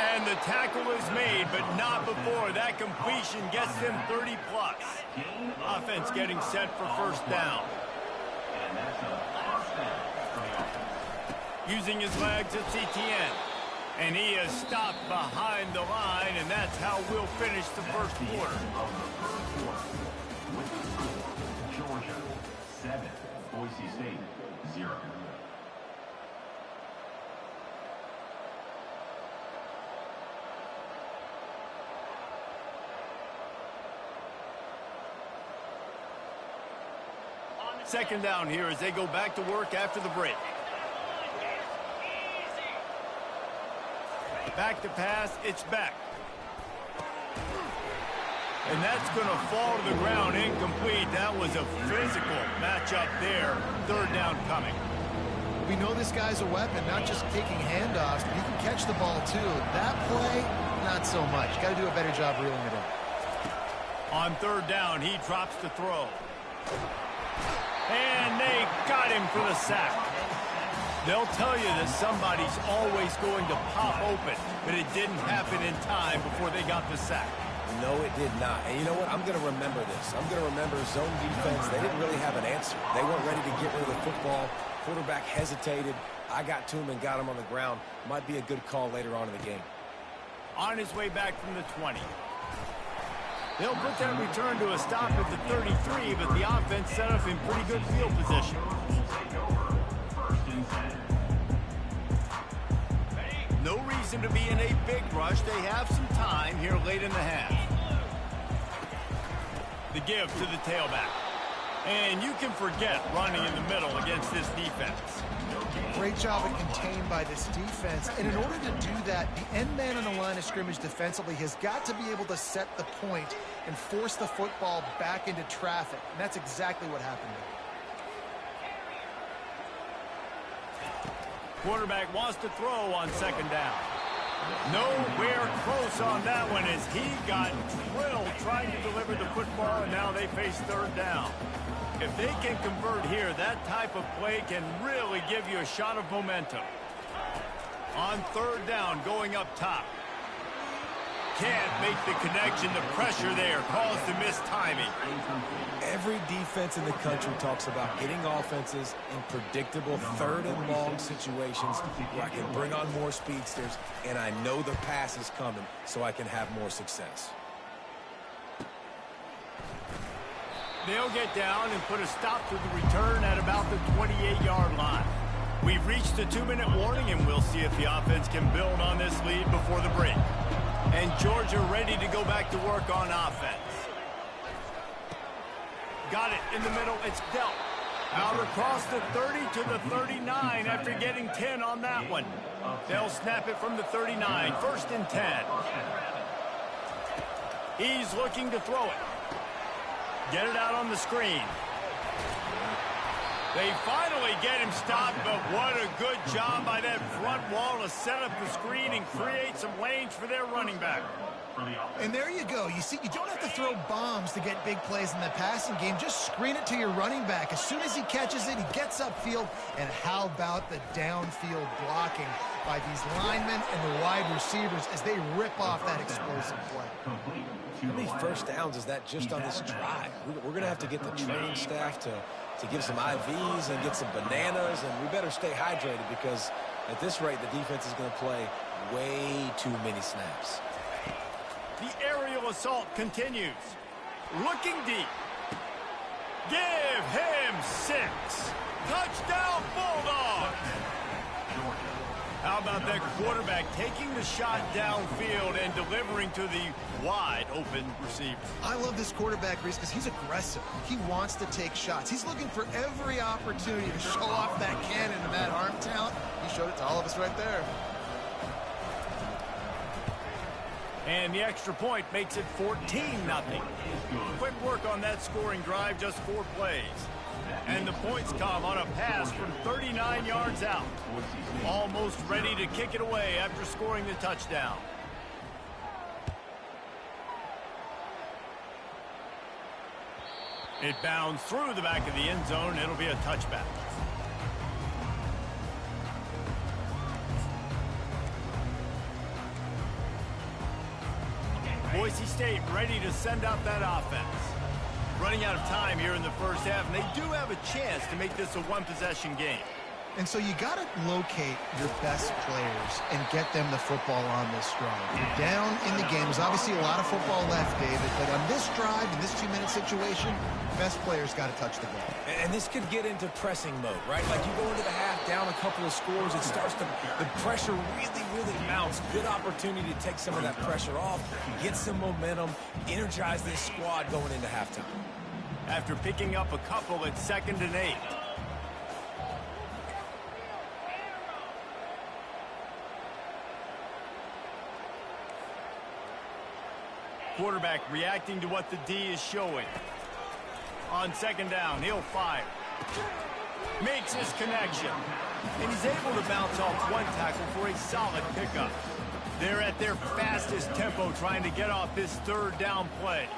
And the tackle is made, but not before. That completion gets them 30-plus. Offense getting set for 1st down. Using his legs, it's Etienne. And he is stopped behind the line, and that's how we'll finish the 1st quarter. Georgia 7, Boise State 0. Second down here as they go back to work after the break. Back to pass, it's back. And that's going to fall to the ground, incomplete. That was a physical matchup there. 3rd down coming. We know this guy's a weapon, not just taking handoffs, but he can catch the ball too. That play, not so much. Got to do a better job reeling it in. On 3rd down, he drops to throw. And they got him for the sack. They'll tell you that somebody's always going to pop open, but it didn't happen in time before they got the sack. No, it did not. And you know what? I'm going to remember this. I'm going to remember zone defense. They didn't really have an answer. They weren't ready to get rid of the football. Quarterback hesitated. I got to him and got him on the ground. Might be a good call later on in the game. On his way back from the 20. They'll put that return to a stop at the 33, but the offense set up in pretty good field position. No reason to be in a big rush. They have some time here late in the half. The give to the tailback. And you can forget running in the middle against this defense. Great job of contained by this defense. And in order to do that, the end man on the line of scrimmage defensively has got to be able to set the point and force the football back into traffic. And that's exactly what happened there. Quarterback wants to throw on second down. Nowhere close on that one as he got drilled trying to deliver the football, and now they face third down. If they can convert here, that type of play can really give you a shot of momentum. On third down, going up top. Can't make the connection. The pressure there caused the missed timing. Every defense in the country talks about getting offenses in predictable third and long situations where I can bring on more speedsters and I know the pass is coming so I can have more success. They'll get down and put a stop to the return at about the 28-yard line. We've reached the 2-minute warning, and we'll see if the offense can build on this lead before the break. And Georgia ready to go back to work on offense. Got it in the middle. It's dealt. Out across the 30 to the 39 after getting 10 on that one. They'll snap it from the 39. 1st and 10. He's looking to throw it. Get it out on the screen. They finally get him stopped, but what a good job by that front wall to set up the screen and create some lanes for their running back. And there you go. You see, you don't have to throw bombs to get big plays in the passing game. Just screen it to your running back. As soon as he catches it, he gets upfield. And how about the downfield blocking by these linemen and the wide receivers as they rip off that explosive play? How many first downs is that just on this drive? We're going to have to get the training staff to give some IVs and get some bananas, and we better stay hydrated because at this rate, the defense is going to play way too many snaps. The aerial assault continues. Looking deep. Give him 6. Touchdown, Bulldogs! How about that quarterback taking the shot downfield and delivering to the wide-open receiver? I love this quarterback, Reese, because he's aggressive. He wants to take shots. He's looking for every opportunity to show off that cannon and that arm talent. He showed it to all of us right there. And the extra point makes it 14-0. Quick work on that scoring drive, just 4 plays. And the points come on a pass from 39 yards out. Almost ready to kick it away after scoring the touchdown. It bounds through the back of the end zone. It'll be a touchback. Boise State ready to send out that offense. Running out of time here in the first half, and they do have a chance to make this a one-possession game. And so you got to locate your best players and get them the football on this drive. You're down in the game. There's obviously a lot of football left, David, but on this drive, in this 2-minute situation, best players got to touch the ball. And this could get into pressing mode, right? Like you go into the half, down a couple of scores, it starts to, the pressure really mounts. Good opportunity to take some of that pressure off, get some momentum, energize this squad going into halftime. After picking up a couple at 2nd and 8. Quarterback reacting to what the D is showing. On 2nd down, he'll fire. Makes his connection. And he's able to bounce off one tackle for a solid pickup. They're at their fastest tempo trying to get off this 3rd down play.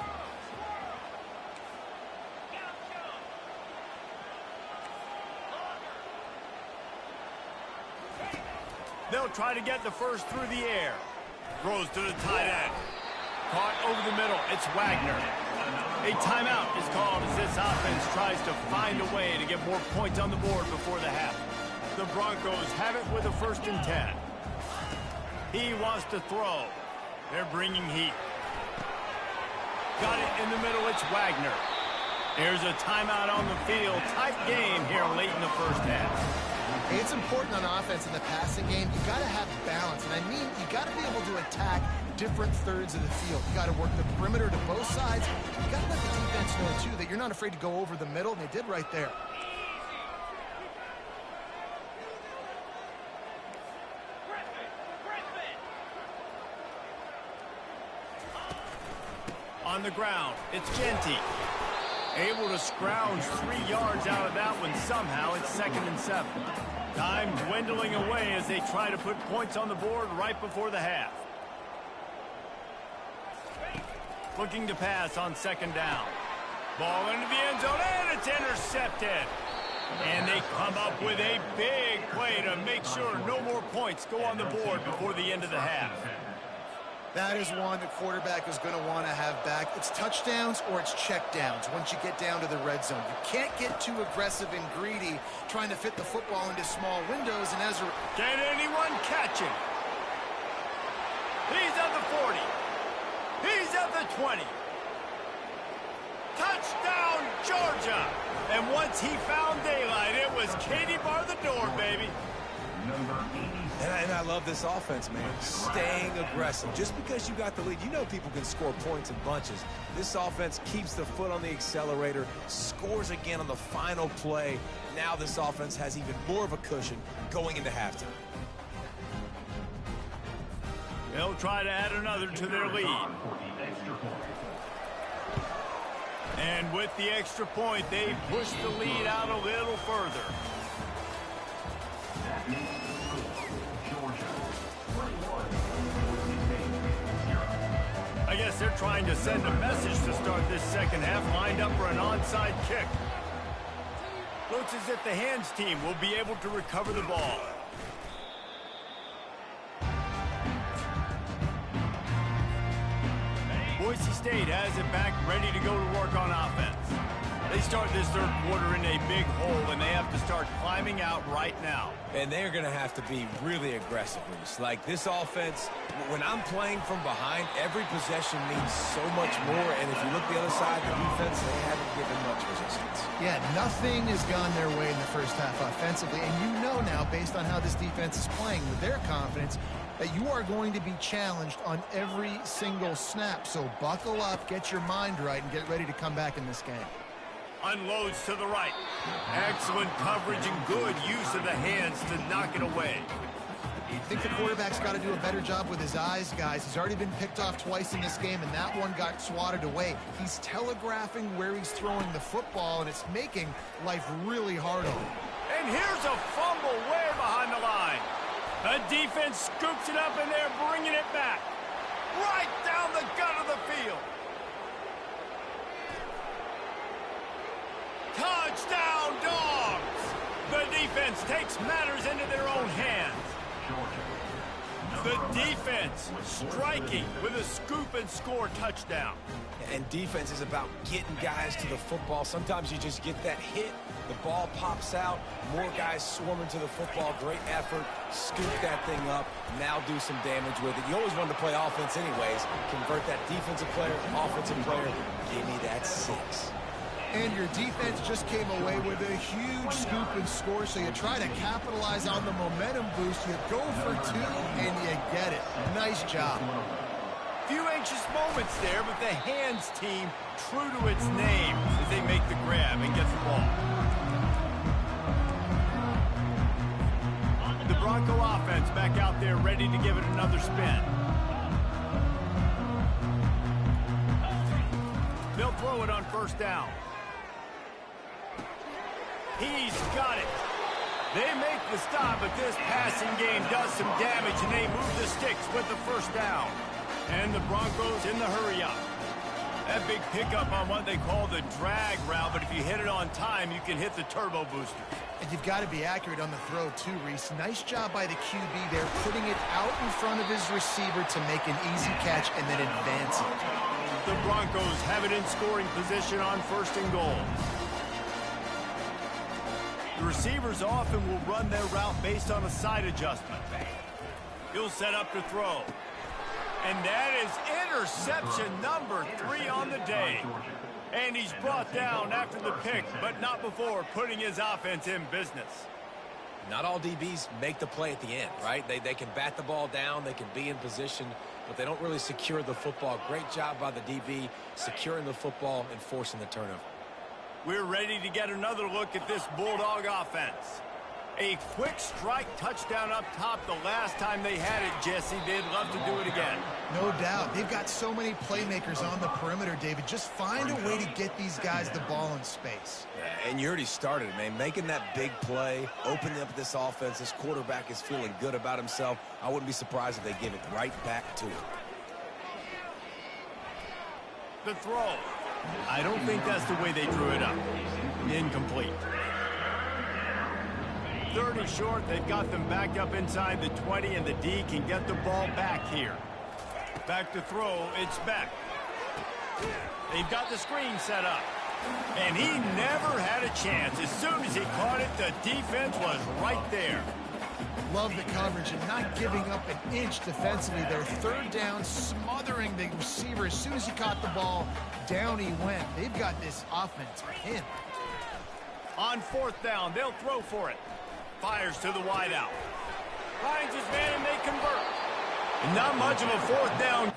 They'll try to get the first through the air. Throws to the tight end. Caught over the middle. It's Wagner. A timeout is called as this offense tries to find a way to get more points on the board before the half. The Broncos have it with a 1st and 10. He wants to throw. They're bringing heat. Got it in the middle. It's Wagner. Here's a timeout on the field. Tight game here late in the first half. Hey, it's important on offense in the passing game. You got to have balance, and I mean you got to be able to attack different thirds of the field. You got to work the perimeter to both sides. You got to let the defense know too that you're not afraid to go over the middle, and they did right there. On the ground, it's Ncaa25. Able to scrounge 3 yards out of that one somehow. It's 2nd and 7. Time dwindling away as they try to put points on the board right before the half. Looking to pass on 2nd down. Ball into the end zone, and it's intercepted. And they come up with a big play to make sure no more points go on the board before the end of the half. That is one the quarterback is going to want to have back. It's touchdowns or it's checkdowns once you get down to the red zone. You can't get too aggressive and greedy trying to fit the football into small windows. And as a... Can anyone catch him? He's at the 40. He's at the 20. Touchdown, Georgia. And once he found daylight, it was Katie bar the door, baby. And I love this offense, man. Staying aggressive. Just because you got the lead, you know people can score points in bunches. This offense keeps the foot on the accelerator, scores again on the final play. Now this offense has even more of a cushion going into halftime. They'll try to add another to their lead. And with the extra point, they push the lead out a little further. I guess they're trying to send a message to start this second half, lined up for an onside kick. Looks as if the hands team will be able to recover the ball. Boise State has it back, ready to go to work on offense. They start this third quarter in a big hole, and they have to start climbing out right now. And they're going to have to be really aggressive, Reese. Like this offense, when I'm playing from behind, every possession means so much more. And if you look the other side, the defense, they haven't given much resistance. Yeah, nothing has gone their way in the first half offensively. And you know now, based on how this defense is playing with their confidence, that you are going to be challenged on every single snap. So buckle up, get your mind right, and get ready to come back in this game. Unloads to the right. Excellent coverage and good use of the hands to knock it away. I think the quarterback's got to do a better job with his eyes, guys. He's already been picked off twice in this game, and that one got swatted away. He's telegraphing where he's throwing the football, and it's making life really hard on him. And here's a fumble way behind the line. The defense scoops it up, and they're bringing it back. Right down the gut of the field. Touchdown, Dogs! The defense takes matters into their own hands. The defense striking with a scoop and score touchdown. And defense is about getting guys to the football. Sometimes you just get that hit, the ball pops out, more guys swarming to the football. Great effort, scoop that thing up, now do some damage with it. You always wanted to play offense anyways. Convert that defensive player, offensive player, give me that 6. And your defense just came away with a huge scoop and score, so you try to capitalize on the momentum boost. You go for 2, and you get it. Nice job. Few anxious moments there, but the hands team, true to its name, as they make the grab and get the ball. The Bronco offense back out there ready to give it another spin. They'll throw it on first down. He's got it. They make the stop, but this passing game does some damage, and they move the sticks with the first down. And the Broncos in the hurry-up. That big pickup on what they call the drag route, but if you hit it on time, you can hit the turbo booster. And you've got to be accurate on the throw, too, Reese. Nice job by the QB there, putting it out in front of his receiver to make an easy catch and then advance it. The Broncos have it in scoring position on 1st and goal. The receivers often will run their route based on a side adjustment. He'll set up to throw. And that is interception number 3 on the day. And he's brought down after the pick, but not before putting his offense in business. Not all DBs make the play at the end, right? They can bat the ball down, they can be in position, but they don't really secure the football. Great job by the DB securing the football and forcing the turnover. We're ready to get another look at this Bulldog offense. A quick strike touchdown up top the last time they had it, Jesse. They'd love to do it again. No doubt. They've got so many playmakers on the perimeter, David. Just find a way to get these guys the ball in space. Yeah, and you already started, man. Making that big play, opening up this offense. This quarterback is feeling good about himself. I wouldn't be surprised if they give it right back to him. The throw. I don't think that's the way they drew it up. Incomplete. Third and short, they've got them backed up inside the 20, and the D can get the ball back here. Back to throw, it's Beck. They've got the screen set up. And he never had a chance. As soon as he caught it, the defense was right there. Love the coverage and not giving up an inch defensively. Their third down, smothering the receiver. As soon as he caught the ball, down he went. They've got this offense pinned. On fourth down, they'll throw for it. Fires to the wideout. Finds his man and they convert. Not much of a fourth down.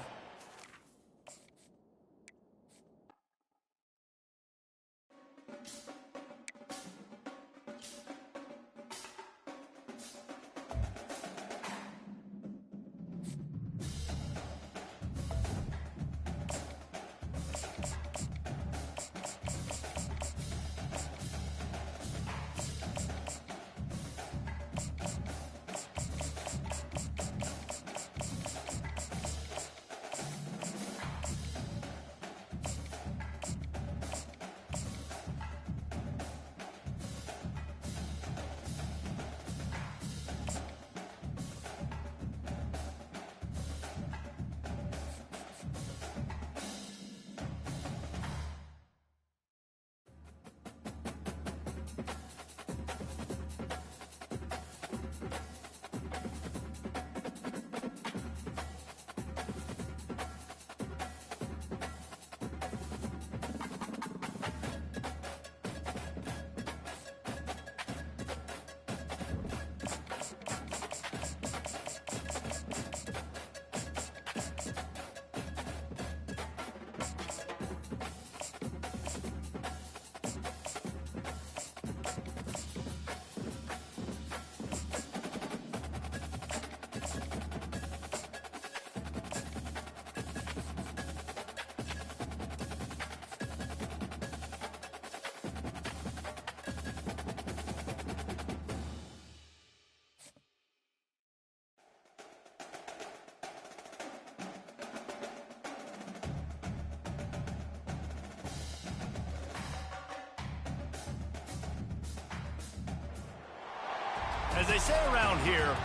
As they say around here,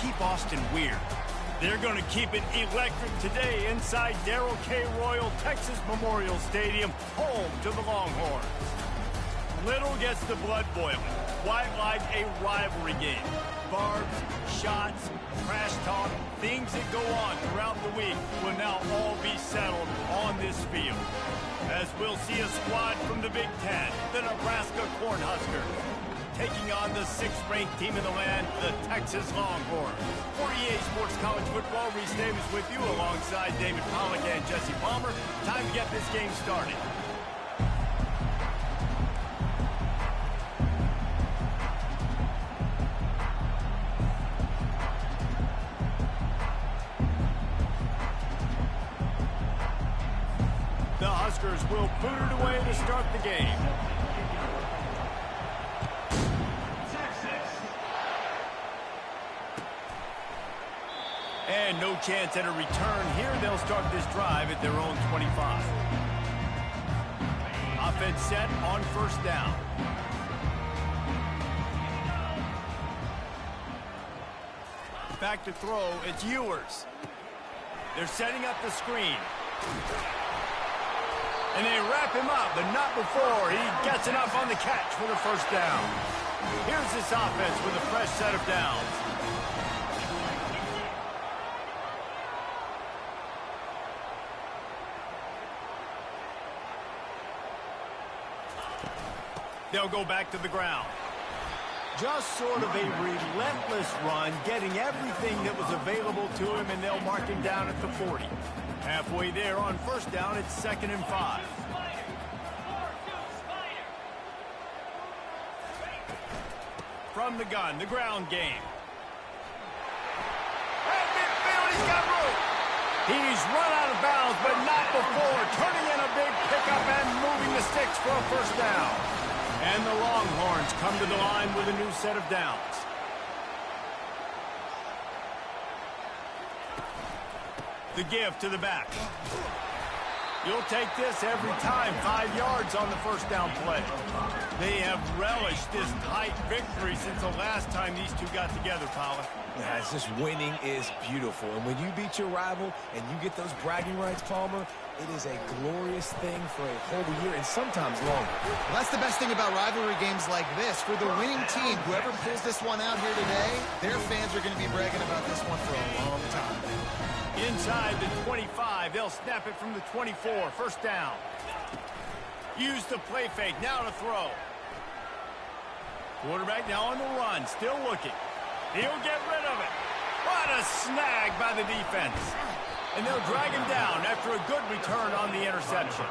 keep Austin weird. They're going to keep it electric today inside Darrell K. Royal Texas Memorial Stadium, home to the Longhorns. Little gets the blood boiling. Quite like a rivalry game. Barbs, shots, trash talk, things that go on throughout the week will now all be settled on this field. As we'll see a squad from the Big Ten, the Nebraska Cornhuskers, taking on the 6th-ranked team in the land, the Texas Longhorns. For EA Sports College Football, Reese Davis with you alongside David Pollack and Jesse Palmer. Time to get this game started. The Huskers will boot it away to start the game. And no chance at a return here. They'll start this drive at their own 25. Offense set on first down. Back to throw, it's Ewers. They're setting up the screen. And they wrap him up, but not before he gets enough on the catch for the first down. Here's this offense with a fresh set of downs. They'll go back to the ground. Just sort of a relentless run, getting everything that was available to him, and they'll mark him down at the 40. Halfway there on first down, it's 2nd and 5. From the gun, the ground game. At midfield, he's got room. He's run out of bounds, but not before turning in a big pickup and moving the sticks for a first down. And the Longhorns come to the line with a new set of downs. The give to the back. You'll take this every time. 5 yards on the first down play. They have relished this tight victory since the last time these two got together, Pollard. Yeah, it's just winning is beautiful. And when you beat your rival and you get those bragging rights, Palmer, it is a glorious thing for a whole year and sometimes longer. Well, that's the best thing about rivalry games like this. For the winning team, whoever pulls this one out here today, their fans are going to be bragging about this one for a long time. Inside the 25, they'll snap it from the 24. First down. Use the play fake. Now to throw. Quarterback now on the run. Still looking. He'll get rid of it. What a snag by the defense. And they'll drag him down after a good return on the interception.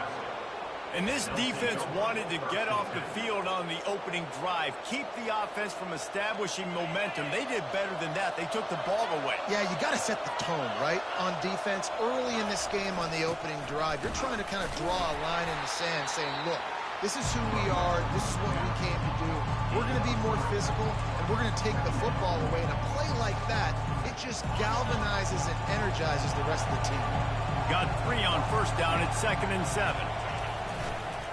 And this defense wanted to get off the field on the opening drive, keep the offense from establishing momentum. They did better than that. They took the ball away. Yeah, you got to set the tone, right, on defense. Early in this game on the opening drive, you're trying to kind of draw a line in the sand saying, look, this is who we are. This is what we came to do. We're going to be more physical, and we're going to take the football away. And a play like that, it just galvanizes and energizes the rest of the team. Got 3 on first down at 2nd and 7.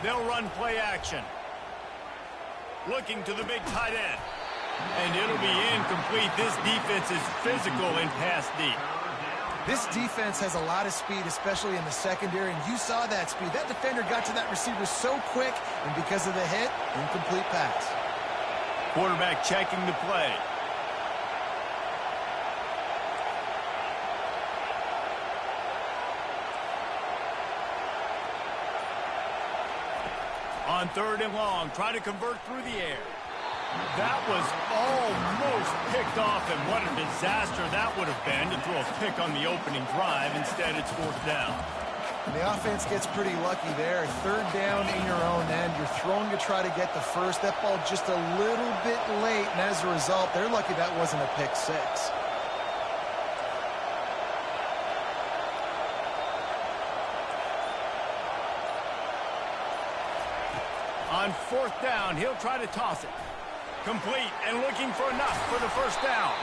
They'll run play action. Looking to the big tight end. And it'll be incomplete. This defense is physical and pass deep. This defense has a lot of speed, especially in the secondary, and you saw that speed. That defender got to that receiver so quick, and because of the hit, incomplete pass. Quarterback checking the play. On 3rd and long, try to convert through the air. That was almost picked off, and what a disaster that would have been to throw a pick on the opening drive. Instead, it's 4th down. And the offense gets pretty lucky there. 3rd down in your own end. You're throwing to try to get the first. That ball just a little bit late, and as a result, they're lucky that wasn't a pick 6. On 4th down, he'll try to toss it. Complete and looking for enough for the first down.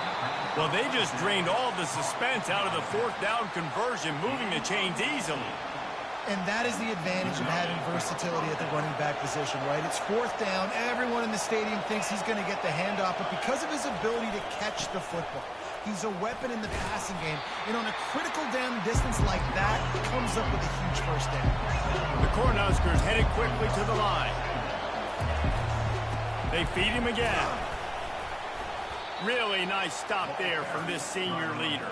Well, they just drained all the suspense out of the 4th down conversion, moving the chains easily. And that is the advantage of having versatility at the running back position, right? It's 4th down. Everyone in the stadium thinks he's going to get the handoff, but because of his ability to catch the football, he's a weapon in the passing game. And on a critical down distance like that, he comes up with a huge first down. The Cornhuskers headed quickly to the line. They feed him again. Really nice stop there from this senior leader.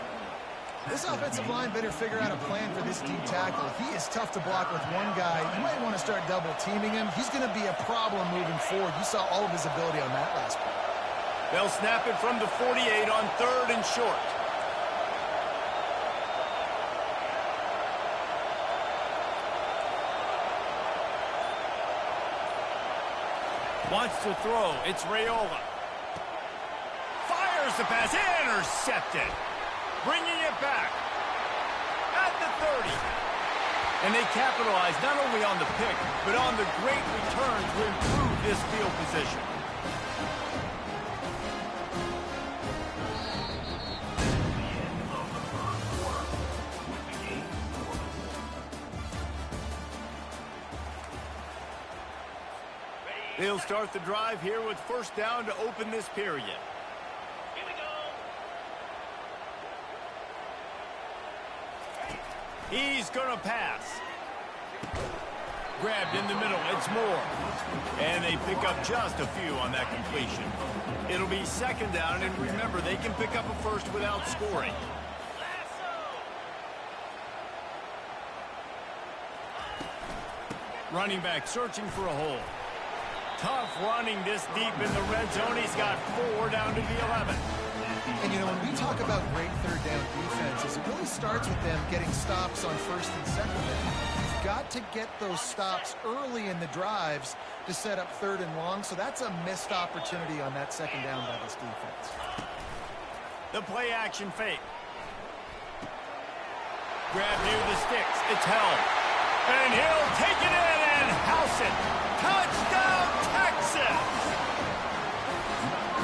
This offensive line better figure out a plan for this deep tackle. He is tough to block with one guy. You might want to start double-teaming him. He's going to be a problem moving forward. You saw all of his ability on that last play. They'll snap it from the 48 on 3rd and short. Wants to throw. It's Raiola. Fires the pass. Intercepted. Bringing it back. At the 30. And they capitalize not only on the pick, but on the great return to improve this field position. They'll start the drive here with first down to open this period. Here we go. He's going to pass. Grabbed in the middle. It's Moore. And they pick up just a few on that completion. It'll be 2nd down, and remember, they can pick up a first without scoring. Running back searching for a hole. Tough running this deep in the red zone. He's got 4 down to the 11. And, you know, when we talk about great third down defenses, it really starts with them getting stops on first and second down. You've got to get those stops early in the drives to set up third and long, so that's a missed opportunity on that second down by this defense. The play action fake. Grab near the sticks. It's held. And he'll take it in and house it. Touchdown, Texas!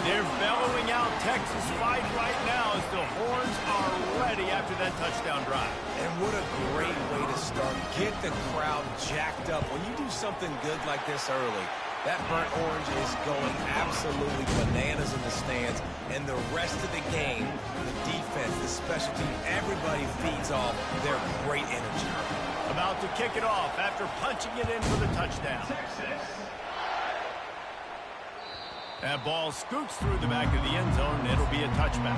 They're bellowing out Texas fight right now as the horns are ready after that touchdown drive. And what a great way to start. Get the crowd jacked up. When you do something good like this early, that burnt orange is going absolutely bananas in the stands. And the rest of the game, the defense, the special team, everybody feeds off their great energy. About to kick it off after punching it in for the touchdown. That ball scoots through the back of the end zone, and it'll be a touchback.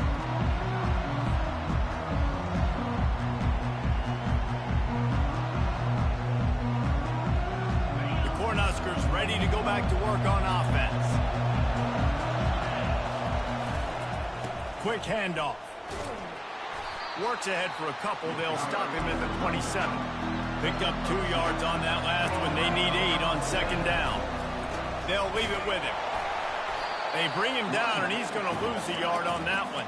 The Cornhuskers ready to go back to work on offense. Quick handoff. Works ahead for a couple. They'll stop him at the 27. Picked up 2 yards on that last one. They need 8 on second down. They'll leave it with him. They bring him down, and he's going to lose a yard on that one.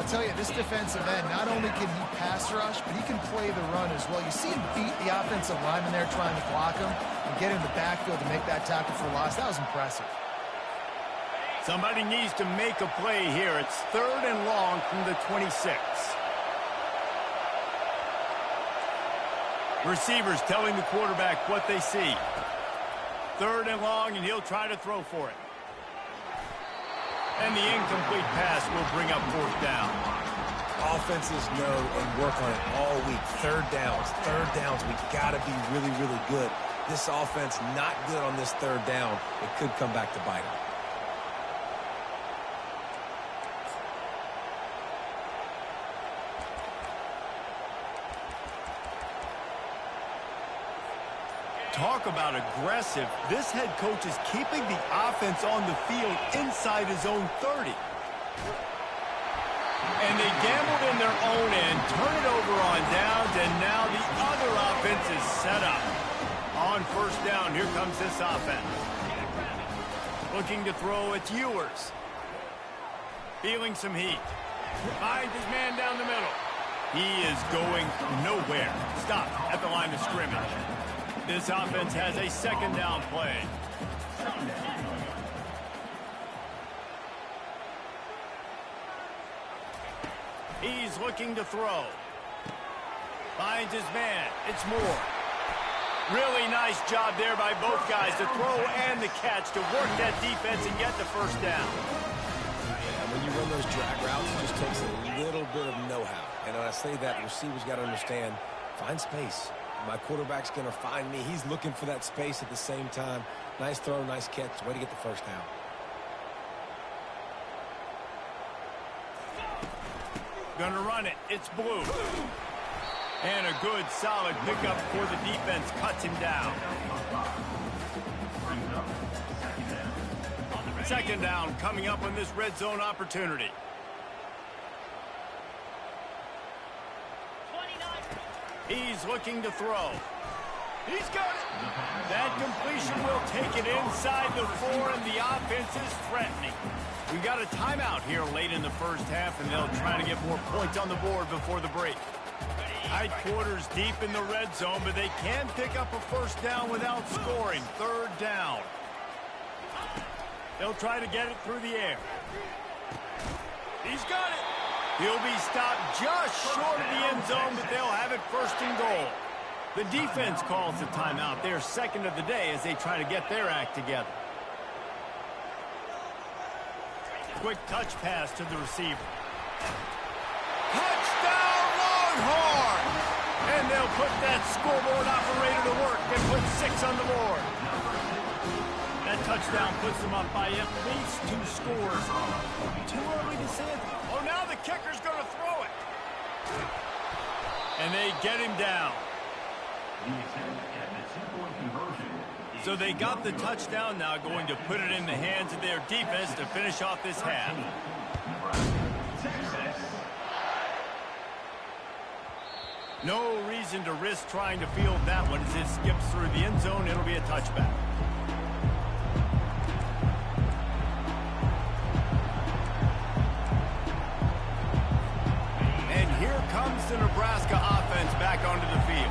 I'll tell you, this defensive end, not only can he pass rush, but he can play the run as well. You see him beat the offensive lineman there trying to block him and get in the backfield to make that tackle for loss. That was impressive. Somebody needs to make a play here. It's 3rd and long from the 26. Receivers telling the quarterback what they see. 3rd and long, and he'll try to throw for it. And the incomplete pass will bring up 4th down. Offenses know and work on it all week. Third downs. We got to be really, really good. This offense not good on this 3rd down. It could come back to bite them. Talk about aggressive. This head coach is keeping the offense on the field inside his own 30. And they gambled in their own end, turn it over on downs, and now the other offense is set up. On 1st down, here comes this offense. Looking to throw, it's Ewers. Feeling some heat. Finds his man down the middle. He is going nowhere. Stop at the line of scrimmage. This offense has a 2nd down play. He's looking to throw. Finds his man. It's Moore. Really nice job there by both guys, the throw and the catch, to work that defense and get the 1st down. And when you run those drag routes, it just takes a little bit of know-how. And when I say that, the receivers got to understand, find space. My quarterback's going to find me. He's looking for that space at the same time. Nice throw, nice catch. Way to get the 1st down. Gonna run it. It's Blue. And a good, solid pickup for the defense. Cuts him down. 2nd down coming up on this red zone opportunity. He's looking to throw. He's got it. That completion will take it inside the 4, and the offense is threatening. We got a timeout here late in the 1st half, and they'll try to get more points on the board before the break. Tight quarters deep in the red zone, but they can pick up a 1st down without scoring. 3rd down. They'll try to get it through the air. He's got it. He'll be stopped just short of the end zone, but they'll have it 1st and goal. The defense calls the timeout. They're 2nd of the day as they try to get their act together. Quick touch pass to the receiver. Touchdown, Longhorns! And they'll put that scoreboard operator to work and put 6 on the board. That touchdown puts them up by at least 2 scores. Too early to say it. Oh, now the kicker's going to throw it. And they get him down. The attempt at the 2-point conversion So they got the touchdown, now going to put it in the hands of their defense to finish off this half. No reason to risk trying to field that one as it skips through the end zone. It'll be a touchback. And here comes the Nebraska offense back onto the field.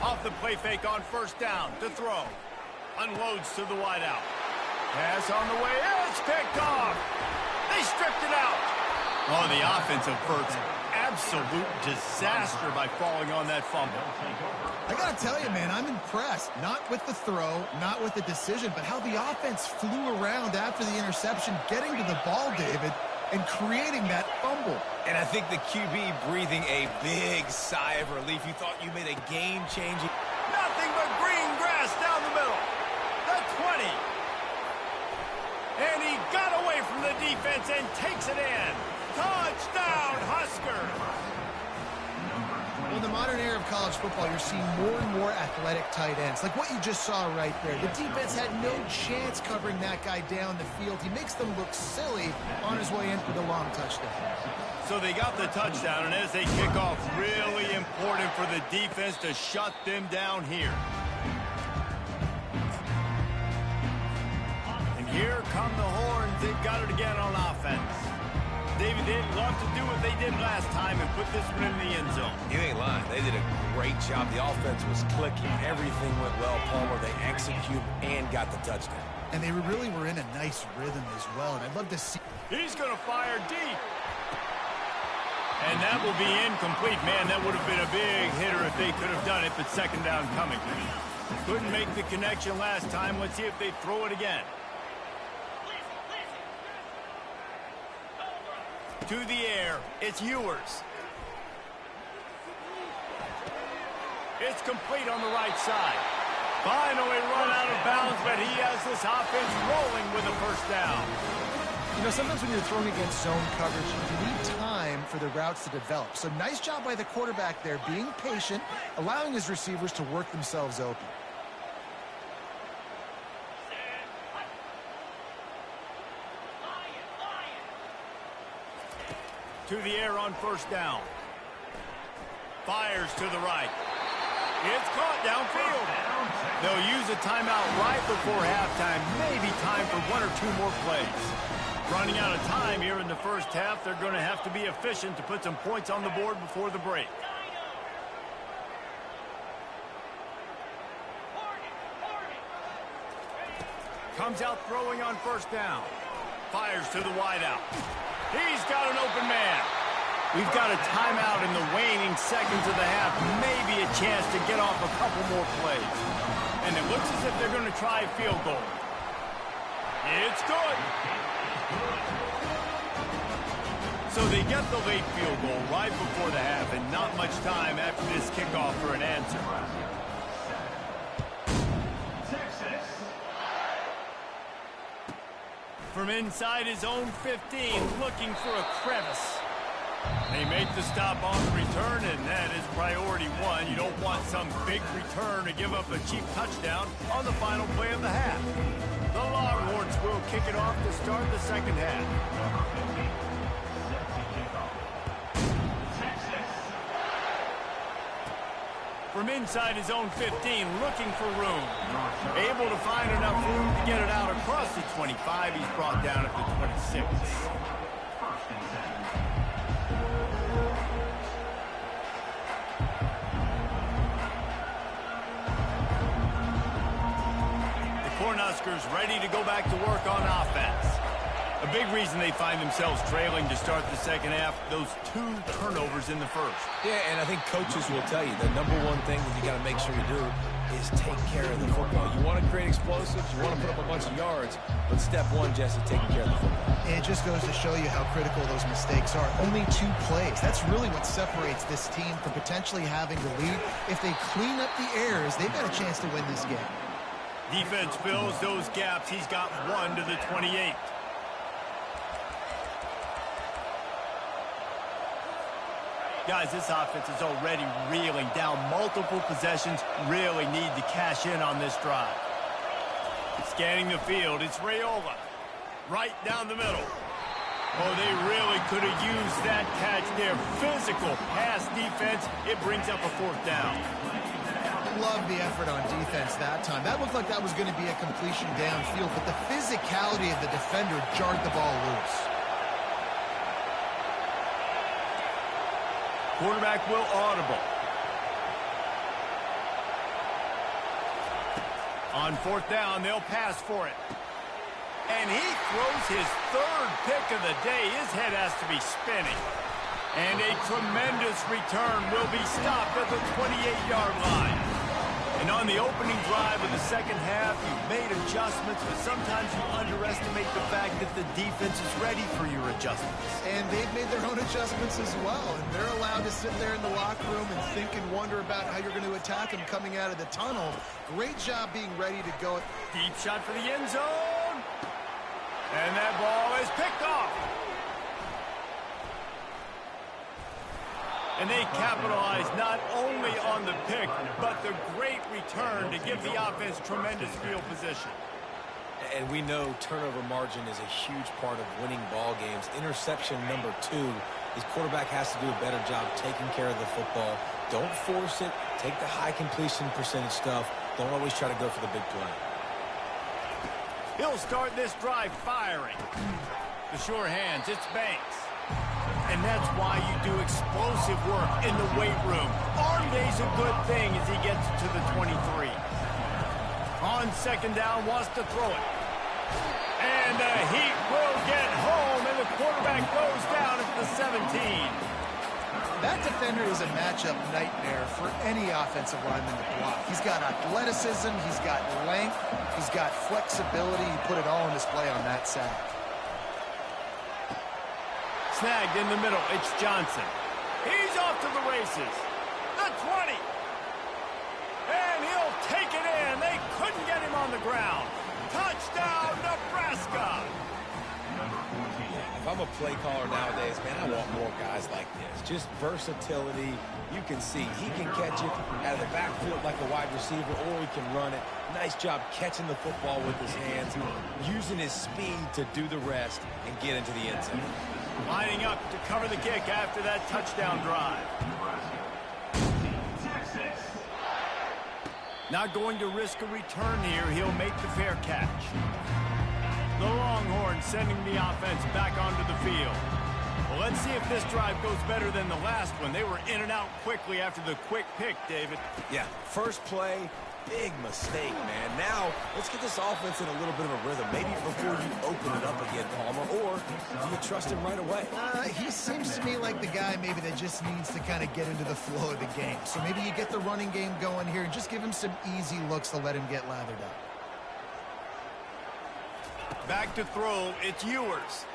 Off the play fake on first down to throw. Unloads to the wideout. Pass on the way. It's picked off. They stripped it out. Oh, the offense averts absolute disaster by falling on that fumble. I got to tell you, man, I'm impressed. Not with the throw, not with the decision, but how the offense flew around after the interception, getting to the ball, David, and creating that fumble. And I think the QB breathing a big sigh of relief. You thought you made a game-changing... Nothing but green grass down the middle. The 20. And he got away from the defense and takes it in. Touchdown, Huskers! Well, in the modern era of college football, you're seeing more and more athletic tight ends, like what you just saw right there. The defense had no chance covering that guy down the field. He makes them look silly on his way in for the long touchdown. So they got the touchdown, and as they kick off, really important for the defense to shut them down here. And here come the horns. They've got it again on offense. David, they'd love to do what they did last time and put this one in the end zone. You ain't lying. They did a great job. The offense was clicking. Everything went well, Palmer. They executed and got the touchdown. And they really were in a nice rhythm as well, and I'd love to see... He's going to fire deep. And that will be incomplete. Man, that would have been a big hitter if they could have done it, but second down coming. Couldn't make the connection last time. Let's see if they throw it again. To the air, it's Ewers. It's complete on the right side. Finally run out of bounds, but he has this offense rolling with a first down. You know, sometimes when you're throwing against zone coverage, you need time for the routes to develop. So nice job by the quarterback there, being patient, allowing his receivers to work themselves open. To the air on first down. Fires to the right. It's caught downfield. They'll use a timeout right before halftime. Maybe time for one or two more plays. Running out of time here in the first half. They're going to have to be efficient to put some points on the board before the break. Comes out throwing on first down. Fires to the wideout. He's got an open man. We've got a timeout in the waning seconds of the half. Maybe a chance to get off a couple more plays. And it looks as if they're going to try a field goal. It's good. So they get the late field goal right before the half, and not much time after this kickoff for an answer. From inside his own 15, looking for a crevice. They make the stop on the return, and that is priority one. You don't want some big return to give up a cheap touchdown on the final play of the half. The Longhorns will kick it off to start the second half. From inside his own 15, looking for room. Able to find enough room to get it out across the 25. He's brought down at the 26. The Cornhuskers ready to go back to work on offense. A big reason they find themselves trailing to start the second half, those 2 turnovers in the first. Yeah, and I think coaches will tell you the number one thing that you got to make sure you do is take care of the football. You want to create explosives, you want to put up a bunch of yards, but step one, Jesse, taking care of the football. It just goes to show you how critical those mistakes are. Only 2 plays. That's really what separates this team from potentially having the lead. If they clean up the errors, they've got a chance to win this game. Defense fills those gaps. He's got 1 to the 28. Guys, this offense is already reeling down multiple possessions. Really need to cash in on this drive. Scanning the field, it's Raiola. Right down the middle. Oh, they really could have used that catch there. Physical pass defense. It brings up a 4th down. Love the effort on defense that time. That looked like that was going to be a completion downfield, but the physicality of the defender jarred the ball loose. Quarterback will audible. On 4th down, they'll pass for it. And he throws his 3rd pick of the day. His head has to be spinning. And a tremendous return will be stopped at the 28-yard line. And on the opening drive of the second half, you've made adjustments, but sometimes you underestimate the fact that the defense is ready for your adjustments. And they've made their own adjustments as well. And they're allowed to sit there in the locker room and think and wonder about how you're going to attack them coming out of the tunnel. Great job being ready to go. Deep shot for the end zone. And that ball is picked off. And they capitalize not only on the pick, but the great return to give the offense tremendous field position. And we know turnover margin is a huge part of winning ball games. Interception number 2, his quarterback has to do a better job taking care of the football. Don't force it. Take the high completion percentage stuff. Don't always try to go for the big play. He'll start this drive firing. The sure hands, it's Banks. And that's why you do explosive work in the weight room. Arm day's a good thing as he gets to the 23. On 2nd down, wants to throw it. And the Heat will get home, and the quarterback goes down at the 17. That defender is a matchup nightmare for any offensive lineman to block. He's got athleticism, he's got length, he's got flexibility. He put it all on display on that sack. Snagged in the middle, it's Johnson. He's off to the races. The 20. And he'll take it in. They couldn't get him on the ground. Touchdown, Nebraska. If I'm a play caller nowadays, man, I want more guys like this. Just versatility. You can see he can catch it out of the backfield like a wide receiver, or he can run it. Nice job catching the football with his hands, using his speed to do the rest and get into the end zone. Lining up to cover the kick after that touchdown drive. Not going to risk a return here. He'll make the fair catch. The Longhorns sending the offense back onto the field. Well, let's see if this drive goes better than the last one. They were in and out quickly after the quick pick, David. Yeah, first play, big mistake, man. Now, let's get this offense in a little bit of a rhythm. Maybe before you open it up again, Palmer, or do you trust him right away? He seems to me like the guy maybe that just needs to kind of get into the flow of the game. So maybe you get the running game going here and just give him some easy looks to let him get lathered up. Back to throw, it's Ewers.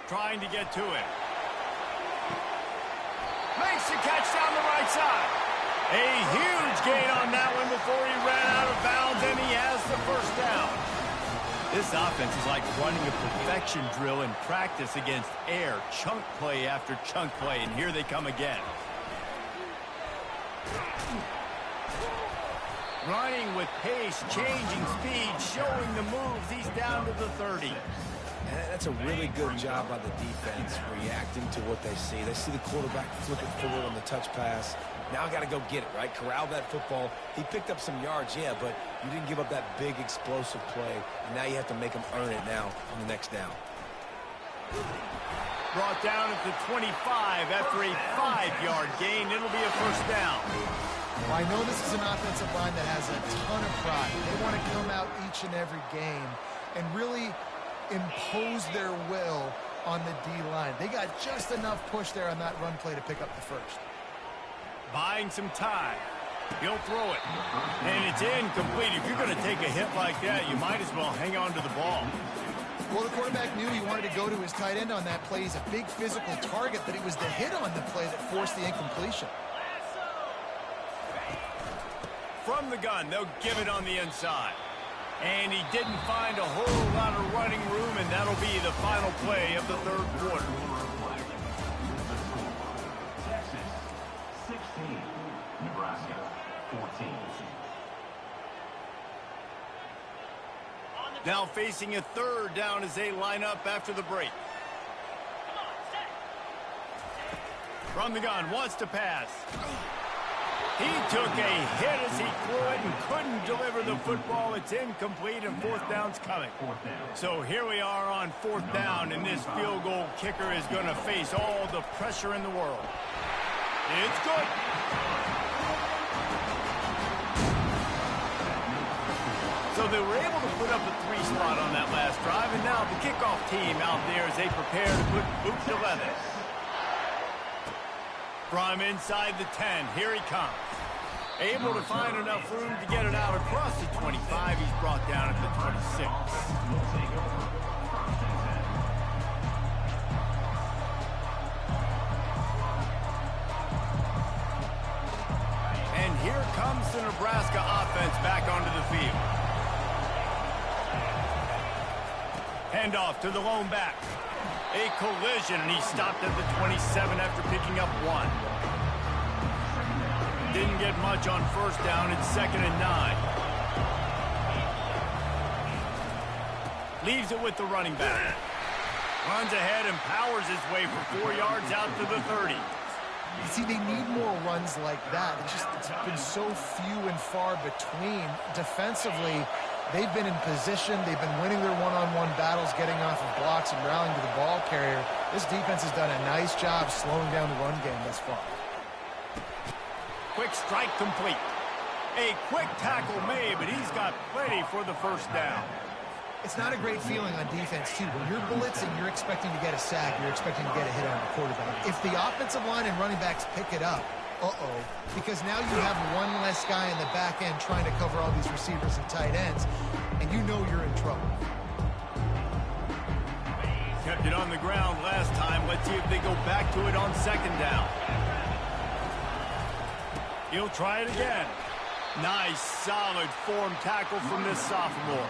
Trying to get to it. Makes the catch down the right side. A huge gain on that one before he ran out of bounds, and he has the 1st down. This offense is like running a perfection drill in practice against air. Chunk play after chunk play, and here they come again. Running with pace, changing speed, showing the moves. He's down to the 30. And that's a really good job by the defense, reacting to what they see. They see the quarterback flip it forward on the touch pass. Now I got to go get it, right? Corral that football. He picked up some yards, yeah, but you didn't give up that big explosive play. And now you have to make him earn it now on the next down. Brought down at the 25 after a 5-yard gain. It'll be a 1st down. Well, I know this is an offensive line that has a ton of pride. They want to come out each and every game and really impose their will on the D-line. They got just enough push there on that run play to pick up the 1st. Buying some time. He'll throw it. And it's incomplete. If you're going to take a hit like that, you might as well hang on to the ball. Well, the quarterback knew he wanted to go to his tight end on that play. He's a big physical target, but it was the hit on the play that forced the incompletion. From the gun, they'll give it on the inside. And he didn't find a whole lot of running room, and that'll be the final play of the 3rd quarter. Now facing a third down as they line up after the break. From the gun, wants to pass. He took a hit as he threw it and couldn't deliver the football. It's incomplete and fourth down's coming. So here we are on fourth down, and this field goal kicker is going to face all the pressure in the world. It's good. So they were able to put up a 3 spot on that last drive, and now the kickoff team out there as they prepare to put boot to leather. From inside the 10, here he comes. Able to find enough room to get it out across the 25. He's brought down at the 26. And here comes the Nebraska offense back onto the field. Handoff to the lone back. A collision, and he stopped at the 27 after picking up 1. Didn't get much on first down. It's 2nd and 9. Leaves it with the running back. Runs ahead and powers his way for 4 yards out to the 30. You see, they need more runs like that. It's been so few and far between. Defensively, they've been in position. They've been winning their one-on-one battles, getting off of blocks and rallying to the ball carrier. This defense has done a nice job slowing down the run game thus far. Quick strike complete. A quick tackle made, but he's got plenty for the first down. It's not a great feeling on defense, too. When you're blitzing, you're expecting to get a sack. You're expecting to get a hit on the quarterback. If the offensive line and running backs pick it up, because now you have one less guy in the back end trying to cover all these receivers and tight ends, and you know you're in trouble. Kept it on the ground last time. Let's see if they go back to it on 2nd down. He'll try it again. Nice, solid form tackle from this sophomore.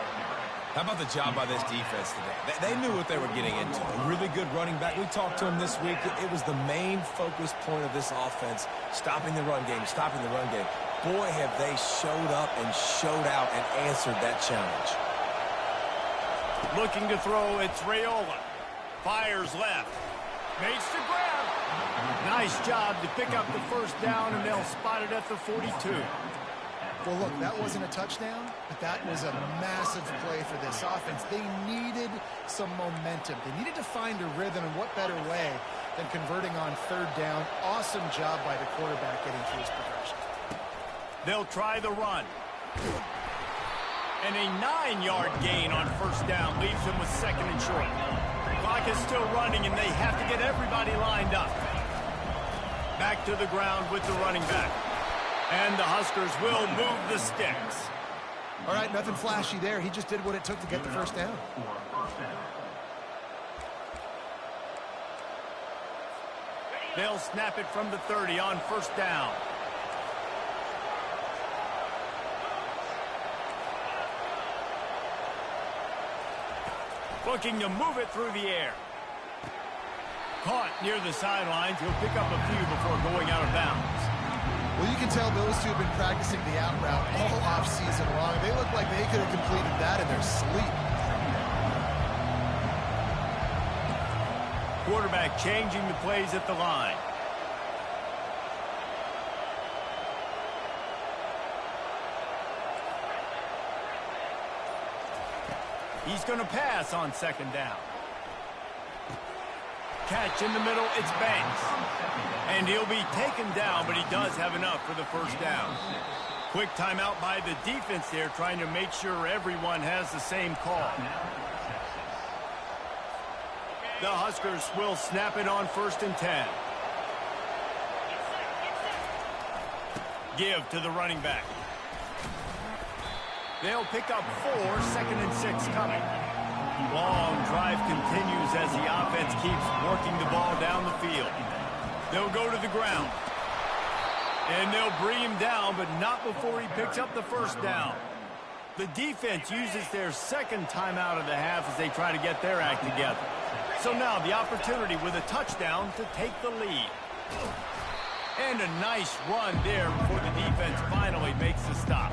How about the job by this defense today? They knew what they were getting into. A really good running back. We talked to him this week. It was the main focus point of this offense, stopping the run game, stopping the run game. Boy, have they showed up and showed out and answered that challenge. Looking to throw, it's Raiola. Fires left. Makes the grab. Nice job to pick up the first down, and they'll spot it at the 42. Well, look, that wasn't a touchdown, but that was a massive play for this offense. They needed some momentum. They needed to find a rhythm, and what better way than converting on 3rd down. Awesome job by the quarterback getting through his progression. They'll try the run. And a 9-yard gain on first down leaves them with 2nd and short. Clock is still running, and they have to get everybody lined up. Back to the ground with the running back. And the Huskers will move the sticks. All right, nothing flashy there. He just did what it took to get the first down. They'll snap it from the 30 on first down. Looking to move it through the air. Caught near the sidelines. He'll pick up a few before going out of bounds. Well, you can tell those two have been practicing the out route all offseason long. They look like they could have completed that in their sleep. Quarterback changing the plays at the line. He's going to pass on 2nd down. Catch in the middle, it's Banks. And he'll be taken down, but he does have enough for the first down. Quick timeout by the defense there, trying to make sure everyone has the same call. The Huskers will snap it on 1st and 10. Give to the running back. They'll pick up 4, 2nd and 6 coming. Long drive continues as the offense keeps working the ball down the field. They'll go to the ground. And they'll bring him down, but not before he picks up the first down. The defense uses their 2nd timeout of the half as they try to get their act together. So now the opportunity with a touchdown to take the lead. And a nice run there before the defense finally makes the stop.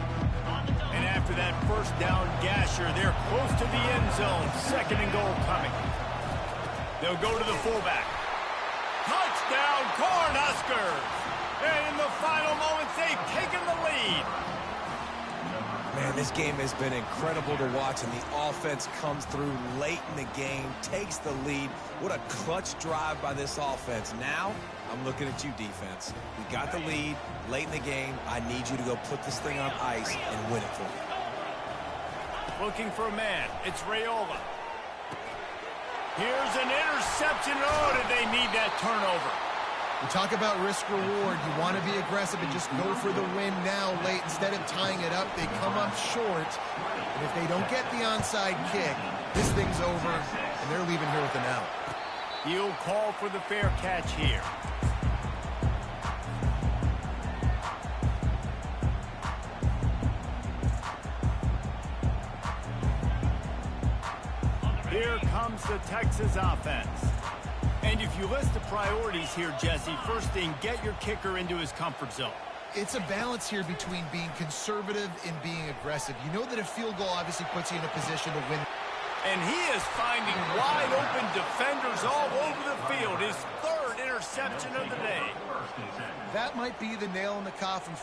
And after for that first down gasher. They're close to the end zone. 2nd and goal coming. They'll go to the fullback. Touchdown, Cornhuskers! And in the final moments, they've taken the lead. Man, this game has been incredible to watch, and the offense comes through late in the game, takes the lead. What a clutch drive by this offense. Now, I'm looking at you, defense. We got the lead late in the game. I need you to go put this thing on ice and win it for me. Looking for a man. It's Raiola. Here's an interception. Oh, did they need that turnover? We talk about risk-reward. You want to be aggressive and just go for the win now late. Instead of tying it up, they come up short. And if they don't get the onside kick, this thing's over, and they're leaving here with an out. He'll call for the fair catch here. Here comes the Texas offense. And if you list the priorities here, Jesse, first thing, get your kicker into his comfort zone. It's a balance here between being conservative and being aggressive. You know that a field goal obviously puts you in a position to win. And he is finding wide-open defenders all over the field. His 3rd interception of the day. That might be the nail in the coffin.